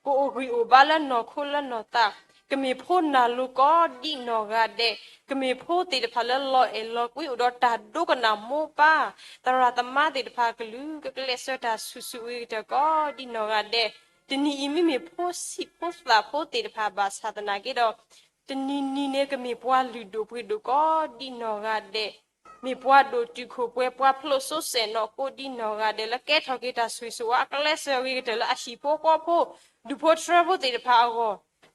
[SPEAKER 6] ကိုအိုဂီအိုဘာလနော်ခိုလနော်တာကမေဖိုနာလူကောဒီနော်ဂါတဲ့ကမေဖိုတေတဖာလလောအလောကွီဥဒတာဒုကနာမောပါတရတမတေတဖာကလူကကလက်ဆတာဆူဆူဝီတကောဒီနော်ဂါတဲ့ဒီနီအီမီမေဖိုစီဖိုစလာဖိုတေတဖာဘာသာတနာကေတော့တနီနီနေကမေပွားလူဒိုပွေဒိုကောဒီနော်ဂါတဲ့มีปัวดูติโคปัวปัวพลโซเซนอโคดินอกาเดละแกทอกิตาสวยสวะกะเลเซวิกเดละอาชีโปโกโพดูโพทราโพติพาโก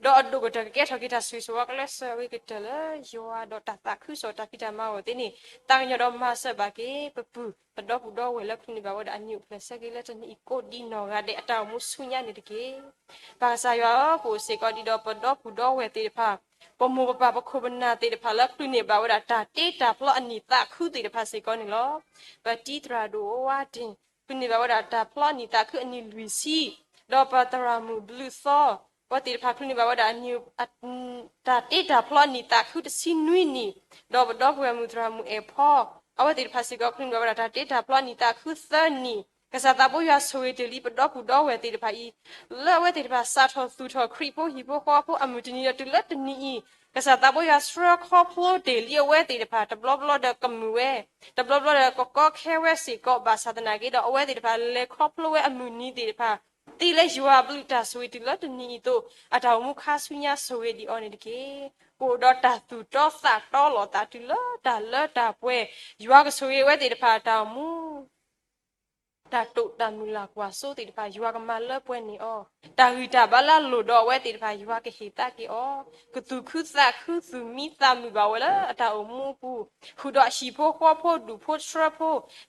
[SPEAKER 6] ดอดูกะแกทอกิตาสวยสวะกะเลเซวิกเดละยัวดอตาตาคุโซตากิตามาโอตินี่ตังยอดมาสบาเกปปุปดอปุดอเวละคุนิบาวดานิอุเพลเซกิละตนี่โกดินอกาเดอตามุสุญญานี่ตะเกภาษายอโพเซกอดิดอปดอปุดอเวติพา
[SPEAKER 14] ปมูปะปะโคบนาติเดพาละคลุนี่บาวดาตาเตตาพลออันนี้ตาคือติเดพาสิกอนี่ลอปะติตราโดวาติคลุนี่บาวดาตาพลออันนี้ตาคืออันนี้ลุยซีดอปะตรามูบลูซอว่าติดพาคลุนี่บาวดาอันนี้ตาเตตาพลออันนี้ตาคือสินุยนี่ดอปะดอปเวมูตรามูเอพอเอาว่าติดพาสิกอคลุนี่บาวดาตาเตตาพลออันนี้ตาคือเซนี่กษัตริย์บุญยาสวยเดลีปดอกผู้ดอกเวติดพาอีเล่เวติดพาซาทอสุทอครีโปฮิโปข้อผู้อมุตินียตุเลตนีกษัตริย์บุญยาสระข้อพลเดลีเวติดพาตบลบลเดกมือเวตบลบลเดก็แค่เวสิก็บาสาตนากิดเอาเวติดพาเลข้อพลเวอมุนีติดพาตีเลจัวบลิตาสวยติเลตนีโตอาตามุขาสุญญาสวยดีออนิดเกกูดอตาตุตอสักตอลอตาติเลตาเลตาเวยัวก็สวยเวติดพาตามูตาตุตามุลากว่าโซติดพายัวก็มาเลป่วยนี่อ้อตาหืตาบาลาโลดอเวติดพายัวก็เฮตากิอ้อกตุคือซาคือสุมีตามุบาวละตาอมูปูคูดอชีโพข้อโพดูโพทรโพ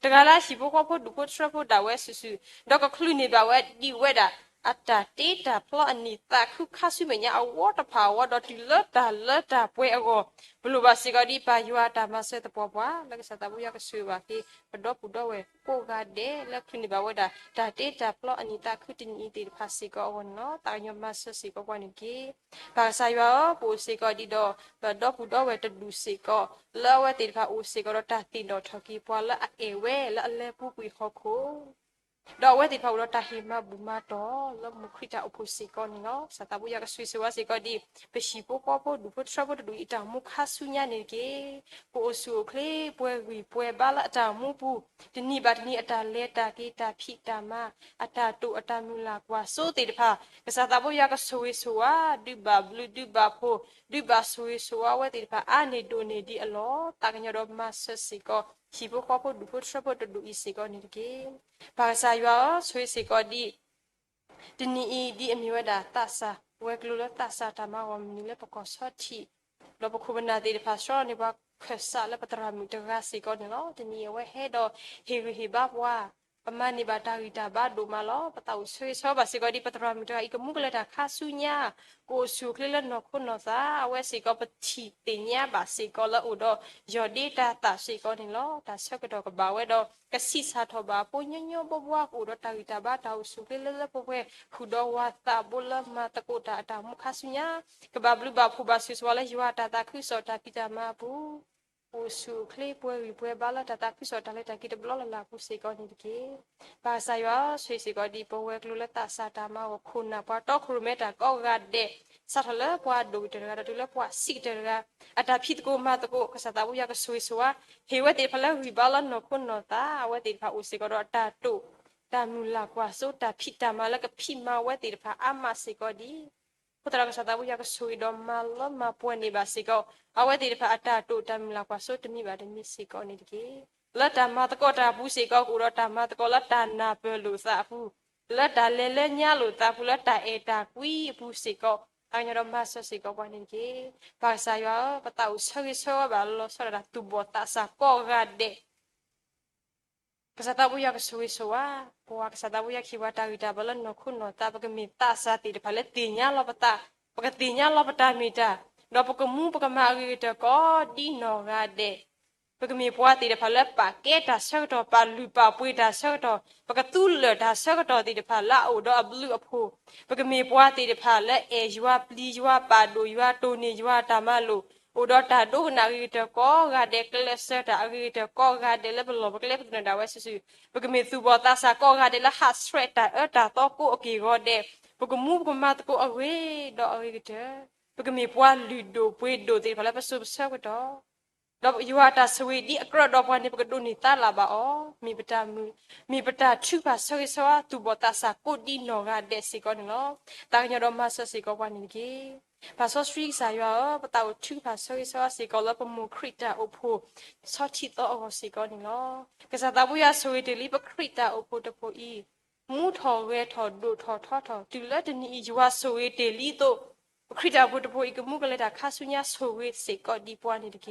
[SPEAKER 14] ตะกาลาชีโพข้อโพดูโพทรโพดาเวสุดอกก็คลุนี่บาเวดีเวดาอัตตาเตตาพลออันนี้ตาคือข้าสุเมียเอาวอตภาวะดอติเลตาป่วยอ้อบลูบาสิกอดีปายัวตามาเสตปอปวาแล้วก็สตาบุยาก็สุวาที่ปดอปุดอเวโกกาเดแล้วคลุนี่บาเวดาตาเตตาพลออันนี้ตาคือตินอีติภาสิกออเนาะตายอมาเสสิกอวานิกีภาษายัวปูสิกอดีดอปดอปุดอเวตดูสิกอแล้วเวติภาอุสิกอตาตินดอทอกีปวาละเอเวละเลปูปุยขอโคดอกเวติภาวะตาหิมาบุมาตอแล้วมุขิตาอุปสิกอนี่เนาะสตาบุยากสุยสวาสิกอดีเปชิโปปอดูพุทธบดูอิตามุขสุญญาเนเกโปสุเคลป่วยวิป่วยบาละตามุปูตินีบัดนี้อตาเลตากีตาพิตามาอตาตุอตามุลากว่าโซติดภากสตาบุยากสุยสวาดิบาบลูดิบาโพดิบาสุยสวาเวติภาอาเนโดเนดีอลอตากญะดอมาสสิกอชีโปข้อพดูพุทธบดูอิสิกอนี่เกภาษายัวสวยสิกอดีตินีอีดีอมิวดาตาสาเวกลุลตาสาตามาวมิเลปกอสอทีลบคุบนาติภาษานี่ว่าเคสาและปตรามิตรสิกอนี่เนาะตินีเวเฮดอเฮริฮิบาบว่าประมาณนี้บาดาวิดาบาดูมาล้อปะตาสวยชอบบาสิกอดีปตรามิตรอีกมุกเลดาคาสุญญาโกสุคลิลนอคุณนอซาเวสิกอปฏิติญญาบาสิกอละอุดอยอดีตาตาสิกอนี่ล้อตาเชกดอกบาเวดอกสิสาทบาปุญญบวกอุดตาวิดาบาตาสุคลิลละปเวขุดวาตาบุลมาตะกุตาตามุคาสุญญากบาบลุบาผู้บาสิสวาละยวาตาตาคือสอตาปิตามาบูโอสุคลีป่วยวิป่วยบาละตาตาคือสอตาเลตากิดบลอละลาปุสิกอนี่เกภาษายัวสวยสิกอดีปเวกลุลตาสาตามาวคุณนะปะตอครุเมตาก็กาเดสัทเลปวาดูเตระดูเลปวาสิเตระอัตาพิดกูมาตะกูกษัตริย์บุญยากสวยสวะเฮวติพละวิบาลันนคุณนตาเวติพาอุสิกอดตาตุตามุลากวาสุตาพิตามาแล้วก็พิมาเวติพาอามาสิกอดีพุทธกษัตริย์บุญยากสวยดอมมาลมาปวนิบาสิกอเอาเวติพาอัตาตุตามุลากวาสุตมีบาดมิสิกอนี่เกละตามาตะกอตาบุสิกอกุรตามาตะกอละตานาเปลุสาฟูละตาเลญาลุตาฟูละตาเอตากุยบุสิกออันยอมมาสสิกอวันนี้ภาษายัวปะตาอุสกิสวะบาลสระตุบตาสะกอกาเดกษัตริย์บุญยากสวยสวะปวกษัตริย์บุญยาคิวตาวิดาบาลนคุณนตาปกมีตาสาติพาเลติญาลปตาปกติญาลปตามีตาดอปกมูปกมาริตก็ดีนอกาเดปกมีปวติพาเลปาเกตาเสกตอปาลุปาปุยตาเสกตอปกตุลตาเสกตอติพาละอุดอบลุอพูปกมีปวติพาเลเอยัวปลียัวปาดูยัวโตนียัวตามาลุอุดตาดูนาริตก็กาเดกเลสตาอาริตก็กาเดเลบลบกเลบนดาวสุปกมีตุบตาสะก็กาเดละฮัสเตรตาตาตอกูโอเคก็เดปกมูปกมาตกูอเวดออาริตปกมีปวลุโดปุยโดติพาเลปสุบเสกตอดอกยัวตาสวีดีกระดอกวันนี้ปกดูนิตาลาบาอมีปตาชื่อภาษาสวะตุบตาสะกูดีนอกาเดสิกอนเนาะตางยอดมาสสิกอวันนี้ภาษาสตรีสายว่าปตาชื่อภาษาสวะสิกอละปมุคริตาอุพูสอชิตออสิกอนเนาะกษัตริย์บุญยาสวีเดลีปคริตาอุพูตะโพอีมูทอเวทอดูทอทอทอตุละดนียัวสวีเดลีโตคริตาบุตรโพอีกมุกเลยดาคาสุญญาสวีสิกอดีปวานิเก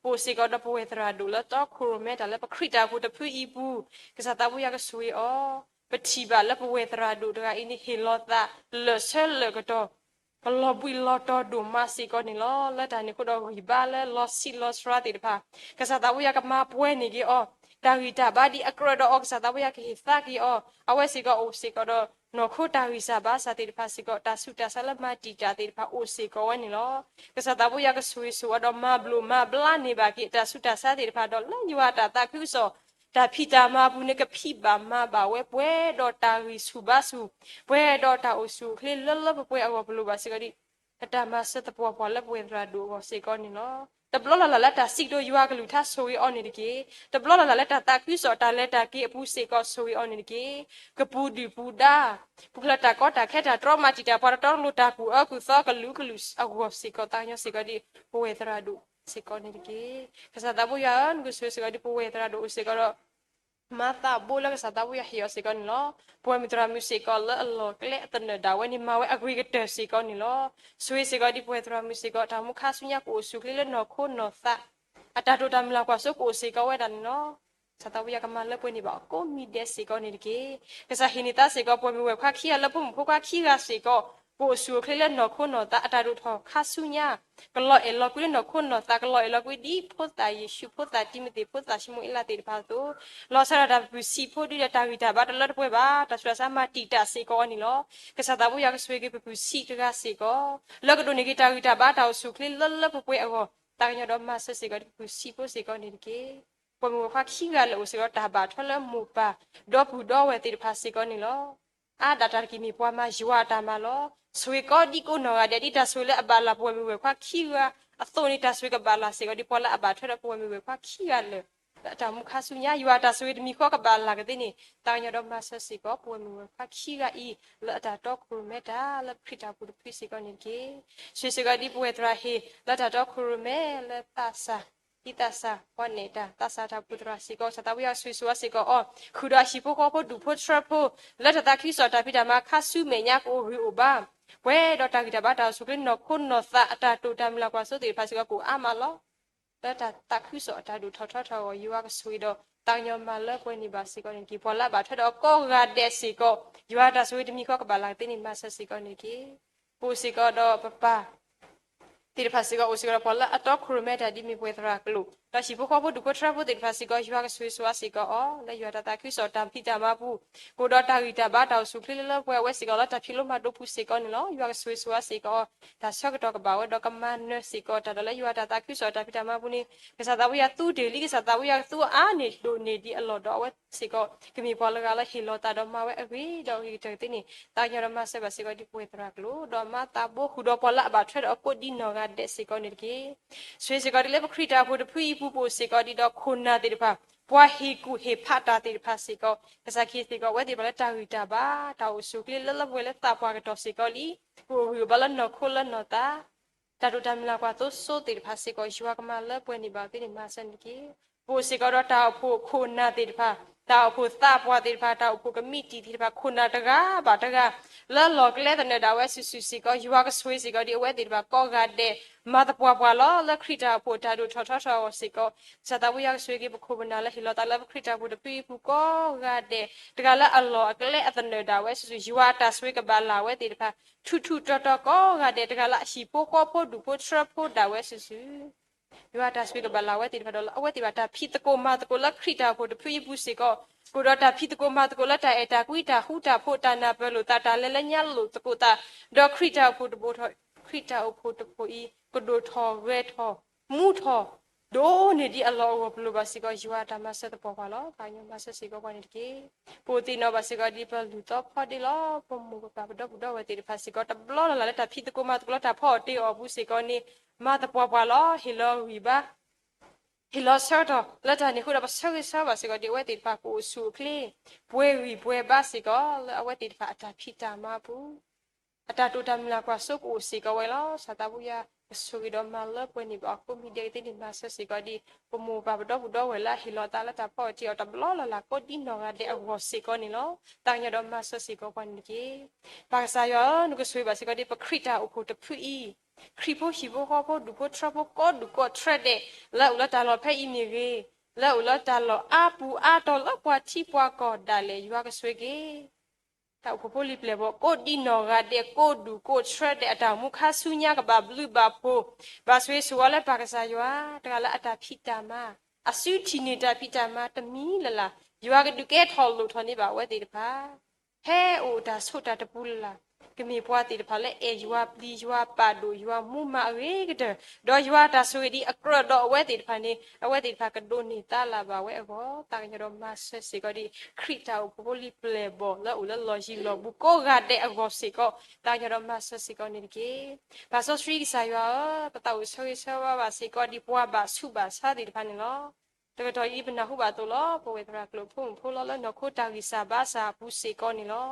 [SPEAKER 14] โอสิกอดปเวตราดูละตอครูเมตาละปคริตาบุตรพูอีบูกษัตริย์บุญยากสวีอปฏิบาละปเวตราดูดาอินิฮิลอตาเลเซลเลกตอ ก็รอบุยรอตอดูมาสิก็นี่ล้อแล้วแต่นี่ก็ดอกหิบ้าแล้วรอสิรอสระติดพากษัตริย์วิยากับมาป่วยนี่กี่อ๋อดาวิตาบาดีอักรดอกษัตริย์วิยากี่ฟ้ากี่อ๋อเอาไว้สิก็โอสิก็ดอนโคดาวิสาบาสติดพาสิก็ตาสุตาสลับมาติจาติดพาโอสิก็วันนี่ล้อกษัตริย์วิยาก็สวยสวยดอกมาบลูมาบลานี่บากี่ตาสุตาสติดพาดอกแล้วอยู่ว่าตาคือโซตาพิจามาบุญกับพี่บามาบาเวป่วยดอตาวิสุบาสุป่วยดอตาโอสุคลิลลป่วยเอาบลูบาสิก็ดีแต่มาสตปวแล้วป่วยราดูก็สิก็นี่เนาะแต่บลอละตาสิกโดยัวกลุท่าสวยออนนี่ดิแต่บลอละตาตาคือสอตาเลตาเกปูสิก็สวยออนนี่ดิกปูดิปูดาปุละตาก็ตาแค่ตาตรมาจิตาปาตองลุตากูกูซอกลุเอาก็สิก็ตาเนาะสิก็ดีป่วยราดูสิก็นี่ดิภาษาตาบุยันกูสวยสิก็ดีป่วยราดูสิก็มาตาบุลก็สตาบุยาเหี่ยวสิก่อนนี่ล้อป่วยมิตรามิสิก่อนละอัลลอฮ์ก็เละตันเนดาวนี่มาไว้อกุยก็เตอสิก่อนนี่ล้อสวยสิก่อนที่ป่วยตรามิสิก่อนทำมุขสุญญากูสุขลิเลนอโคนอซะอัตราตัวดำลากว่าสุกูสิก่อนไว้ดันเนาะสตาบุยากำมันละป่วยนี่บอกก็มีเดสิก่อนนี่ดิเกภาษาฮินิตาสิก่อนป่วยมีเว็บค่าขี้ละปุ่มพวกค่าขี้กาสิก่อนกูสุขลิเลนอโคนอตาอัตราตัวทอค่าสุญญาก็ลอยเอลกุลินอโคนอตาก็ลอยเอลกุดีพุทธาเยซูพุทธาติมิติพุทธาชิมุอิลาติพาตุลอสระดับสิพุทธิดาวิดาบาตลอดป่วยบาตสุราสามาติตาสิก่อนนี่ล้อกษัตริย์บุญยากสวยกิปุสิตกาสิก่อแล้วก็โดนกิดาวิดาบาตเอาสุขลิลลป่วยเอาตายดอมาสิก่อปุสิปุสิก่อนนี่ดิเกปมือควักขี้กาลอุสิก่อตาบาททละมูปาดอผู้ดอเวติพาสิก่อนนี่ล้ออาดาตากิมีปวามาจิวาตามาล้อสวยก็ดีกูหนอเดี๋ยวดิตาสวยละบาลาปวยมือควักขี้กาอัตโตนิตาสวยกับบาลาสิก่อดิปอละบาททละปวยมือควักขี้กาเลยแต่มุขสุญญาอยู่อาตาสวยมีข้อกับบาลากันนี่ตายดอมาสิก่อปวยมือควักขี้กาอีละตาตอกครูเมตาละพิตาปุริสิก่อนี่เกสวยสิก่อดิปวยตราเฮละตาตอกครูเมละตาซาItasa wanita tasa ta putra siko satawiya suisua siko o khuda shipo ko po dupo trapo la ta khiso ta pita ma khasu menya ko ri oba we do ta kita ba ta sukrin no kun no sa ata to ta mila kwa so te pha siko ko amalo la ta khiso ta du tho tho tho yuwa ko sui do ta nyo ma la ko ni ba siko ni ki pola ba thdo ko ga de siko yuwa ta sui de mi ko ka ba la te ni ma sa siko ni ki pu siko do papaติดภาษีก็อุสิกระพอละอัตโครเมตาดิมีเวทรักลูแล้วสิพวกเขาพูดดูก็ทราบติดภาษีก็ชัวร์สวยสวยสิก็อ๋อแล้วอยู่ตาคือสอดตามพิจารณาผู้กูดอตาวิตาบ้าดาวสุขลิลเวเวสิก็แล้วแต่พิลุมาดูผู้สิก็นี่เนาะอยู่สวยสวยสิก็แต่ชอบก็กับบ่าวดอกมันเนื้อสิก็แต่แล้วอยู่ตาคือสอดตามพิจารณาผู้นี้ภาษาตาวิยาตู้เดลี่ภาษาตาวิยาตู้นี่ดูนี่ดีอลอดเอาไว้สิก็ก็มีพอละกันแล้วฮิโลตาดอมาไว้วิดอกอีกทีนี่ตาอย่าดอมาเสบสิก็ดิเวทรักลูดอมาตาโบขุดอพอละบาดเทอก็ดินอกันเดสิก็นี่สวยสิก็ดิเลบคริตาพูดผู้อีผู้สิก็ดิดอกคนน่ะติดพาปัวเฮกูเฮพาตาติดพาสิก็ภาษาคีสิก็เวดิบละตาวิตาบ้าตาอุสุกลิละละเวละตาปากตอสิก็ลีกูหิบละนอคนละนอตาตาดูดามิลากว่าตุโซติดพาสิก็ชัวกมาละปวยนิบาตินิมาสันกีปูสิก็ดอตาผู้คนน่ะติดพาตาผู้ตาปัวติดพาตาผู้ก็มีติดพาคนน่ะตะกาบาตะกาละหลอกเล่ตเนดาเวสุสิก็ชัวก็สวยสิก็ดิเวติดพาก็กาเดมาตะปัวปัวล้อละคริตาผู้ตาดูทอทอทอสิก็สตาวิยาสวยกิบุคุบนาละฮิโลตาละคริตาผู้ตะปีผู้ก็กาเดตะกาละอัลลอฮ์ก็เล่ตเนดาเวสุชัวตาสวยกับบาลาเวติดพาทุตอก็กาเดตะกาละชิโปก็ผู้ดูผู้ทรผู้ดาเวสุยูอาตาสวยกับบาลาเวติดพาดอละเวติบาตาพิตะโกมาตะโกละคริตาผู้ตะปีผู้สิก็กูดอตาพิตะโกมาตะโกละตาเอตากุยตาฮูตาผู้ตานาเปลุตาตาเลละญะลุตะโกตาดอคริตาผู้ตะโบทคริตาผู้ตะโกอีก็ดูทอเวทอมูทอโดนี่ดิอัลลอฮฺบลูบาสิกอยูอาตามาเสตปอพาลอปายุมาเสสิกอปานิกีปูตินอบาสิกอดิปลูตอพอดิลอปมุกปาบดอเวติภาสิกอตบลอละละตาพิตะโกมาตะโกละตาพอติอบุสิกอนี่มาตะปอพาลอฮิลอวิบาฮิลอซอตอละตานี่คุดาบาซอซอบาสิกอดิเวติภากูสุคลีป่วยวิป่วยบาสิกอละเวติภาตาพิตามาปูอัตาตุตามิลากวาสุกอุสิกอเวลอสตาบุยาสุกิดอมาละปวยนี่บอกกูมีเด็กที่ดิมาเสสิกอดีปมูปาบดอบุดอเวลาฮิลอตาละตาพอจิอตบลอละละก็ดินนองาเดอวสิกอนี่ลอตังยาดอมาเสสิกอปันกีปากสายอนุกสวยบาสิกอดีปคริตาอุพุตพุอีคริโพฮิโบฮอโพดูโพทรโพก็ดูก็ทรเดละอุละตาลอเพอีมีเรละอุละตาลออาปูอาตอละปวาที่ปวากอดาเลยัวกสวยเก ta upo li ple bo ko di no ga de ko du ko shred de ata mu kha su nya ka ba blu ba po ba swe so le pa ka sa ywa ta la ata phita ma asu thi ni ta phita ma tami la la ywa ka du ke thol lu thoni ba we de pa he o da so ta ta pu laကမေပွားတီတဖာလဲအေယွာပလီယွာပါဒိုယွာမူမာဝေကတဲ့ဒေါ်ယွာတာဆွေဒီအကရတော့အဝဲတီတဖာနေအဝဲတီတဖာကဒိုနေတာလာပါဝဲအောတာညတော့မဆက်စီကဒီခရစ်တာကိုပိုလီပလေဘောလာဦးလာလော်ဂျီလော်ဘူကိုဂါတဲ့အဘောစီကိုတာညတော့မဆက်စီကနေကေဘာဆိုစထရီဆာယွာပတောက်ဆွေဆွာပါစီကိုဒီပွားပါစုပါစာတီတဖာနေလောတကတော့ဤပနာဟုပါတော့လောပဝေတရာကလို့ဖုန်ဖိုးလောနခုတာဂီစာဘာစာဘူးစီကောနီလော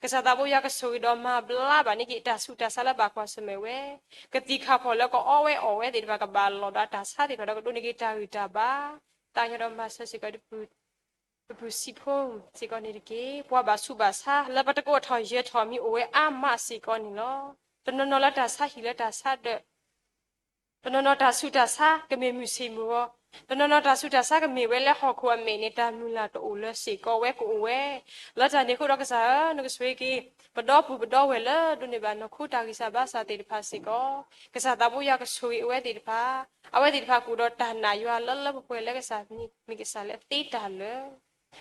[SPEAKER 14] ကစားတာဘိုရကဆွေတော်မှာဘလာဘာနိကိတာဆူတာဆလာဘာကွာစမေဝဲကတိခါဖော်လောကအော်ဝဲဒီဘာကဘာလောဒါတာစာဒီကတော့ဒုနိကိတာဝီတာဘာတာညတော်မှာဆက်စီကဒီပူစီဖုန်စီကောနီကေပွားဘာစုဘာစာလဘတကောထော်ရဲထော်မီအိုဝဲအာမစီကောနီလောတနနလတာစာဟီလတာစာတဲ့တနနတာဆူတာစာကမေမြူစီမောတနနတာဆုတာစကမေဝဲလက်ဟောခွအမေနေတာမူလာတိုလစီကောဝဲကိုဝဲလာတန်ဒီခုတော့ကစားနကဆွေကီပတော့ပူပတော့ဝဲလာဒုနေဘာနခုတာကိစားဘာစာတေတဖာစီကောကစားတဘူရကဆွေဝဲတေတဖာအဝဲတေတဖာကူတော့တာနာရွာလလပွဲလက်ကစားမိကစားလက်တေးတာလေ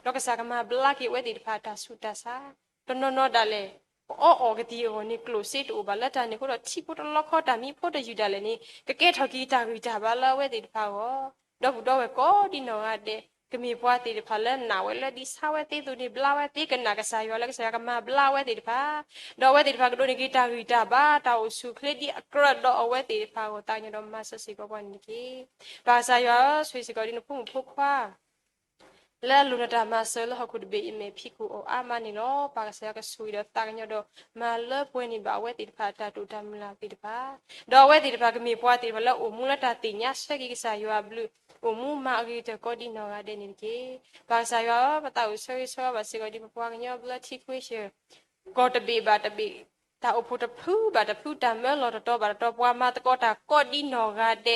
[SPEAKER 14] တော့ကစားကမဘလာကီဝဲတေတဖာတာဆုတာစာတနနဒါလေအော်ကတိယောနိကလိုစစ်အိုဘာလာတန်ဒီခုတော့ချီပိုတလောက်ခေါ်တာမိဖို့တယူတယ်လေနိကကဲထော်ကီတာဂီတာဘာလာဝဲတေတဖာကောတော့ဘူးတော့ဝဲကောဒီနော်ရတဲ့ကမေပွားတေတဖာလဲနာဝဲလက်ဒီစာဝဲတေသူနေဘလာဝဲတေကနာကစားရောလက်ကစားကမဘလာဝဲတေတဖာတော့ဝဲတေတဖာကဒိုနေဂီတာဂီတာဘာတောက်စုခလက်ဒီအကရတော့အဝဲတေတဖာကိုတာညတော့မဆစီကောပွားနေကေဘာစားရောဆွေစီကောဒီနဖုန်ဖုခွာလဲလူနတာမဆလဟခုဒဘေအမေဖိကူအာမနီလောပါကစားကဆွေတော့တာညတော့မလပွဲနေပါဝဲတေတဖာတာတူတမလာတေတဖာတော့ဝဲတေတဖာကမေပွားတေဘလာအိုမူလတာတင်ညာဆက်ကြီးကစားရောဘလူโอมูมาอรีเตก็ดีนอราเดนิเกบางสายว่าปะตาอุซอยซอบาสิก็ดีปะปวกญอบลทิคุเชก็ตะเบบาตะเบตาอุพุตะพูบาตะพูตาเมลอตะตอบาตะปวมาตะก็ตาก็ดีนอราเด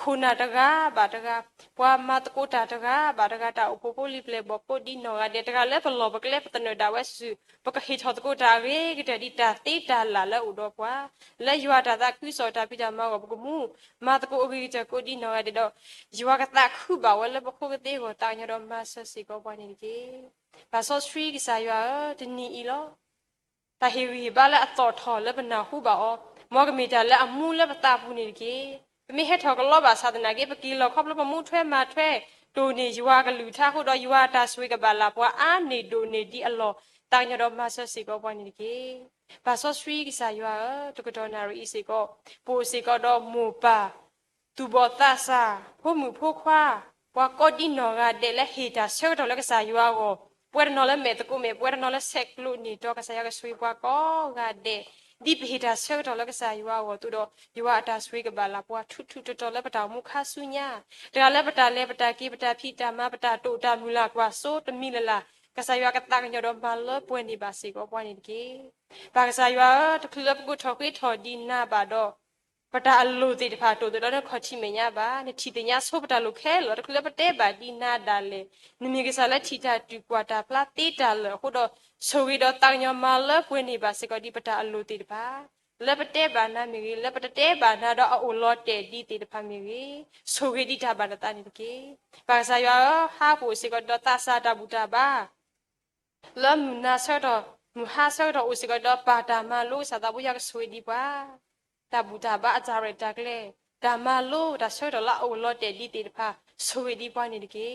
[SPEAKER 14] ခုနာတကားဘာတကားပွာမတ်ကိုတာတကားဘာတကားတာဥပပိုလီပလေဘပိုဒီနော်ရတဲ့တကားလဲဘလောဘကလဲပတနဒါဝဲစုပကဟိထောတကိုတာရေကတဒီတာတေတာလာလဲဥတော့ပွာလဲယွာတာတာခွစောတာပိတာမောကဘကမူမတ်ကိုအဂီချကိုဒီနော်ရတဲ့တော့ယွာကတာခုဘဝလဲဘခုကတဲ့ကိုတာညတော့မဆစီကိုပွားနေကေဘာဆော့စထရီကစားယွာတနီအီလောတာဟီဝီဘာလဲအတော်ထော်လဲဘနာဟုပါအောမောကမီတာလဲအမှုလဲပတာပူနေကေမိဟက်ထောကလောဘာသာဒနာကေပကီလောခေါပလပမှုထွဲမှာထွဲဒိုနေယွာကလူထားခုတော့ယွာတာဆွေကဘာလာပွာအာနေဒိုနေဒီအလောတာညတော့မဆစီကောပွားနေကေဘာဆော့စထရီကစားယွာတကတော်နာရီစီကောပိုစီကောတော့မူပါတူဘောတာစာဖို့မှုဖို့ခွာပွာကောဒီနော်ကတဲ့လက်ဟီတာဆောတော့လက်ကစားယွာကိုပွဲနော်လဲမဲတကူမဲပွဲနော်လဲဆက်လို့နေတော့ကစားရကဆွေပွာကောကတဲ့ဒီပဟိတာဆောက်တော်လကစားယွာကိုသူတော့ယွာအတာဆွေးကပါလာပွားထုထုတော်လက်ပတောင်မူခါဆုညာဒါလက်ပတာလဲပတာကိပတာဖိတာမပတာတိုတာမူလာကွာစိုးတမီလလာကစားယွာကတာညတော့မလပွဲနေပါစေကိုပွားနေကေပါကစားယွာတခလပ်ကိုထော်ခွေထော်ဒီနာပါတော့ပတာအလိုတေတဖာတိုတော့ခေါ်ချိမညာပါနေချီတညာဆိုပတာလိုခဲလောတခလပ်တဲပါဒီနာဒါလေနမီကစားလက်ချီတာတူကွာတာပလာတေတာလေဟိုတော့ဆိုရီတော့တောင်ညမလပွင့်နေပါစကဒီပတာအလိုတေတပါလက်ပတဲဘာနာမီလက်ပတဲဘာနာတော့အိုလော့တဲဒီတေတဖာမီဆိုရီဒီတာဘာတာနေကေပါစာရဟာပိုစကတော့တာစာတာဘူတာပါလမ်နာဆတော့မဟာဆတော့ဥစကတော့ပါတာမလို့စာတာဘူရကဆွေဒီပါတာဘူတာဘာအကြရတာကလေဒါမလို့ဒါဆတော့လာအိုလော့တဲဒီတေတဖာဆွေဒီပွားနေကေ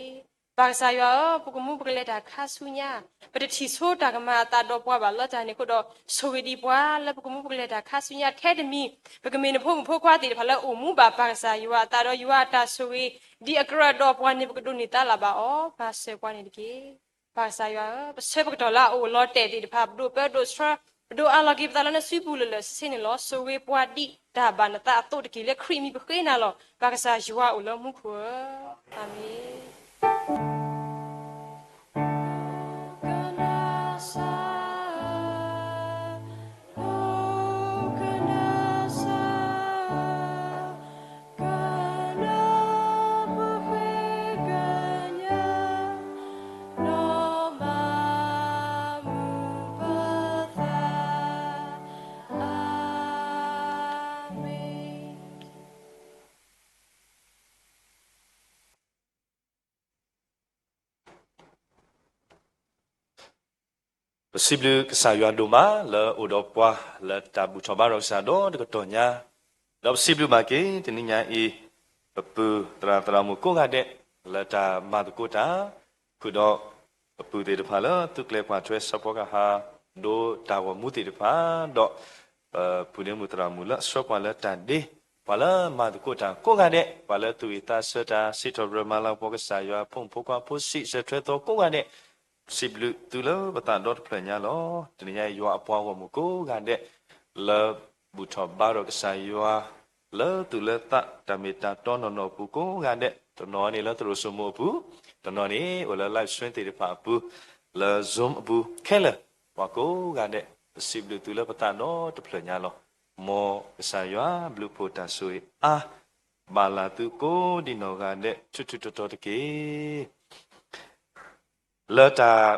[SPEAKER 14] ပါစာရပကမှုပကလက်တာခါဆုညာပတတိဆိုတာကမာတာတော့ပွားပါလော့တာနေခုတော့ဆိုရီဒီပွားလက်ပကမှုပကလက်တာခါဆုညာထဲတမီပကမင်းဖို့ခွာတီဖလာအုံမူပါပါစာရတာတော့ယူတာဆိုရီဒီအကရတော့ပွားနေပကဒုနေတာလာပါအောပါဆေပွားနေတကေပါစာရပဆေပကတော်လာအိုလော့တဲ့ဒီဖာဘဒုပဒုစထဘဒုအလာကိပတာလနစီပူလလစင်းလောဆိုရီပွားဒီဒါဘာနတာအတော့တကေလက်ခရီမီပခေနာလောပါကစားယူအိုလောမှုခွအာမင်
[SPEAKER 3] possible que ça y a doma le au dopa le tabu choba ro sa do de to nya lo possible ma ke tin nya e pu tra mu ko ga de le ta ma ko ta ku do pu de pha la tu kle kwa chwe sa po ga ha do ta wa mu de pha do pu de mu tra mu la so kwa la ta de pa la ma ko ta ko ga de pa la tu ta sa ta si to ma la po ga sa ya phong pho kwa pho si se chwe to ko ga de Siblu tu lo bata dot plenya lo tenia yo apwa wa muko gande le buto baro ksa yo le tu le ta tamita to no pu ko gande to no ni le tro so mo pu to no ni o le live stream te pa pu le zoom pu kele wa ko gande siblu tu le bata no to plenya lo mo ksa yo blue pota sui a bala tu ko di no gande chu chu to te ke Lata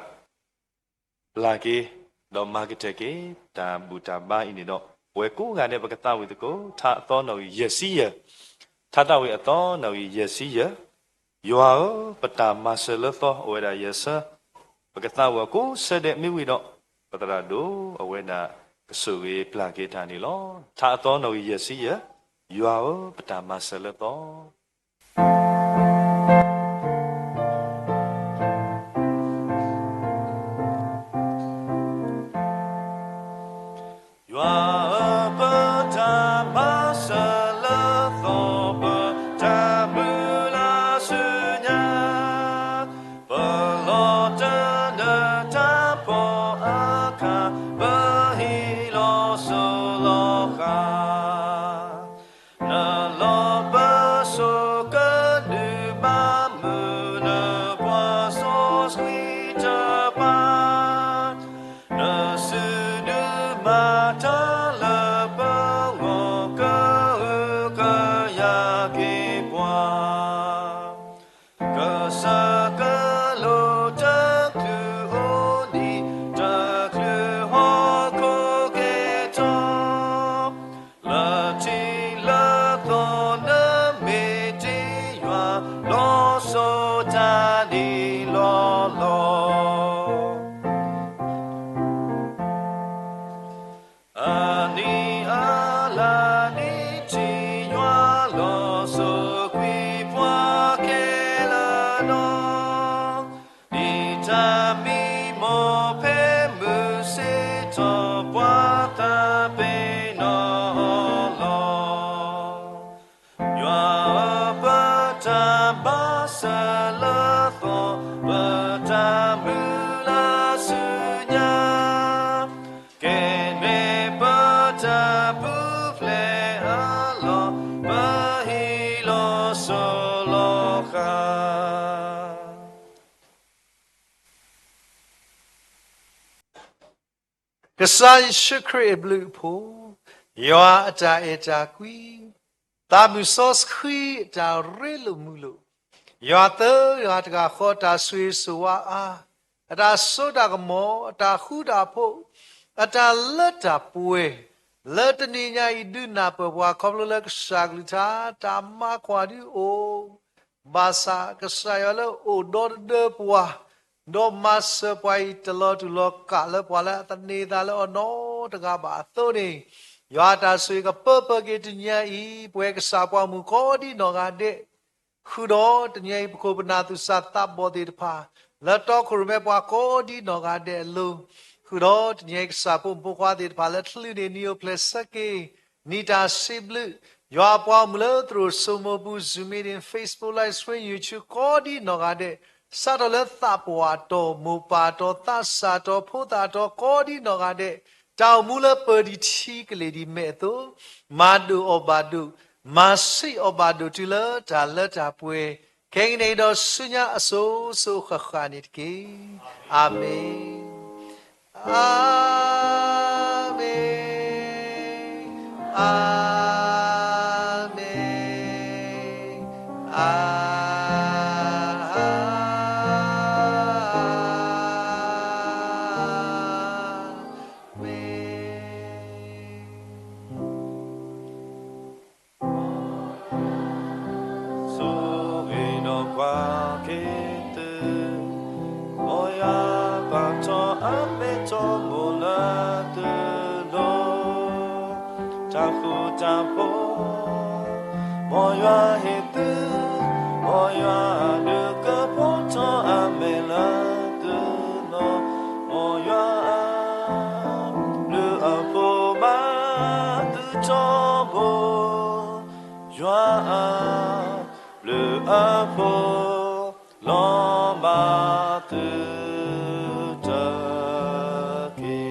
[SPEAKER 3] lagi do market ke ta buta ba ini do we ko ga ne bakata we ko tha to no yesi ya tha ta we to no yesi ya yo pata masala to we da yesa bakata we ko se de mi we do patara do we na su we pla ke ta ni lo tha to no yesi ya yo pata masala to
[SPEAKER 1] Kasai shukri blue po yoa ata eta kui tabu sos kui ta relu mulu yoa te yoa ta khota sui suwa a ata soda mo ata khuda po ata lata pue lata ni nya idu na po wa khoblo le saglita ta ma khwa di o basa kasai le o do de po do mas pai telo tu lo ka le pwa le ta ni da le no ta ga ba to ni ya ta sui ka pe pe ke ti nya i pwe ka sa pwa mu ko di no ga de khu do ti nya i ko bna tu sa ta bo de pha le to khu me pwa ko di no ga de lu khu do ti nya ka sa pu pu kwa de pha le thlu ni ni o ple sa ke ni ta si blu ya pwa mu le tru so mo bu zoom in Facebook live stream YouTube ko di no ga de Sadole thapuato mupato tasato putato kodi nogade tau mula perdi chikle di meto madu obadu masi obadu tila tala tapue kengine do sunya aso so khakhanit ki amen amen amen
[SPEAKER 3] Moya bato ameto po mo yua he tu mo yua du ka po cho amela tu no mo yua du a po ma tu cho bo yua le a po lo ma tu ta ki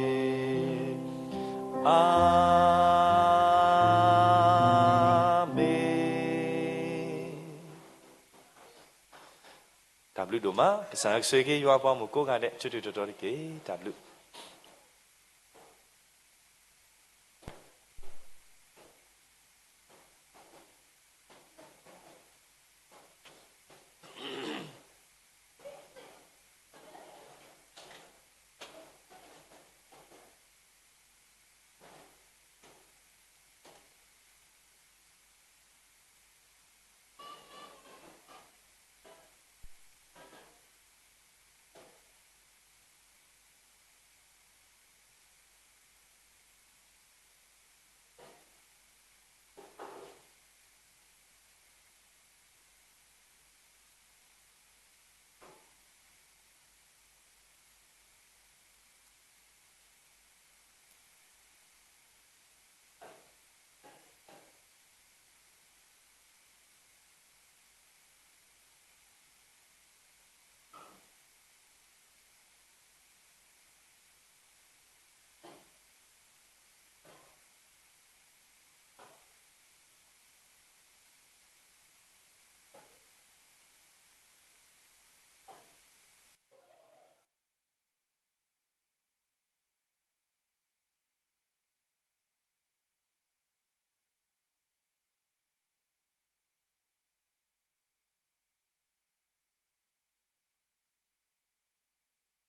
[SPEAKER 3] W တို့မှာကစားဆွေကြီးရွာပေါင်းမှုကိုကတဲ့ချွတ်ချွတ်တော်တော်ကြီး W